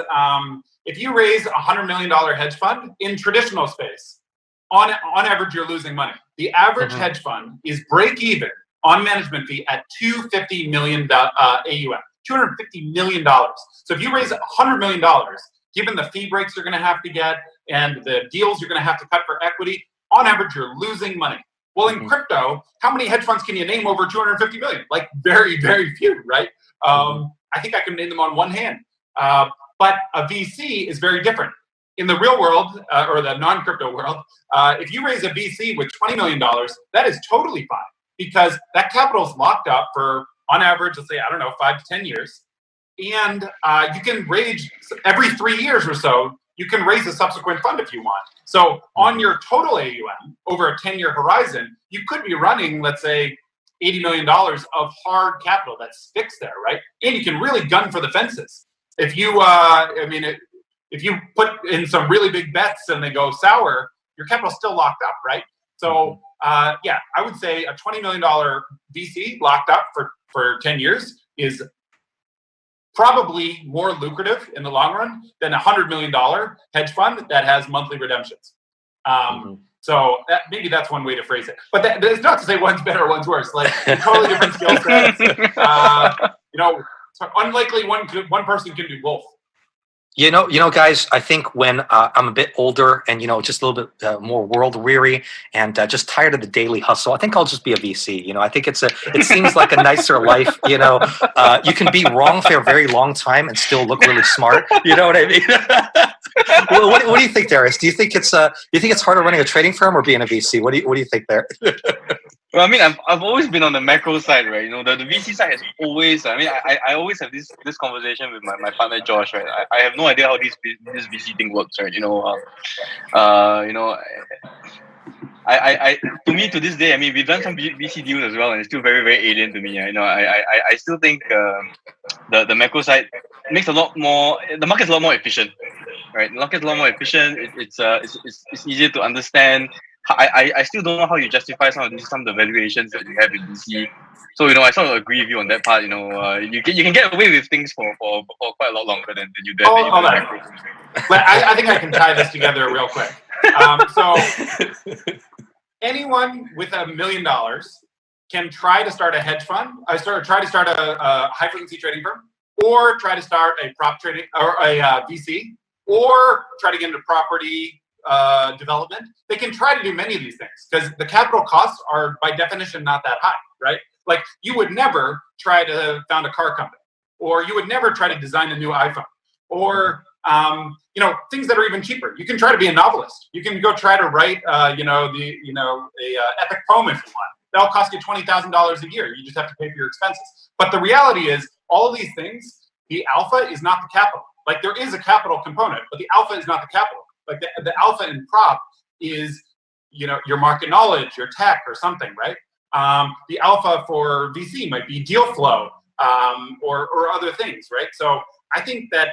if you raise $100 million hedge fund in traditional space, on average, you're losing money. The average hedge fund is break even on management fee at $250 million AUM, $250 million. So if you raise $100 million, given the fee breaks you're going to have to get and the deals you're going to have to cut for equity, on average, you're losing money. Well, in crypto, how many hedge funds can you name over 250 million? Like very, very few, right? I think I can name them on one hand. But a VC is very different. In the real world, or the non-crypto world, if you raise a VC with $20 million, that is totally fine because that capital is locked up for, on average, let's say, 5 to 10 years. And you can raise every 3 years or so, you can raise a subsequent fund if you want. So on your total AUM over a 10-year horizon, you could be running, let's say, $80 million of hard capital that's fixed there, right? And you can really gun for the fences. If you, if you put in some really big bets and they go sour, your capital's still locked up, right? So yeah, I would say a $20 million VC locked up for 10 years is probably more lucrative in the long run than a $100 million hedge fund that has monthly redemptions. So maybe that's one way to phrase it. But that's not to say one's better or one's worse. Like totally different skill sets. So unlikely one person can do both. You know, guys, I think when I'm a bit older and, just a little bit more world weary and just tired of the daily hustle, I think I'll just be a VC. I think it seems like a nicer life. You can be wrong for a very long time and still look really smart. You know what I mean? Well, what do you think, Darius? Do you think it's harder running a trading firm or being a VC? What do you think there? Well, I mean, I've always been on the macro side, right? The VC side has always. I mean, I always have this conversation with my partner Josh, right? I have no idea how this VC thing works, right? I to me to this day, I mean, we've done some VC deals as well, and it's still very very alien to me. I still think the macro side makes a lot more. The market's a lot more efficient, right? The market's a lot more efficient. It's easier to understand. I still don't know how you justify some of the valuations that you have in VC. So I sort of agree with you on that part. You can get away with things for quite a lot longer than you do. But I think I can tie this together real quick. So anyone with $1 million can try to start a hedge fund, try to start a high frequency trading firm, or try to start a prop trading or a VC, or try to get into property development. They can try to do many of these things because the capital costs are by definition not that high, right? Like you would never try to found a car company, or you would never try to design a new iPhone, or things that are even cheaper. You can try to be a novelist. You can go try to write a epic poem if you want. That'll cost you $20,000 a year. You just have to pay for your expenses. But the reality is, all of these things, the alpha is not the capital. Like there is a capital component, but the alpha is not the capital. Like the alpha in prop is, your market knowledge, your tech, or something, right? The alpha for VC might be deal flow or other things, right? So I think that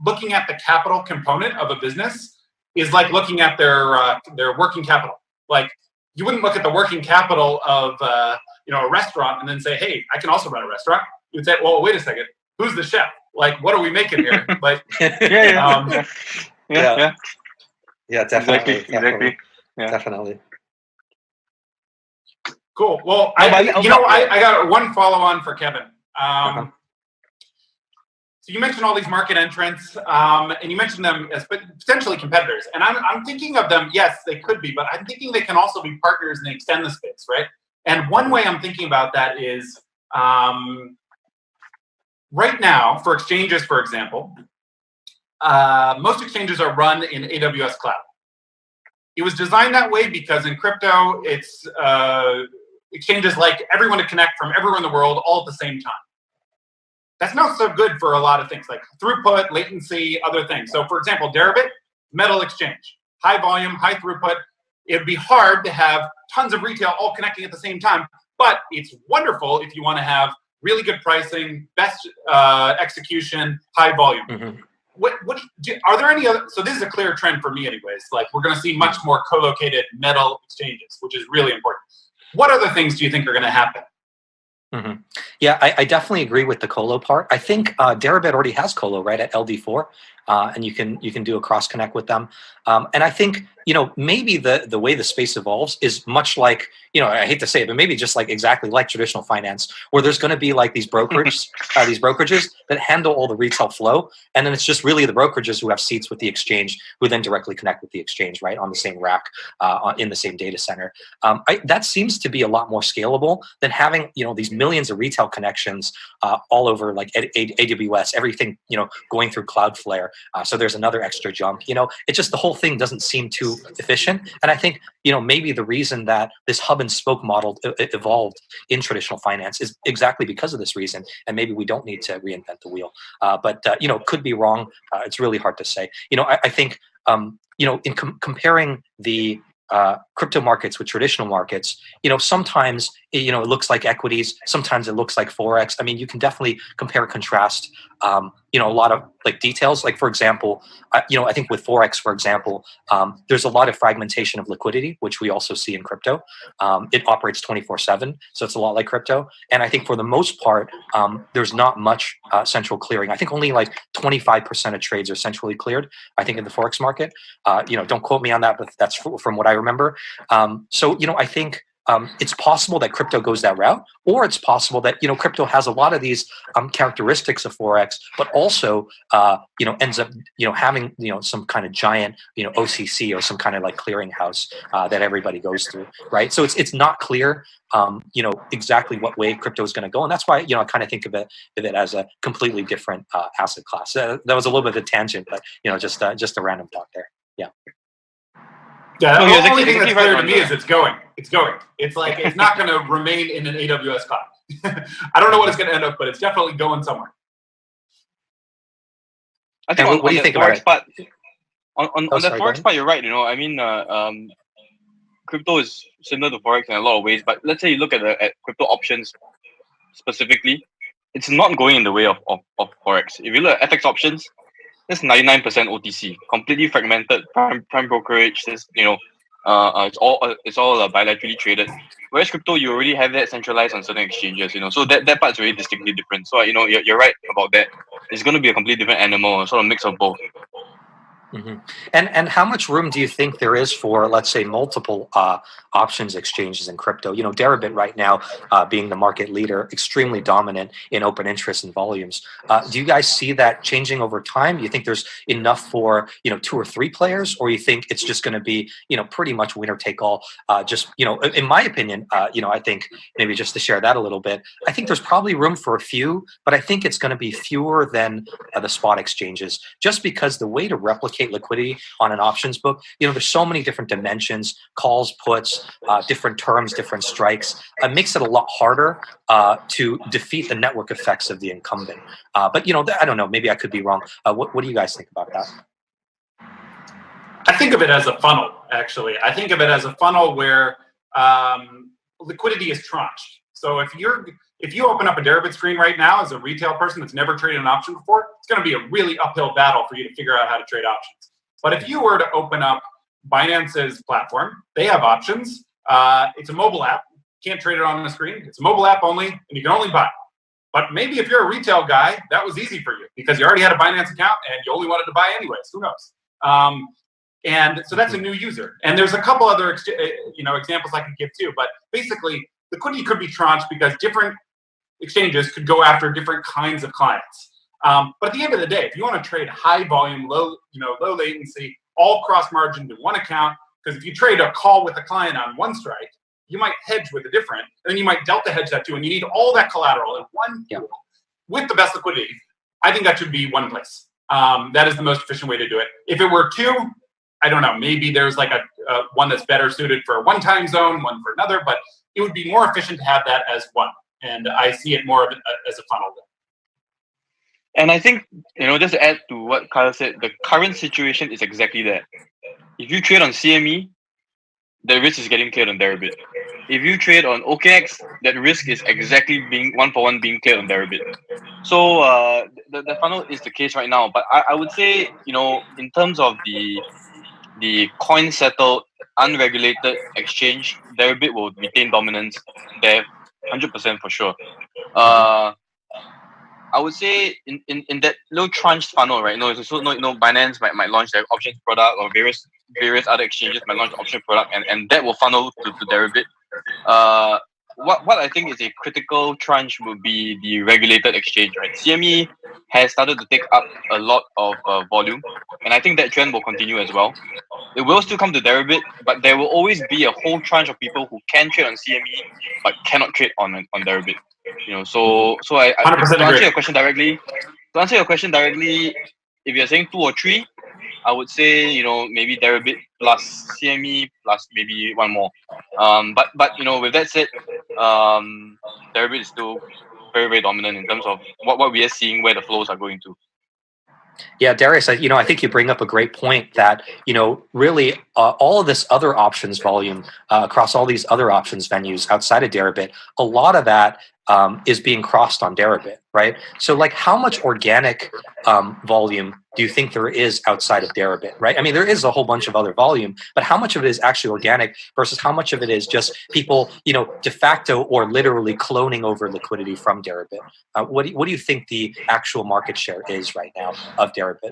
looking at the capital component of a business is like looking at their working capital. Like you wouldn't look at the working capital of a restaurant and then say, hey, I can also run a restaurant. You'd say, well, wait a second, who's the chef? Like, what are we making here? Like, Yeah, definitely. Exactly. Yeah. Definitely. Cool. Well, I got one follow-on for Kevin. So you mentioned all these market entrants, and you mentioned them as potentially competitors. And I'm thinking of them, yes, they could be, but I'm thinking they can also be partners and they extend the space, right? And one way I'm thinking about that is right now, for exchanges, for example, most exchanges are run in AWS cloud. It was designed that way because in crypto, it's exchanges like everyone to connect from everywhere in the world all at the same time. That's not so good for a lot of things like throughput, latency, other things. So for example, Deribit, metal exchange, high volume, high throughput. It'd be hard to have tons of retail all connecting at the same time, but it's wonderful if you want to have really good pricing, best execution, high volume. Mm-hmm. Are there any other? So this is a clear trend for me, anyways. Like we're going to see much more co-located metal exchanges, which is really important. What other things do you think are going to happen? Mm-hmm. Yeah, I definitely agree with the colo part. I think Deribit already has colo right at LD4, and you can do a cross connect with them. And I think maybe the way the space evolves is much like I hate to say it, but maybe just like exactly like traditional finance, where there's going to be like these brokerages that handle all the retail flow, and then it's just really the brokerages who have seats with the exchange who then directly connect with the exchange, right, on the same rack, in the same data center. That seems to be a lot more scalable than having these millions of retail connections all over like AWS, everything going through Cloudflare. So there's another extra jump. It's just the whole thing doesn't seem too efficient. And I think, maybe the reason that this hub and spoke model evolved in traditional finance is exactly because of this reason. And maybe we don't need to reinvent the wheel. But could be wrong. It's really hard to say. I think, in comparing the crypto markets with traditional markets, sometimes it looks like equities, sometimes it looks like forex. I mean, you can definitely compare and contrast a lot of details. Like, for example, I think with forex, for example, there's a lot of fragmentation of liquidity, which we also see in crypto. It operates 24/7, so it's a lot like crypto. And I think for the most part, there's not much central clearing. I think only 25% of trades are centrally cleared, I think, in the forex market. Don't quote me on that, but that's from what I remember. So I think it's possible that crypto goes that route, or it's possible that crypto has a lot of these characteristics of forex, but also ends up having some kind of giant OCC or some kind of clearinghouse that everybody goes through, right? So it's not clear exactly what way crypto is going to go, and that's why I kind of think of it as a completely different asset class. That was a little bit of a tangent, but just a random thought there. Yeah. Yeah, the only thing that's clear to me is it's going. It's going. It's it's not going to remain in an AWS cloud. I don't know what it's going to end up, but it's definitely going somewhere. I think what do you think about it? On the forex part, you're right. I mean, crypto is similar to forex in a lot of ways. But let's say you look at crypto options specifically, it's not going in the way of forex. If you look at FX options, that's 99% OTC, completely fragmented, prime brokerage. It's all bilaterally traded. Whereas crypto, you already have that centralized on certain exchanges. So that part's very distinctly different. So you're right about that. It's going to be a completely different animal, a sort of mix of both. Mm-hmm. And how much room do you think there is for, let's say, multiple options exchanges in crypto? Deribit right now, being the market leader, extremely dominant in open interest and volumes. Do you guys see that changing over time? You think there's enough for 2 or 3 players, or you think it's just going to be pretty much winner take all? In my opinion, I think maybe just to share that a little bit, I think there's probably room for a few, but I think it's going to be fewer than the spot exchanges, just because the way to replicate liquidity on an options book, there's so many different dimensions, calls, puts, different terms, different strikes. It makes it a lot harder to defeat the network effects of the incumbent. But I don't know, maybe I could be wrong. What do you guys think about that? I think of it as a funnel, actually. I think of it as a funnel where liquidity is tranched. So if you open up a Deribit screen right now as a retail person that's never traded an option before, it's going to be a really uphill battle for you to figure out how to trade options. But if you were to open up Binance's platform, they have options. It's a mobile app. You can't trade it on the screen. It's a mobile app only, and you can only buy. But maybe if you're a retail guy, that was easy for you because you already had a Binance account and you only wanted to buy anyways. Who knows? And so that's a new user. And there's a couple other examples I could give too. But basically, liquidity could be tranched because different exchanges could go after different kinds of clients. But at the end of the day, if you want to trade high volume, low latency, all cross margin to one account, because if you trade a call with a client on one strike, you might hedge with a different, and then you might delta hedge that too, and you need all that collateral in one pool with the best liquidity. I think that should be one place. That is the most efficient way to do it. If it were 2, I don't know, maybe there's a one that's better suited for one time zone, one for another, but it would be more efficient to have that as one. And I see it more as a funnel. And I think, just to add to what Kyle said, the current situation is exactly that. If you trade on CME, the risk is getting cleared on Deribit. If you trade on OKX, that risk is exactly being one-for-one being cleared on Deribit. So the funnel is the case right now. But I would say, in terms of the coin-settled, unregulated exchange, Deribit will retain dominance there, 100% for sure. I would say in that little tranche funnel, right? Binance might launch their options product, or various other exchanges might launch option product, and that will funnel to Deribit. What I think is a critical tranche will be the regulated exchange, right? CME has started to take up a lot of volume, and I think that trend will continue as well. It will still come to Deribit, but there will always be a whole tranche of people who can trade on CME but cannot trade on Deribit. So I to answer your question directly, if you're saying 2 or 3, I would say, you know, maybe Deribit plus CME plus maybe one more. But you know, with that said, Deribit is still very, very dominant in terms of what we are seeing, where the flows are going to. Yeah, Darius, you know, I think you bring up a great point that, you know, really all of this other options volume across all these other options venues outside of Deribit, a lot of that is being crossed on Deribit, right? So like how much organic volume do you think there is outside of Deribit, right? I mean, there is a whole bunch of other volume, but how much of it is actually organic versus how much of it is just people, you know, de facto or literally cloning over liquidity from Deribit? What do you think the actual market share is right now of Deribit?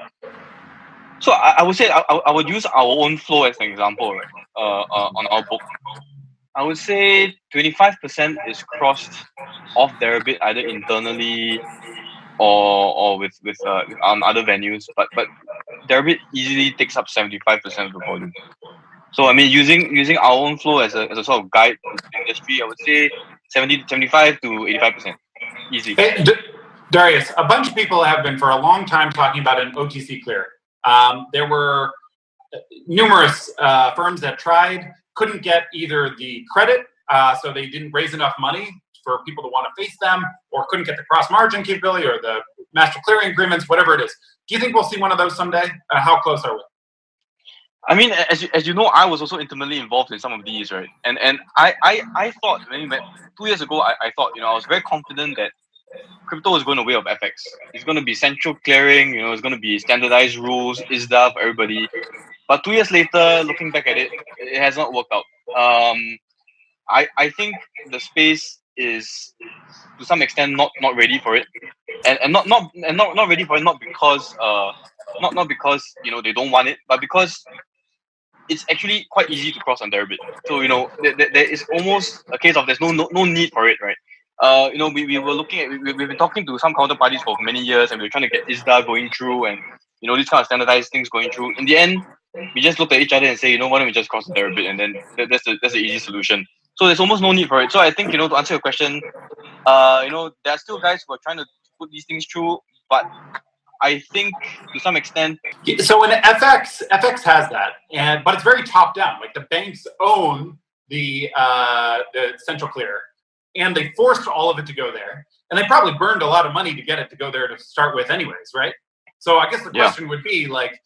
So I would say I would use our own flow as an example, right? On our book, I would say 25% is crossed off Deribit either internally or with other venues, but Deribit easily takes up 75% of the volume. So I mean, using our own flow as a sort of guide to the industry, I would say 75 to 85%, easy. Hey, Darius, a bunch of people have been for a long time talking about an OTC clear. There were numerous firms that tried, couldn't get either the credit, so they didn't raise enough money for people to want to face them, or couldn't get the cross-margin capability or the master clearing agreements, whatever it is. Do you think we'll see one of those someday? How close are we? I mean, as you know, I was also intimately involved in some of these, right? And I thought, 2 years ago, I thought, you know, I was very confident that crypto is going the way of FX. It's going to be central clearing, you know, it's going to be standardized rules, ISDA for everybody. But 2 years later, looking back at it, it has not worked out. I think the space is to some extent not ready for it, and not ready for it not because not because, you know, they don't want it, but because it's actually quite easy to cross on Deribit. So, you know, there is almost a case of there's no need for it, right? You know, we were looking at, we've been talking to some counterparties for many years, and we were trying to get ISDA going through, and, you know, these kind of standardized things going through. In the end, we just looked at each other and say, you know, why don't we just cross the Deribit, and then that's the easy solution. So there's almost no need for it. So I think, you know, to answer your question, you know, there are still guys who are trying to put these things through, but I think to some extent. So in FX has that, but it's very top down. Like the banks own the central clear, and they forced all of it to go there, and they probably burned a lot of money to get it to go there to start with, anyways, right? So I guess the question would be, like,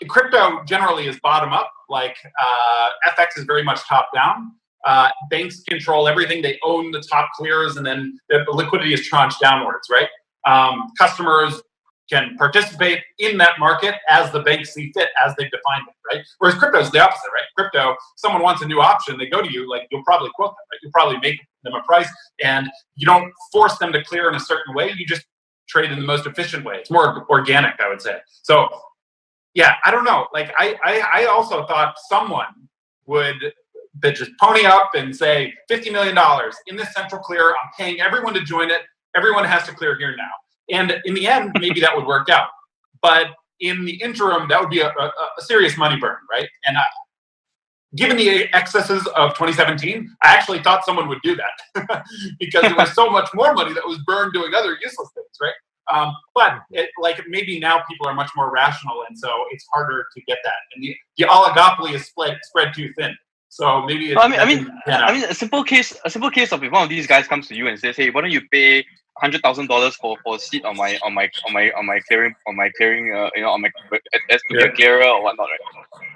crypto generally is bottom up. Like FX is very much top down. Banks control everything; they own the top clears, and then the liquidity is tranched downwards, right? Customers can participate in that market as the banks see fit, as they've defined it, right? Whereas crypto is the opposite, right? Crypto, someone wants a new option, they go to you, like, you'll probably quote them, right? You'll probably make them a price, and you don't force them to clear in a certain way, you just trade in the most efficient way. It's more organic, I would say. So, yeah, I don't know. Like, I also thought someone would just pony up and say, $50 million in this central clear, I'm paying everyone to join it, everyone has to clear here now. And in the end, maybe that would work out. But in the interim, that would be a serious money burn, right? And given the excesses of 2017, I actually thought someone would do that because there was so much more money that was burned doing other useless things, right? But maybe now people are much more rational, and so it's harder to get that. And the oligopoly is spread too thin. So maybe it's, I mean, a simple case of if one of these guys comes to you and says, "Hey, why don't you pay $100,000 for a seat on my clearing, you know, on my as to be a clearer or whatnot," right?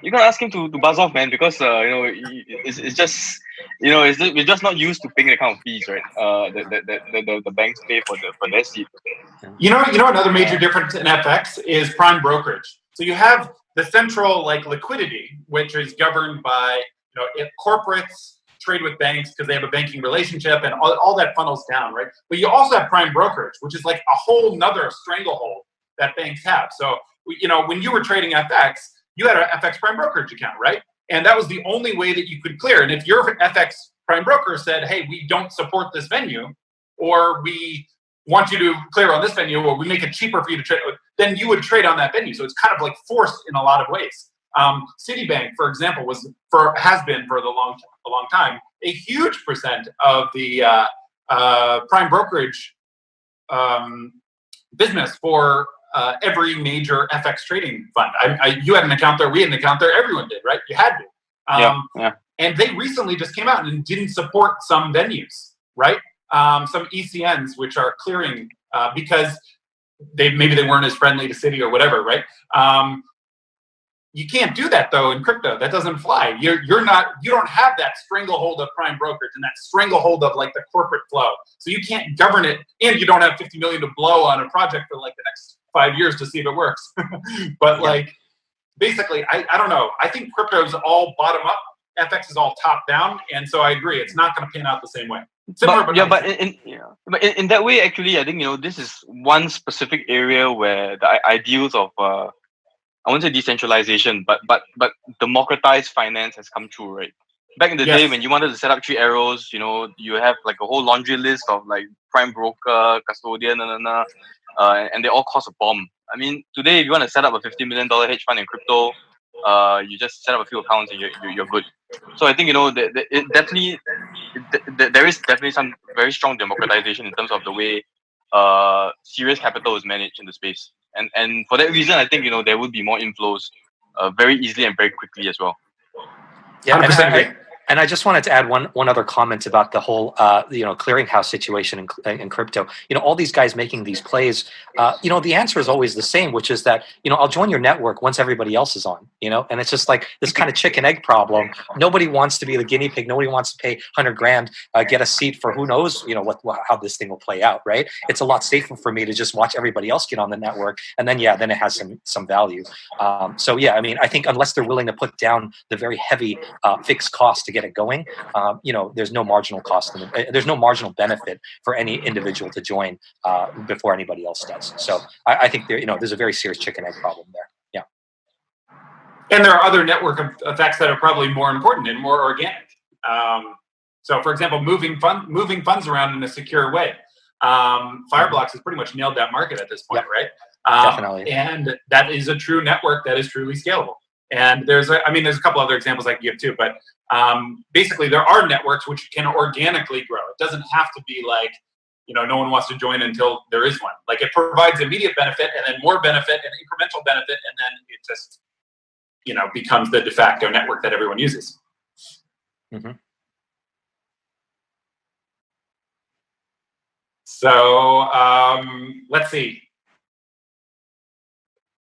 You gotta ask him to buzz off, man, because you know, it's just, you know, we're just not used to paying that kind of fees, right? The banks pay for their seat. You know, another major difference in FX is prime brokerage. So you have the central, like, liquidity, which is governed by, you know, if corporates trade with banks because they have a banking relationship, and all that funnels down, right? But you also have prime brokerage, which is like a whole nother stranglehold that banks have. So, you know, when you were trading FX, you had an FX prime brokerage account, right? And that was the only way that you could clear. And if your FX prime broker said, "Hey, we don't support this venue," or "We want you to clear on this venue," or "We make it cheaper for you to trade," then you would trade on that venue. So it's kind of like forced in a lot of ways. Citibank, for example, has been for a long time a huge percent of the prime brokerage business for every major FX trading fund. You had an account there, we had an account there, everyone did, right? You had to. And they recently just came out and didn't support some venues, right? Some ECNs, which are clearing because maybe they weren't as friendly to Citi or whatever, right? You can't do that though in crypto. That doesn't fly. You don't have that stranglehold of prime brokerage and that stranglehold of like the corporate flow. So you can't govern it, and you don't have 50 million to blow on a project for like the next 5 years to see if it works. But like, basically, I don't know. I think crypto is all bottom up. FX is all top down, and so I agree. It's not going to pan out the same way. Similar, but in that way, actually, I think this is one specific area where the ideals of I won't say decentralization, but democratized finance has come true, right? Back in the day when you wanted to set up 3 arrows, you have like a whole laundry list of like prime broker, custodian, and they all cost a bomb. I mean, today if you want to set up a $50 million hedge fund in crypto, you just set up a few accounts and you're good. So I think there is definitely some very strong democratization in terms of the way serious capital is managed in the space. And for that reason, I think there would be more inflows very easily and very quickly as well. Yeah, and I just wanted to add one other comment about the whole clearinghouse situation in crypto. All these guys making these plays. The answer is always the same, which is that I'll join your network once everybody else is on. And it's just like this kind of chicken egg problem. Nobody wants to be the guinea pig. Nobody wants to pay 100 grand, get a seat for who knows how this thing will play out. Right? It's a lot safer for me to just watch everybody else get on the network, and then it has some value. I think unless they're willing to put down the very heavy fixed cost to get it going, there's no marginal cost. There's no marginal benefit for any individual to join before anybody else does. So I think there's a very serious chicken egg problem there. Yeah. And there are other network effects that are probably more important and more organic. So, for example, moving funds around in a secure way. Fireblocks has pretty much nailed that market at this point, right? Definitely. And that is a true network that is truly scalable. And there's a couple other examples I can give too, but basically there are networks which can organically grow. It doesn't have to be like, no one wants to join until there is one. Like it provides immediate benefit and then more benefit and incremental benefit, and then it just, becomes the de facto network that everyone uses. Mm-hmm. So let's see.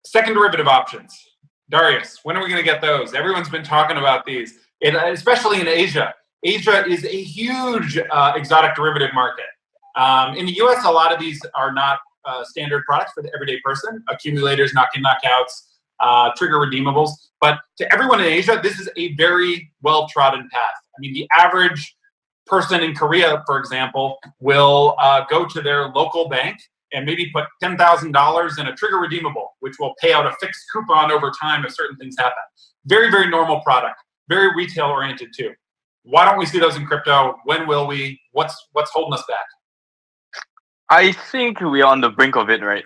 Second derivative options. Darius, when are we going to get those? Everyone's been talking about these, especially in Asia. Asia is a huge exotic derivative market. In the US, a lot of these are not standard products for the everyday person. Accumulators, knock-in, knockouts, trigger redeemables. But to everyone in Asia, this is a very well-trodden path. I mean, the average person in Korea, for example, will go to their local bank and maybe put $10,000 in a trigger redeemable, which will pay out a fixed coupon over time if certain things happen. Very, very normal product. Very retail oriented too. Why don't we see those in crypto? When will we? What's holding us back? I think we are on the brink of it, right?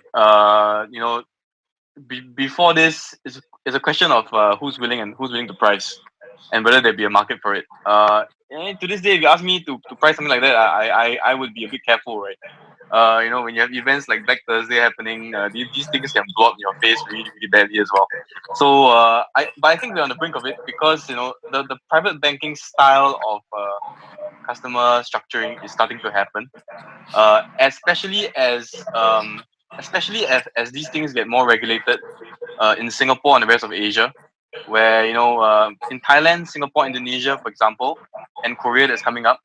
Before this is a question of who's willing to price, and whether there be a market for it. And to this day, if you ask me to price something like that, I would be a bit careful, right? When you have events like Black Thursday happening, these things can blow up in your face really, really badly as well. So, but I think we're on the brink of it because the private banking style of customer structuring is starting to happen, especially as these things get more regulated in Singapore and the rest of Asia. Where in Thailand, Singapore, Indonesia, for example, and Korea that's coming up,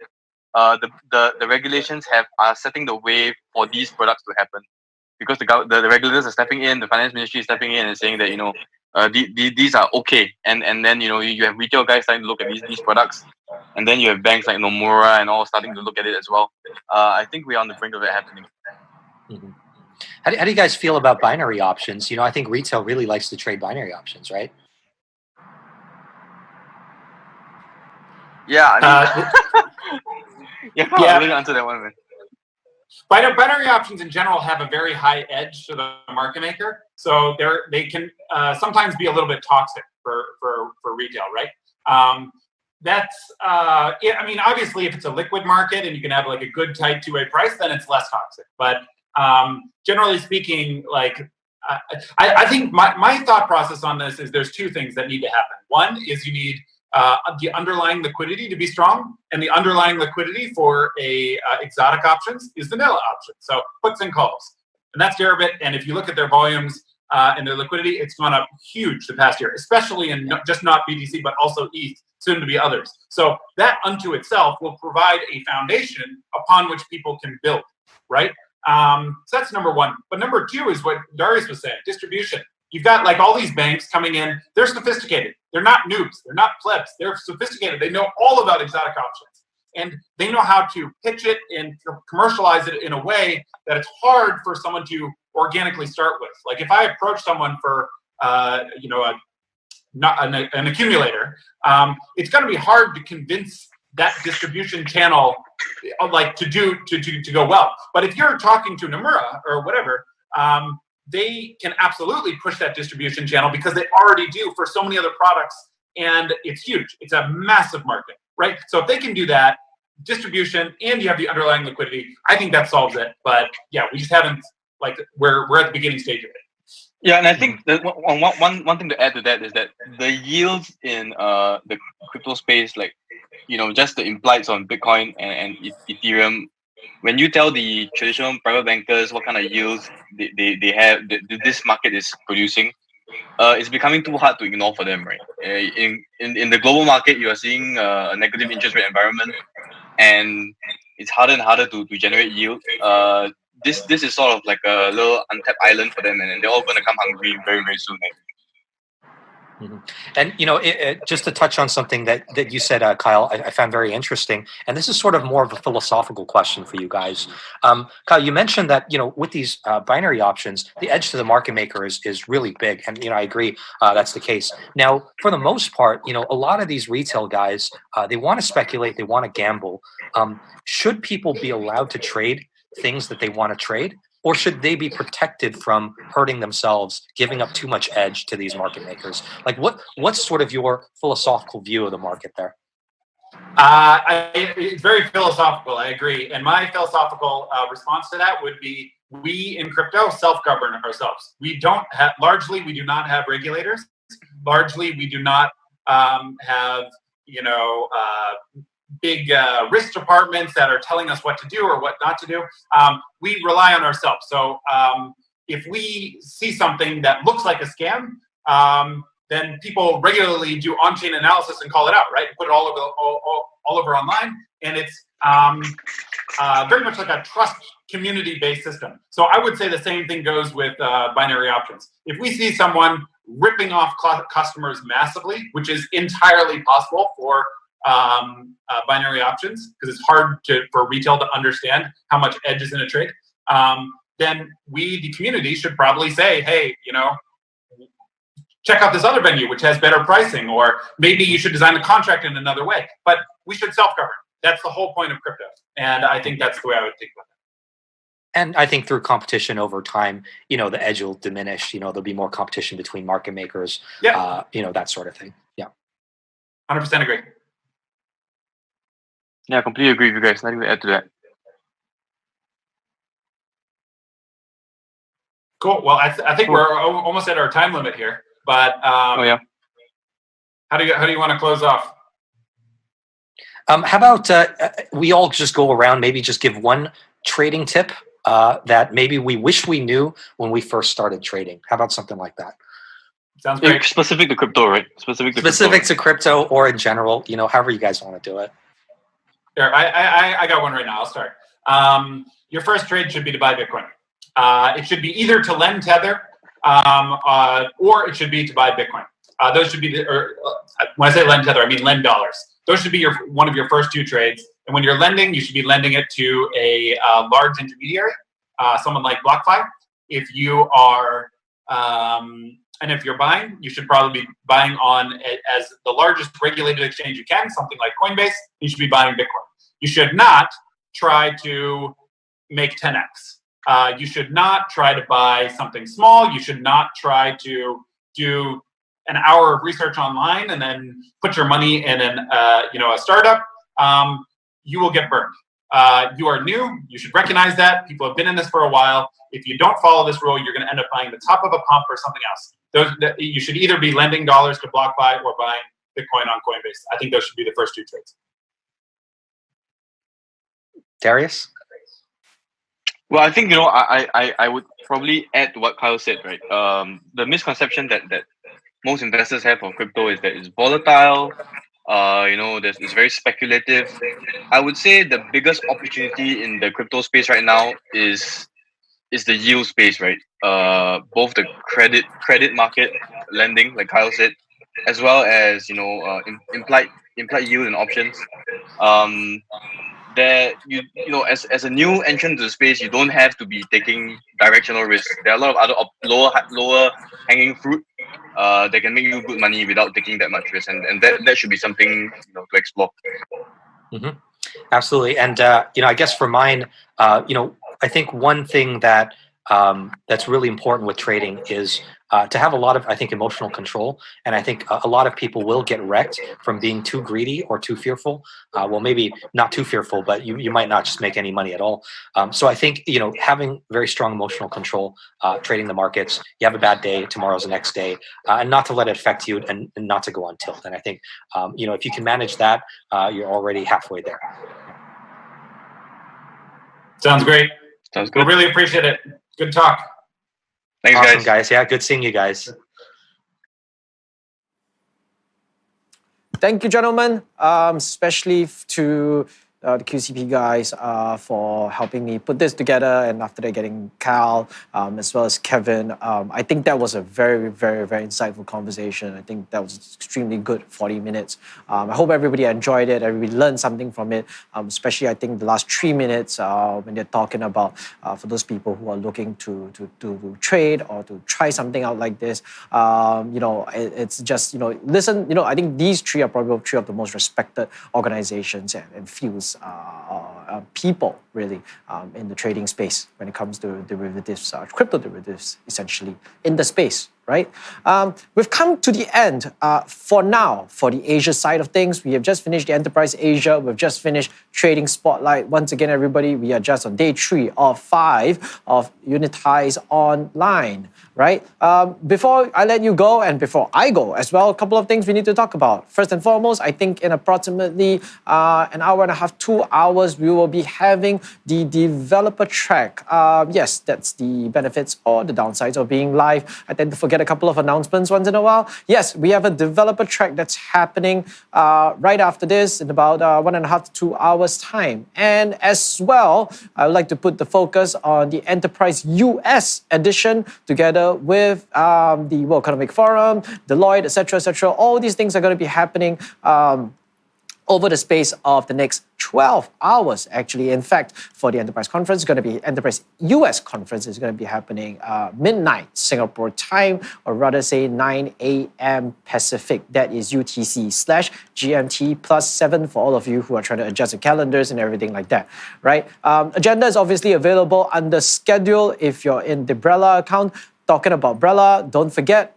the regulations are setting the way for these products to happen, because the regulators are stepping in, the finance ministry is stepping in and saying that these are okay, and then you have retail guys starting to look at these products, and then you have banks like Nomura and all starting to look at it as well. I think we're on the brink of it happening. Mm-hmm. How do you guys feel about binary options? I think retail really likes to trade binary options, right? Yeah, I will answer that one, man. Binary options in general have a very high edge to the market maker, so they can sometimes be a little bit toxic for retail, right? That's I mean, obviously, if it's a liquid market and you can have like a good tight two-way price, then it's less toxic. But generally speaking, like I think my thought process on this is there's two things that need to happen. One is you need the underlying liquidity to be strong, and the underlying liquidity for exotic options is vanilla options. So puts and calls, and that's Deribit. And if you look at their volumes and their liquidity, it's gone up huge the past year, especially in just not BTC but also ETH, soon to be others. So that unto itself will provide a foundation upon which people can build, right? So that's number one. But number two is what Darius was saying, distribution. You've got like all these banks coming in. They're sophisticated. They're not noobs. They're not plebs. They're sophisticated. They know all about exotic options. And they know how to pitch it and commercialize it in a way that it's hard for someone to organically start with. Like if I approach someone for, an accumulator, it's going to be hard to convince that distribution channel like to go well. But if you're talking to Nomura or whatever, they can absolutely push that distribution channel because they already do for so many other products, and it's huge. It's a massive market, right? So if they can do that, distribution, and you have the underlying liquidity, I think that solves it. But yeah, we just haven't, like, we're at the beginning stage of it. Yeah, and I think that one thing to add to that is that the yields in the crypto space, like, just the implieds on Bitcoin and Ethereum, when you tell the traditional private bankers what kind of yields they have, this market is producing, it's becoming too hard to ignore for them, right? In the global market, you are seeing a negative interest rate environment, and it's harder and harder to generate yield. This is sort of like a little untapped island for them, and they're all going to come hungry very, very soon. Mm-hmm. And just to touch on something that you said, Kyle, I found very interesting, and this is sort of more of a philosophical question for you guys. Kyle, you mentioned that with these binary options, the edge to the market maker is really big, and I agree that's the case. Now, for the most part, a lot of these retail guys, they want to speculate, they want to gamble. Should people be allowed to trade things that they want to trade, or should they be protected from hurting themselves, giving up too much edge to these market makers? Like, what's sort of your philosophical view of the market there? It's very philosophical, I agree. And my philosophical response to that would be, we in crypto self-govern ourselves. Largely, we do not have regulators. Largely, we do not have, big risk departments that are telling us what to do or what not to do. We rely on ourselves. So if we see something that looks like a scam, then people regularly do on-chain analysis and call it out, right? Put it all over online, and it's very much like a trust community-based system. So I would say the same thing goes with binary options. If we see someone ripping off customers massively, which is entirely possible for binary options, because it's hard for retail to understand how much edge is in a trade, then we, the community, should probably say, hey, check out this other venue which has better pricing, or maybe you should design the contract in another way. But we should self-govern. That's the whole point of crypto, and I think that's the way I would think about it. And I think through competition over time, the edge will diminish. There'll be more competition between market makers. Yeah. That sort of thing. Yeah. 100% agree. Yeah, I completely agree with you guys. Nothing to add to that. Cool. Well, I think we're almost at our time limit here. But oh yeah. How do you want to close off? How about we all just go around, maybe just give one trading tip that maybe we wish we knew when we first started trading. How about something like that? Sounds great. Specific to crypto, right? Specific to crypto, or in general, however you guys want to do it. Here, I got one right now. I'll start. Your first trade should be to buy Bitcoin. It should be either to lend Tether, or it should be to buy Bitcoin. Those should be when I say lend Tether, I mean lend dollars. Those should be one of your first two trades. And when you're lending, you should be lending it to a large intermediary, someone like BlockFi. If you are and if you're buying, you should probably be buying on as the largest regulated exchange you can, something like Coinbase. You should be buying Bitcoin. You should not try to make 10x. You should not try to buy something small. You should not try to do an hour of research online and then put your money in a startup. You will get burned. You are new. You should recognize that. People have been in this for a while. If you don't follow this rule, you're going to end up buying the top of a pump or something else. You should either be lending dollars to BlockFi or buying Bitcoin on Coinbase. I think those should be the first two trades. Darius? Well, I think, you know, I would probably add to what Kyle said, right? The misconception that most investors have of crypto is that it's volatile. You know, it's very speculative. I would say the biggest opportunity in the crypto space right now is the yield space, right? Both the credit market lending, like Kyle said, as well as, you know, implied yield and options. That you know, as a new entrant to the space, you don't have to be taking directional risk. There are a lot of other lower hanging fruit that can make you good money without taking that much risk, and that should be something, you know, to explore. Mm-hmm. Absolutely, and you know, I guess for mine, you know, I think one thing that that's really important with trading is to have a lot of, I think, emotional control. And I think a lot of people will get wrecked from being too greedy or too fearful. Well, maybe not too fearful, but you might not just make any money at all. So I think, you know, having very strong emotional control, trading the markets, you have a bad day, tomorrow's the next day, and not to let it affect you and not to go on tilt. And I think, you know, if you can manage that, you're already halfway there. Sounds great. Sounds good. We really appreciate it. Good talk. Thanks, awesome, guys. Yeah, good seeing you guys. Thank you, gentlemen, especially to the QCP guys for helping me put this together, and after that getting Cal as well as Kevin. I think that was a very, very, very insightful conversation. I think that was extremely good 40 minutes. I hope everybody enjoyed it, everybody learned something from it, especially I think the last 3 minutes when they're talking about for those people who are looking to trade or to try something out like this. You know, it's just, you know, listen, you know, I think these three are probably three of the most respected organizations and fields people really in the trading space when it comes to derivatives, crypto derivatives essentially in the space, right? We've come to the end for now for the Asia side of things. We have just finished the Enterprise Asia. We've just finished Trading Spotlight. Once again, everybody, we are just on day 3 of 5 of Unitize Online, right? Before I let you go and before I go as well, a couple of things we need to talk about. First and foremost, I think in approximately an hour and a half, 2 hours, we will be having the developer track. Yes, that's the benefits or the downsides of being live. I tend to forget a couple of announcements once in a while. Yes, we have a developer track that's happening right after this in about 1.5 to 2 hours time. And as well, I would like to put the focus on the Enterprise US edition together with the World Economic Forum, Deloitte, etc. All these things are going to be happening over the space of the next 12 hours, actually. In fact, for the Enterprise Conference, it's going to be Enterprise US Conference is going to be happening midnight Singapore time, or rather say 9 a.m. Pacific. That is UTC/GMT +7 for all of you who are trying to adjust your calendars and everything like that, right? Agenda is obviously available under schedule if you're in the Brella account. Talking about Brella, don't forget,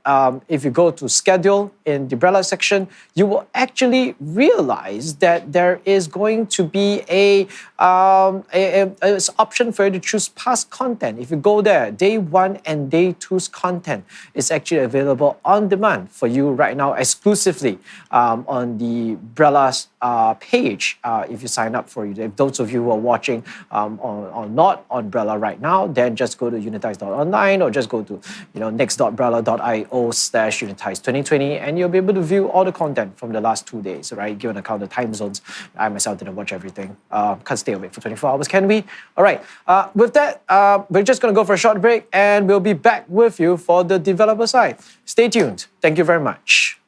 if you go to schedule in the Brella section, you will actually realize that there is going to be a option for you to choose past content. If you go there, day 1 and day 2's content is actually available on demand for you right now exclusively on the Brella's page if you sign up for it. If those of you who are watching or not on Brella right now, then just go to unitize.online or just go to next.brella.io/unitize2020 and you'll be able to view all the content from the last 2 days, right? Given account the time zones. I myself didn't watch everything. Can't stay awake for 24 hours, can we? All right. With that, we're just going to go for a short break and we'll be back with you for the developer side. Stay tuned. Thank you very much.